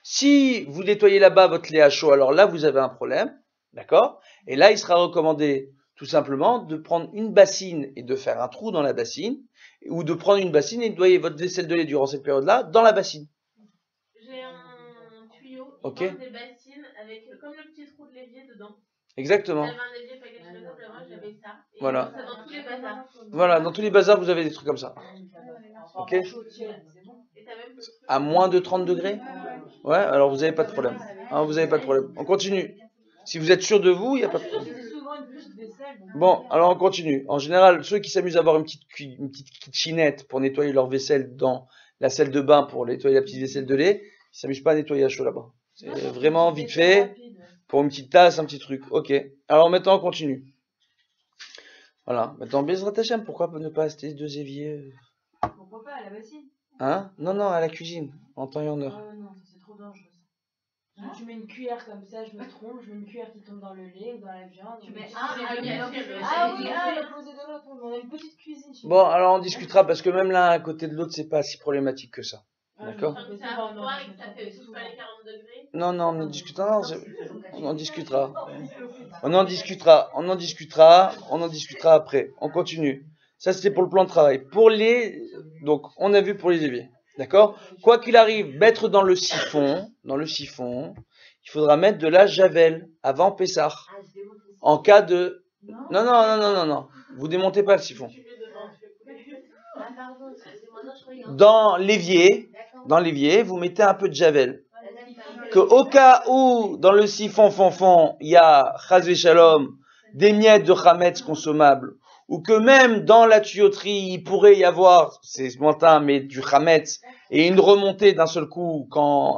Si vous nettoyez là-bas votre lait à chaud, alors là, vous avez un problème. D'accord? Et là, il sera recommandé tout simplement de prendre une bassine et de faire un trou dans la bassine, ou de prendre une bassine et nettoyer votre vaisselle de lait durant cette période-là dans la bassine. J'ai un tuyau, Ok. des bassines avec comme le petit trou de l'évier dedans. Exactement. J'avais un évier pas cachérisables, moi j'avais ça. Et voilà. Ça dans tous les bazars. Voilà, dans tous les bazars, vous avez des trucs comme ça. Ok. À moins de 30 degrés? Ouais, alors vous n'avez pas de problème. Hein, vous n'avez pas de problème. On continue. Si vous êtes sûr de vous, il n'y a pas de problème. Bon, alors on continue. En général, ceux qui s'amusent à avoir une petite kitchenette pour nettoyer leur vaisselle dans la salle de bain pour nettoyer la petite vaisselle de lait, ils ne s'amusent pas à nettoyer à chaud là-bas. C'est vraiment vite fait, pour une petite tasse, un petit truc. Ok. Alors maintenant, on continue. Voilà. Maintenant, Bezrat Hashem, pourquoi ne pas acheter 2 éviers? Pourquoi pas à la bassine? Hein? Non, à la cuisine, en temps et en heure. Non, c'est trop dangereux. Tu mets une cuillère comme ça, je me trompe, je mets une cuillère qui tombe dans le lait ou dans la viande. Tu mets l'opposé de l'autre, on a une petite cuisine. Bon, alors on discutera parce que même l'un à côté de l'autre, c'est pas si problématique que ça. D'accord? Comme ça à froid et que ça fait tous pas les 40 degrés. Non, on en discutera. On en discutera après. On continue. Ça, c'était pour le plan de travail. Donc, on a vu pour les éviers. D'accord? Quoi qu'il arrive, mettre dans le siphon, il faudra mettre de la javel avant Pessah. En cas de... Non. Vous démontez pas le siphon. Dans l'évier, vous mettez un peu de javel. Que au cas où, dans le siphon fond, il y a, chas v'shalom, des miettes de chametz consommables, ou que même dans la tuyauterie, il pourrait y avoir, c'est lointain, mais du chametz, et une remontée d'un seul coup,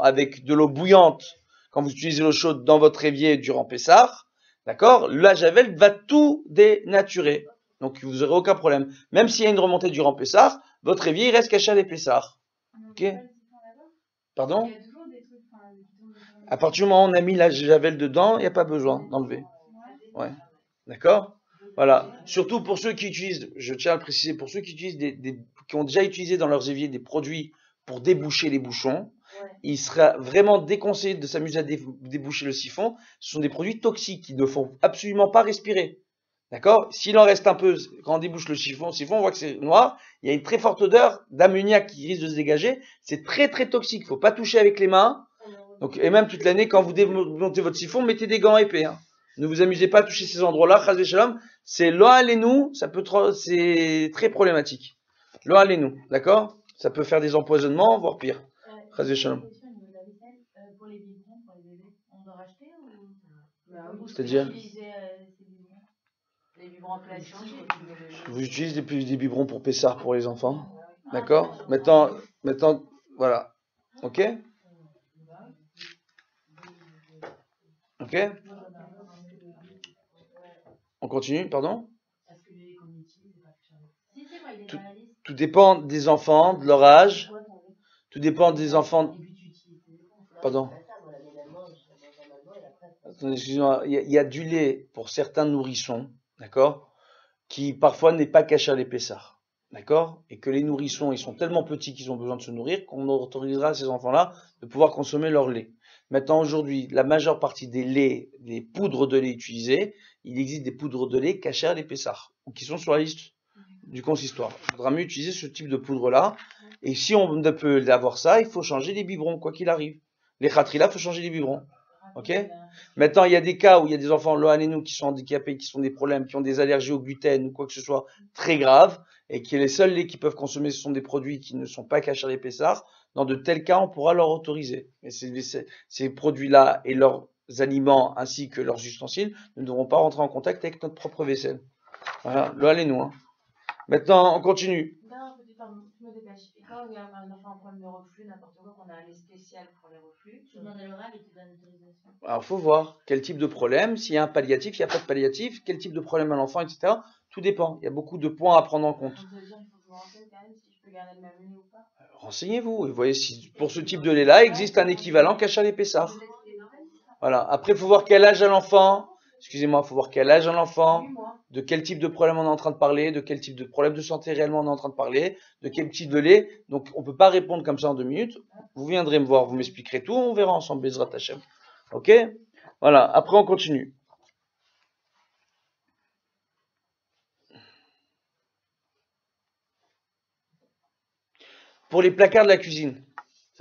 avec de l'eau bouillante, quand vous utilisez l'eau chaude dans votre évier durant Pessah, d'accord, la javel va tout dénaturer. Donc vous n'aurez aucun problème. Même s'il y a une remontée durant Pessah, votre évier il reste caché à les Pessah. Ok. Pardon? Il y a toujours des trucs, enfin, qui tombent sur À partir du moment où on a mis la javel dedans, il n'y a pas besoin d'enlever. Ouais. D'accord? Voilà. Surtout pour ceux qui utilisent, je tiens à le préciser, pour ceux qui utilisent qui ont déjà utilisé dans leurs éviers des produits pour déboucher les bouchons, il sera vraiment déconseillé de s'amuser à déboucher le siphon. Ce sont des produits toxiques qui ne font absolument pas respirer. D'accord? S'il en reste un peu, quand on débouche le siphon, on voit que c'est noir. Il y a une très forte odeur d'ammoniac qui risque de se dégager. C'est très très toxique. Il ne faut pas toucher avec les mains. Donc, et même toute l'année, quand vous démontez votre siphon, mettez des gants épais. Hein. Ne vous amusez pas à toucher ces endroits-là. Chas v'shalom, c'est loin les nous, c'est très problématique. Loin les nous, d'accord? Ça peut faire des empoisonnements, voire pire. Chas v'shalom. Pour les biberons, pour les bébés, on doit racheter ou C'est-à-dire les biberons en plastique. vous utilisez des biberons pour Pessah pour les enfants. D'accord? Maintenant, voilà. Ok? Ok? On continue, pardon? Tout dépend des enfants, de leur âge. Tout dépend des enfants. Pardon? Attendez, excusez-moi. Il y a du lait pour certains nourrissons, d'accord? Qui parfois n'est pas caché à l'épaisseur. D'accord? Et que les nourrissons, ils sont tellement petits qu'ils ont besoin de se nourrir qu'on autorisera à ces enfants-là de pouvoir consommer leur lait. Maintenant, aujourd'hui, la majeure partie des laits, des poudres de lait utilisées, il existe des poudres de lait cachées à l'épaisseur, ou qui sont sur la liste du consistoire. Il faudra mieux utiliser ce type de poudre-là. Et si on ne peut avoir ça, il faut changer les biberons, quoi qu'il arrive. Les khatrila, il faut changer les biberons. Ok? Maintenant, il y a des cas où il y a des enfants loanénou qui sont handicapés, qui ont des problèmes, qui ont des allergies au gluten ou quoi que ce soit très grave, et qui les seuls laits qu'ils peuvent consommer, ce sont des produits qui ne sont pas cachés à l'épaisseur. Dans de tels cas, on pourra leur autoriser. Mais ces produits-là et leurs aliments ainsi que leurs ustensiles ne devront pas rentrer en contact avec notre propre vaisselle. Voilà, loanénou. Hein. Maintenant, on continue. Non, je me dépêche. Et quand il y a un enfant en problème de reflux, n'importe quoi, qu'on a un lait spécial pour les reflux, tu demandes à l'oral et tu donnes l'autorisation. Alors, il faut voir quel type de problème, s'il y a un palliatif, il n'y a pas de palliatif, quel type de problème à l'enfant, etc. Tout dépend. Il y a beaucoup de points à prendre en compte. Donc, ça veut dire qu'il faut que je me renseigne quand même si je peux garder le même lait ou pas. Renseignez-vous et voyez si pour ce type de lait-là existe un équivalent caché à l'épaisseur. Voilà. Après, il faut voir quel âge a l'enfant. Excusez-moi, il faut voir quel âge a l'enfant, de quel type de problème on est en train de parler, de quel type de problème de santé réellement on est en train de parler, de quel type de lait. Donc, on ne peut pas répondre comme ça en 2 minutes. Vous viendrez me voir, vous m'expliquerez tout, on verra ensemble, Bezrat Hashem. Ok? Voilà. Après, on continue. Pour les placards de la cuisine.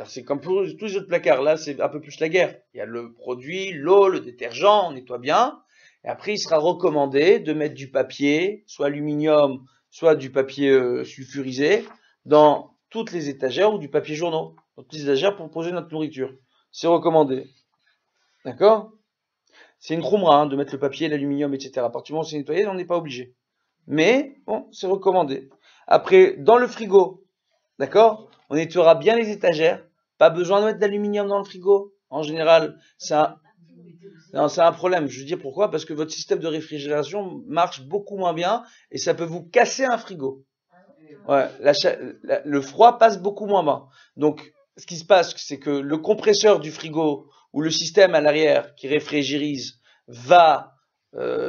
C'est comme pour tous les autres placards. Là, c'est un peu plus la guerre. Il y a le produit, l'eau, le détergent, on nettoie bien. Et après, il sera recommandé de mettre du papier, soit aluminium, soit du papier sulfurisé, dans toutes les étagères ou du papier journaux, dans toutes les étagères pour poser notre nourriture. C'est recommandé. D'accord? C'est une khumra de mettre le papier, l'aluminium, etc. À partir du moment où c'est nettoyé, on n'est pas obligé. Mais, bon, c'est recommandé. Après, dans le frigo, d'accord? On nettoiera bien les étagères. Pas besoin de mettre d'aluminium dans le frigo. En général, c'est un problème. Je veux dire pourquoi? Parce que votre système de réfrigération marche beaucoup moins bien et ça peut vous casser un frigo. Ouais, le froid passe beaucoup moins bas. Donc, ce qui se passe, c'est que le compresseur du frigo ou le système à l'arrière qui réfrigérise va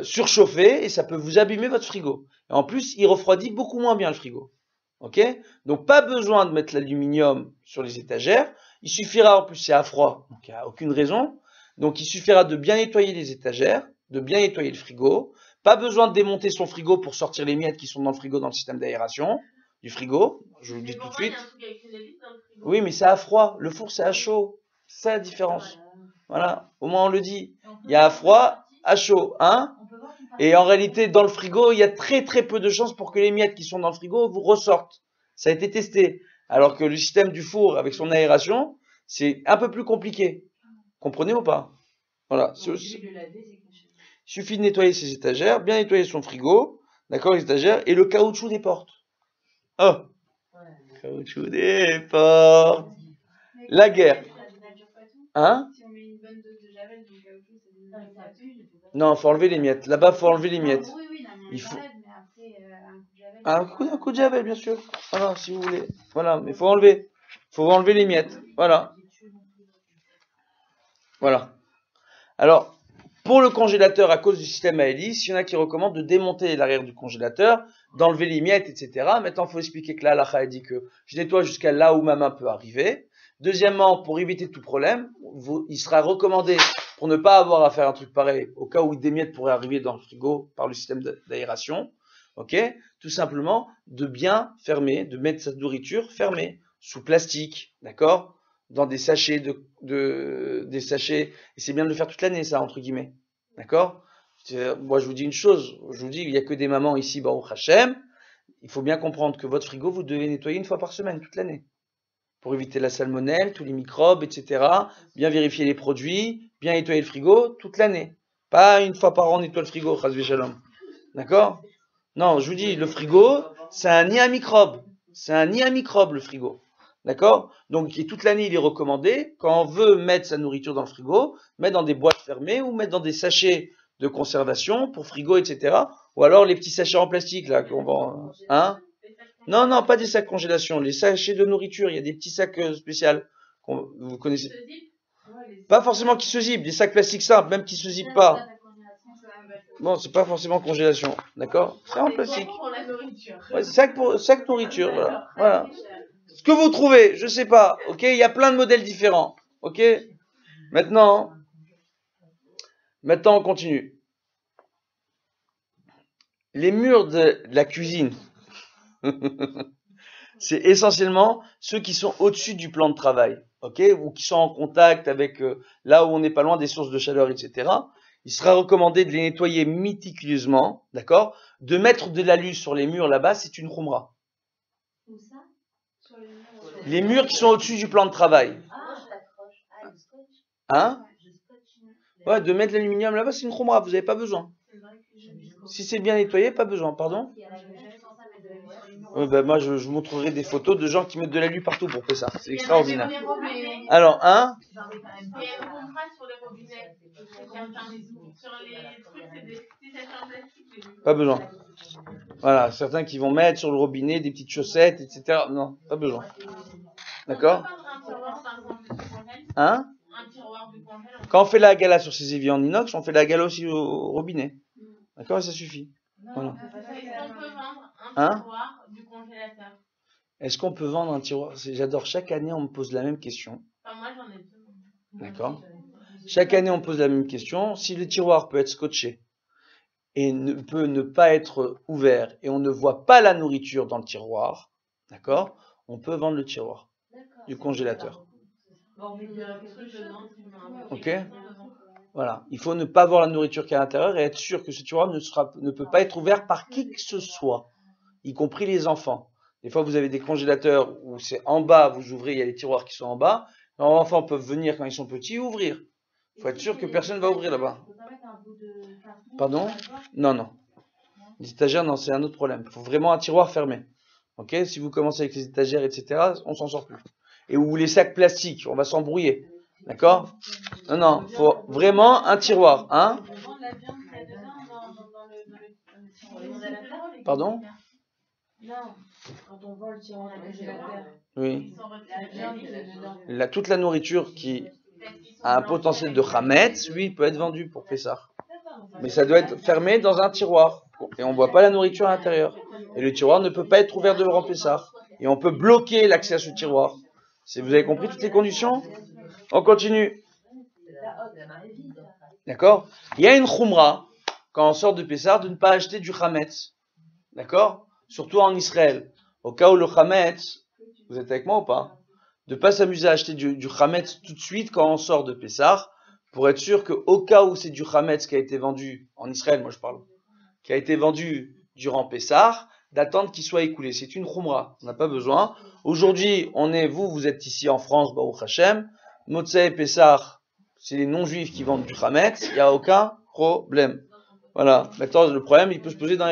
surchauffer et ça peut vous abîmer votre frigo. Et en plus, il refroidit beaucoup moins bien le frigo. Ok? Donc, pas besoin de mettre l'aluminium sur les étagères. Il suffira, en plus, c'est à froid, donc il n'y a aucune raison. Donc, il suffira de bien nettoyer les étagères, de bien nettoyer le frigo. Pas besoin de démonter son frigo pour sortir les miettes qui sont dans le frigo, dans le système d'aération du frigo. Je vous le dis tout de suite. Oui, mais c'est à froid. Le four, c'est à chaud. C'est ça la différence. Voilà. Au moins, on le dit. Il y a à froid, à chaud. Hein? Et en réalité, dans le frigo, il y a très très peu de chances pour que les miettes qui sont dans le frigo vous ressortent. Ça a été testé. Alors que le système du four, avec son aération, c'est un peu plus compliqué. Comprenez ou pas? Voilà. Il suffit de nettoyer ses étagères, bien nettoyer son frigo, d'accord, les étagères, et le caoutchouc des portes. Oh! Caoutchouc des portes. La guerre. Hein? Si on met une bonne de congèle, donc ça pue. Non, faut enlever les miettes. Là-bas, faut enlever les miettes. Oui, oui, non, mais on Il faut- enlève, mais après, un coup de javel. Un coup de javel, bien sûr. Voilà, si vous voulez. Voilà, mais faut enlever. Faut enlever les miettes. Voilà. Voilà. Alors, pour le congélateur, à cause du système à hélice, il y en a qui recommandent de démonter l'arrière du congélateur, d'enlever les miettes, etc. Maintenant, il faut expliquer que là, la a dit que je nettoie jusqu'à là où ma main peut arriver. Deuxièmement, pour éviter tout problème, il sera recommandé, pour ne pas avoir à faire un truc pareil, au cas où des miettes pourraient arriver dans le frigo par le système d'aération, ok, tout simplement de bien fermer, de mettre sa nourriture fermée, sous plastique, d'accord, dans des sachets des sachets, et c'est bien de le faire toute l'année, ça, entre guillemets, d'accord. Moi, je vous dis une chose, je vous dis, il n'y a que des mamans ici, Baruch Hashem, il faut bien comprendre que votre frigo, vous devez nettoyer une fois par semaine, toute l'année, pour éviter la salmonelle, tous les microbes, etc., bien vérifier les produits, bien nettoyer le frigo, toute l'année. Pas une fois par an, on nettoie le frigo, Chazvé Shalom. D'accord? Non, je vous dis, le frigo, c'est un nid à microbes. C'est un nid à microbes, le frigo. D'accord? Donc, toute l'année, il est recommandé, quand on veut mettre sa nourriture dans le frigo, mettre dans des boîtes fermées ou mettre dans des sachets de conservation pour frigo, etc. Ou alors les petits sachets en plastique, là, qu'on vend. Hein? Non, non, pas des sacs congélation. Les sachets de nourriture, il y a des petits sacs spéciaux. Vous connaissez? Pas forcément qui se zippent, des sacs plastiques simples, même qui se zippent pas. Bon, c'est pas forcément congélation, d'accord? C'est en plastique. Pour la nourriture. Ouais, sac nourriture, voilà. Ce que vous trouvez, je sais pas, ok? Il y a plein de modèles différents, ok? Maintenant, on continue. Les murs de la cuisine, c'est essentiellement ceux qui sont au-dessus du plan de travail, ok? Ou qui sont en contact avec là où on n'est pas loin des sources de chaleur, etc. Il sera recommandé de les nettoyer méticuleusement, d'accord? De mettre de l'alu sur les murs là-bas, c'est une khumra. Où ça? Sur les murs. Les murs qui sont au-dessus du plan de travail. Ah, je t'accroche. Ah, le scotch. Hein? Je scotch. Ouais, de mettre l'aluminium là-bas, c'est une khumra, vous n'avez pas besoin. Si c'est bien nettoyé, pas besoin, pardon? Oui, ben moi, je vous montrerai des photos de gens qui mettent de l'alu partout pour faire ça. C'est extraordinaire. Alors, hein? Il y a une contrat sur les robinets. Sur les trucs, c'est des petits sachets en plastique. Pas besoin. Voilà, certains qui vont mettre sur le robinet des petites chaussettes, etc. Non, pas besoin. D'accord? Hein? Un tiroir du congèle. Quand on fait la gala sur ces éviers en inox, on fait la gala aussi au robinet. D'accord? Et ça suffit. Voilà. Est-ce qu'on peut vendre un Hein? tiroir du congélateur? Est-ce qu'on peut vendre un tiroir? J'adore, chaque année on me pose la même question. Enfin, moi j'en ai deux. D'accord? Chaque année on me pose la même question. Si le tiroir peut être scotché et peut ne pas être ouvert et on ne voit pas la nourriture dans le tiroir, d'accord? On peut vendre le tiroir du congélateur. Ok? Voilà. Il faut ne pas voir la nourriture qui est à l'intérieur et être sûr que ce tiroir ne peut pas être ouvert par qui que ce soit, y compris les enfants. Des fois, vous avez des congélateurs où c'est en bas, vous ouvrez, il y a les tiroirs qui sont en bas. Les enfants peuvent venir quand ils sont petits ouvrir. Il faut être sûr que personne ne va ouvrir là-bas. Pardon? Non, non. Les étagères, non, c'est un autre problème. Il faut vraiment un tiroir fermé. Ok? Si vous commencez avec les étagères, etc., on s'en sort plus. Et ou les sacs plastiques, on va s'embrouiller. D'accord? Non, non, il faut vraiment un tiroir. Hein? Pardon? Non, quand on vend le tiroir du congélateur. Oui. La viande qui est dedans. Toute la nourriture qui a un potentiel de chametz, oui, peut être vendue pour Pessah. Mais ça doit être fermé dans un tiroir. Et on ne voit pas la nourriture à l'intérieur. Et le tiroir ne peut pas être ouvert devant Pessah. Et on peut bloquer l'accès à ce tiroir. Vous avez compris toutes les conditions? On continue. D'accord? Il y a une khumra, quand on sort de Pessah, de ne pas acheter du chametz. D'accord? Surtout en Israël. Au cas où le chametz, vous êtes avec moi ou pas? De ne pas s'amuser à acheter du chametz tout de suite quand on sort de Pessah, pour être sûr qu'au cas où c'est du chametz qui a été vendu, en Israël moi je parle, qui a été vendu durant Pessah, d'attendre qu'il soit écoulé. C'est une khumra, on n'a pas besoin. Aujourd'hui, vous êtes ici en France, Baruch Hashem, Motzei et Pessah, c'est les non-juifs qui vendent du chametz, il n'y a aucun problème. Voilà. Maintenant, le problème, il peut se poser dans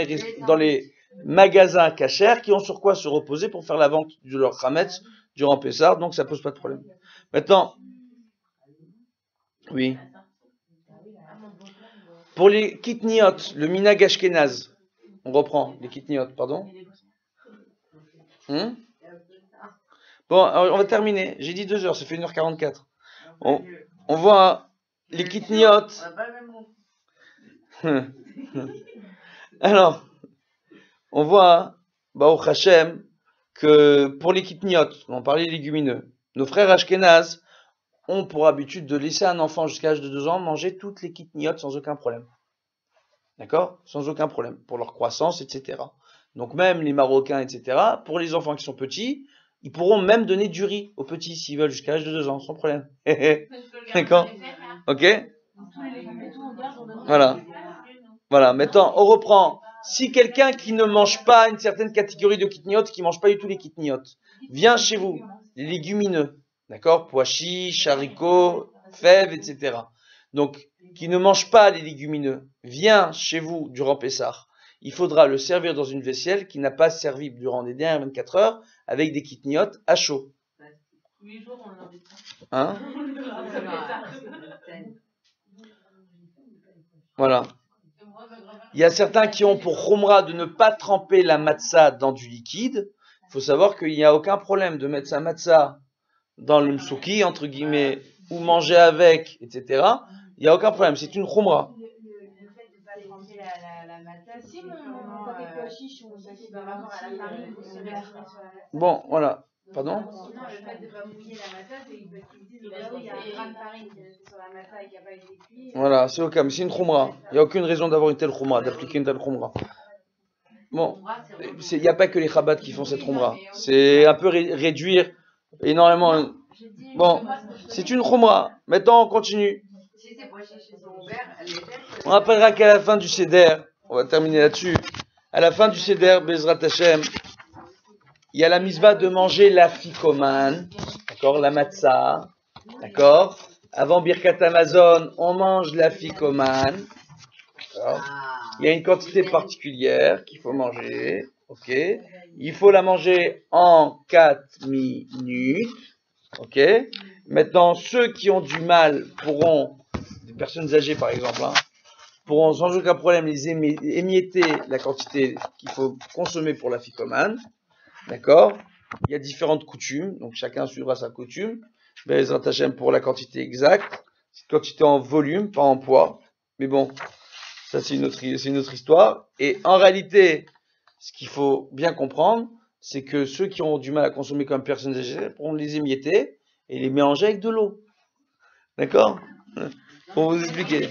les magasins cachers qui ont sur quoi se reposer pour faire la vente de leur chametz durant Pessah, donc ça pose pas de problème. Maintenant, oui. Pour les kitniot, le minag ashkenaz, on reprend les kitniot, pardon. Bon, alors, on va terminer. J'ai dit 2 heures, ça fait 1h44. On voit les kitniot. Alors, on voit, Baruch Hashem, que pour les kitniot, on parlait des légumineux, nos frères ashkenaz ont pour habitude de laisser un enfant jusqu'à l'âge de 2 ans manger toutes les kitniot sans aucun problème. D'accord? Sans aucun problème. Pour leur croissance, etc. Donc même les Marocains, etc., pour les enfants qui sont petits, ils pourront même donner du riz aux petits s'ils veulent jusqu'à l'âge de 2 ans, sans problème. D'accord? Ok? Voilà. Voilà. Maintenant, on reprend. Si quelqu'un qui ne mange pas une certaine catégorie de kitniot, qui ne mange pas du tout les kitniot, vient chez vous, les légumineux, d'accord? Pois chiches, haricots, fèves, etc. Donc, qui ne mange pas les légumineux, vient chez vous durant Pessah, il faudra le servir dans une vaisselle qui n'a pas servi durant les dernières 24 heures avec des kitniot à chaud. 8 jours, on l'en dit. Hein? Voilà. Il y a certains qui ont pour chomra de ne pas tremper la matzah dans du liquide. Il faut savoir qu'il n'y a aucun problème de mettre sa matzah dans le msouki, entre guillemets, ou manger avec, etc. Il n'y a aucun problème, c'est une chomra. Le fait de ne pas tremper la matzah, Si, c'est mais vraiment on fait des pois chiches ou ça qui par rapport à la farine, il faut se mettre sur la matzah. Bon, voilà. Pardon? Non, le fait de ne pas mouiller la matzah, c'est qu'ils disent bah oui, il y a un grain de farine qui est resté sur la matzah et qui n'a pas été cuit. Voilà, c'est ok, mais c'est une chomra. Il n'y a aucune raison d'avoir une telle chomra, d'appliquer une telle chomra. Bon, il n'y a pas que les Chabad qui font cette chomra. C'est un peu réduire énormément. Bon, c'est une chomra. Maintenant, on continue. On rappellera qu'à la fin du Seder, on va terminer là-dessus, à la fin du Seder, Bezrat Hashem, il y a la misva de manger la fikoman, d'accord, la matzah, d'accord. Avant Birkat Hamazon, on mange la fikoman, d'accord. Il y a une quantité particulière qu'il faut manger, ok. Il faut la manger en 4 minutes, ok. Maintenant, ceux qui ont du mal pourront, des personnes âgées par exemple, pourront sans aucun problème les émietter la quantité qu'il faut consommer pour la fikoman. D'accord? Il y a différentes coutumes, donc chacun suivra sa coutume. Bezrat Hashem pour la quantité exacte, c'est une quantité en volume, pas en poids. Mais bon, ça c'est une autre histoire. Et en réalité, ce qu'il faut bien comprendre, c'est que ceux qui ont du mal à consommer comme personnes âgées pourront les émietter et les mélanger avec de l'eau. D'accord? Pour vous expliquer,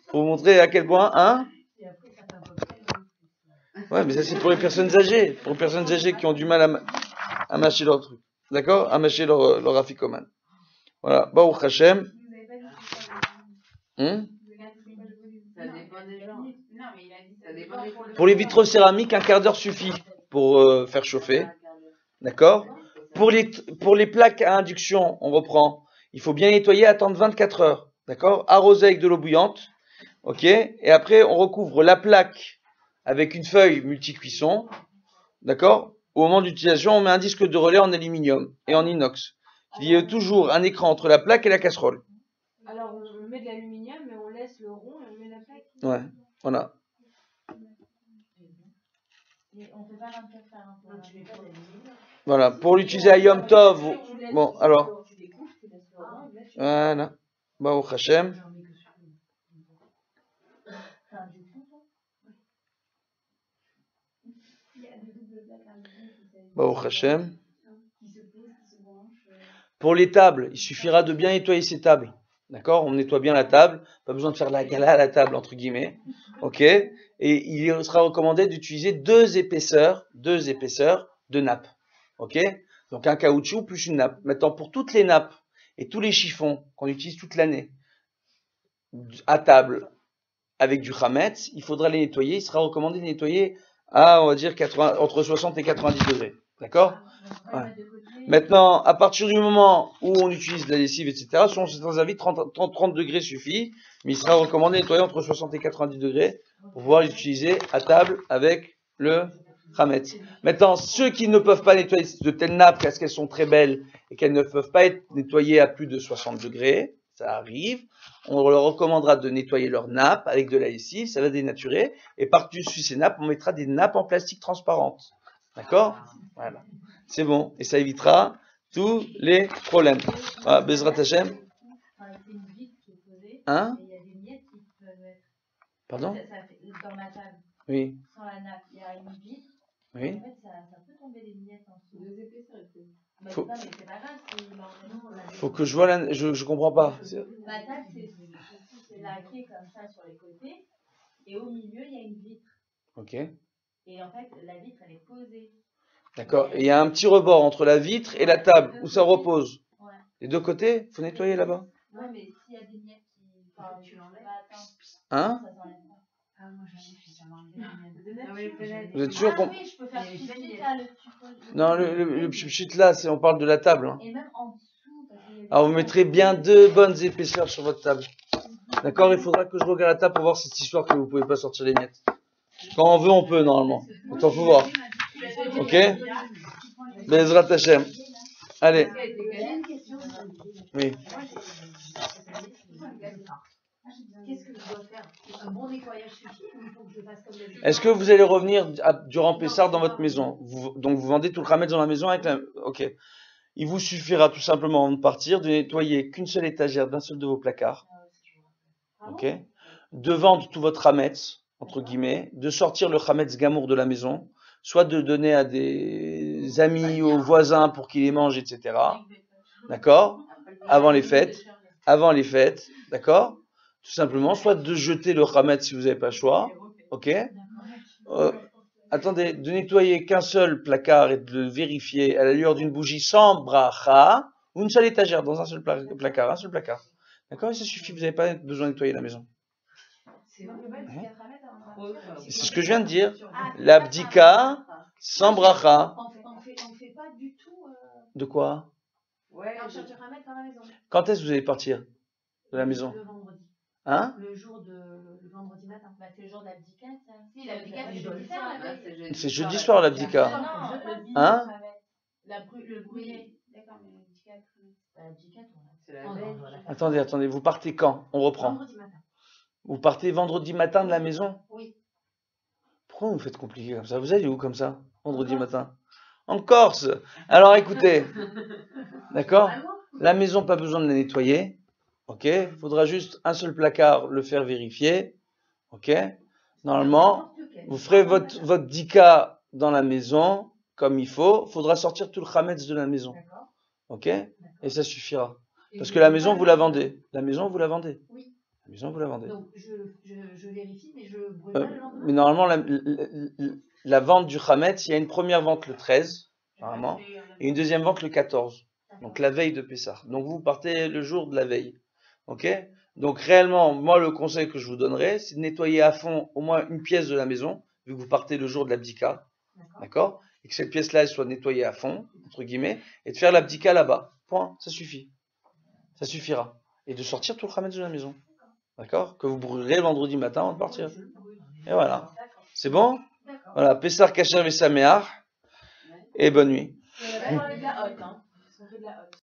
pour vous montrer à quel point, hein? Ouais, mais ça c'est pour les personnes âgées. Pour les personnes âgées qui ont du mal à mâcher leur truc. D'accord? À mâcher leur afikoman. Voilà. Baruch Hashem. Pour les vitraux céramiques, un quart d'heure suffit pour faire chauffer. D'accord? Pour les plaques à induction, on reprend. Il faut bien nettoyer, attendre 24 heures. D'accord? Arroser avec de l'eau bouillante. Ok? Et après, on recouvre la plaque avec une feuille multi-cuisson, d'accord? Au moment d'utilisation, on met un disque de relais en aluminium et en inox. Il y a toujours un écran entre la plaque et la casserole. Alors, on met de l'aluminium, mais on laisse le rond et on met la plaque. Ouais, voilà. Et on fait pas 24 heures. Voilà, pour l'utiliser à Yom Tov. Bon, alors. Voilà. Baruch Hashem. Baruch Hashem. Pour les tables, il suffira de bien nettoyer ces tables. D'accord? On nettoie bien la table. Pas besoin de faire la gala à la table, entre guillemets. Ok? Et il sera recommandé d'utiliser 2 épaisseurs de nappe. Ok? Donc un caoutchouc plus une nappe. Maintenant, pour toutes les nappes et tous les chiffons qu'on utilise toute l'année à table avec du chametz, il faudra les nettoyer. Il sera recommandé de nettoyer à, on va dire, entre 60 et 90 degrés. D'accord? Ouais. Maintenant, à partir du moment où on utilise de la lessive, etc., selon certains avis, 30 degrés suffit, mais il sera recommandé de nettoyer entre 60 et 90 degrés pour pouvoir l'utiliser à table avec le chametz. Maintenant, ceux qui ne peuvent pas nettoyer de telles nappes parce qu'elles sont très belles et qu'elles ne peuvent pas être nettoyées à plus de 60 degrés, ça arrive, on leur recommandera de nettoyer leurs nappes avec de la lessive, ça va dénaturer, et par-dessus ces nappes, on mettra des nappes en plastique transparente. D'accord? Voilà. C'est bon, et ça évitera tous les problèmes. Voilà, Bezrat Hashem. C'est une vitre qui est posée, Hein? et il y a des miettes qui peuvent être. Pardon? Dans ma table, Oui, sans la nappe, il y a une vitre. oui. En fait, ça peut tomber des miettes en dessous. Deux épaisseurs, mais Faut- non, mais c'est pas grave si Faut que je vois la... Je comprends pas. ma table, c'est laqué comme ça sur les côtés, et au milieu, il y a une vitre. Ok. Et en fait, la vitre, elle est posée. D'accord. Et il y a un petit rebord entre la vitre et la table où ça repose. Ouais. Les deux côtés, faut nettoyer là-bas. Ouais, mais s'il y a des miettes qui. Enfin, tu l'enlèves. Hein? Ça s'enlève pas. Ah, moi j'avais fait ça m'enlever. Vous êtes sûr qu'on... Ah oui, je peux faire tout de suite là, le petit. Non, le chut là, on parle de la table. Hein. Et même en dessous, parce qu'il y a des. Alors vous mettrez bien 2 bonnes épaisseurs sur votre table. D'accord? Il faudra que je regarde la table pour voir cette histoire que vous pouvez pas sortir les miettes. Quand on veut, on peut normalement. Autant faut voir. Ok? Bezrat Hashem. Allez. J'ai une question. Oui. Qu'est-ce que je dois faire? Un bon nettoyage suffit ou il faut que je fasse comme d'habitude? Est-ce que vous allez revenir durant Pessah dans votre maison? Donc vous vendez tout le Hametz dans la maison avec la... Ok. Il vous suffira tout simplement avant de partir de nettoyer qu'une seule étagère d'un seul de vos placards. Ok. De vendre tout votre Hametz, entre guillemets, de sortir le Hametz Gamour de la maison, soit de donner à des amis, aux voisins pour qu'ils les mangent, etc. D'accord? Avant les fêtes, d'accord? Tout simplement, soit de jeter le Hametz si vous n'avez pas le choix, ok? Attendez, de nettoyer qu'un seul placard et de le vérifier à la lueur d'une bougie sans bracha, ou une seule étagère dans un seul placard, un seul placard. D'accord? Et ça suffit, vous n'avez pas besoin de nettoyer la maison. C'est vrai. C'est ce que je viens de dire. L'abdika sans bracha. On fait pas du tout. De quoi? Ouais, je te ramène dans la maison. Quand est-ce que vous allez partir de la maison? Le vendredi. Hein? Le vendredi matin. Bah, c'est le jour de l'abdicat, ça. Si, l'abdicat, c'est jeudi soir, soir. la veille. C'est jeudi soir l'abdika. Non, le Hein? le brûlé. D'accord, mais l'abdicat. L'abdicat, C'est la veille. Attendez, vous partez quand? On reprend. Vendredi matin. Vous partez vendredi matin de la maison? Oui. Pourquoi vous me faites compliqué comme ça? Vous allez où comme ça? Vendredi matin? En Corse! Alors écoutez, d'accord? La maison, pas besoin de la nettoyer. Ok? Il faudra juste un seul placard, le faire vérifier. Ok? Normalement, vous ferez votre dika dans la maison comme il faut. Il faudra sortir tout le chametz de la maison. D'accord. Ok? Et ça suffira. Parce que la maison, vous la vendez. La maison, vous la vendez. Oui. La maison, vous la vendez. Donc je vérifie, mais je brûle pas le lendemain. Mais normalement, la vente du chametz, il y a une première vente le 13, normalement, et une deuxième vente le 14. Donc la veille de Pessah. Donc vous partez le jour de la veille. Ok? Donc réellement, moi le conseil que je vous donnerais, c'est de nettoyer à fond au moins une pièce de la maison, vu que vous partez le jour de l'abdika. D'accord? Et que cette pièce-là, elle soit nettoyée à fond, entre guillemets, et de faire l'abdika là-bas. Point. Ça suffit. Ça suffira. Et de sortir tout le chametz de la maison. D'accord? Que vous brûlerez le vendredi matin avant de partir. Et voilà. C'est bon? Voilà. Pessah Kasher Vesameach. Et bonne nuit. On fait de la hotte, hein. On fait de la hotte.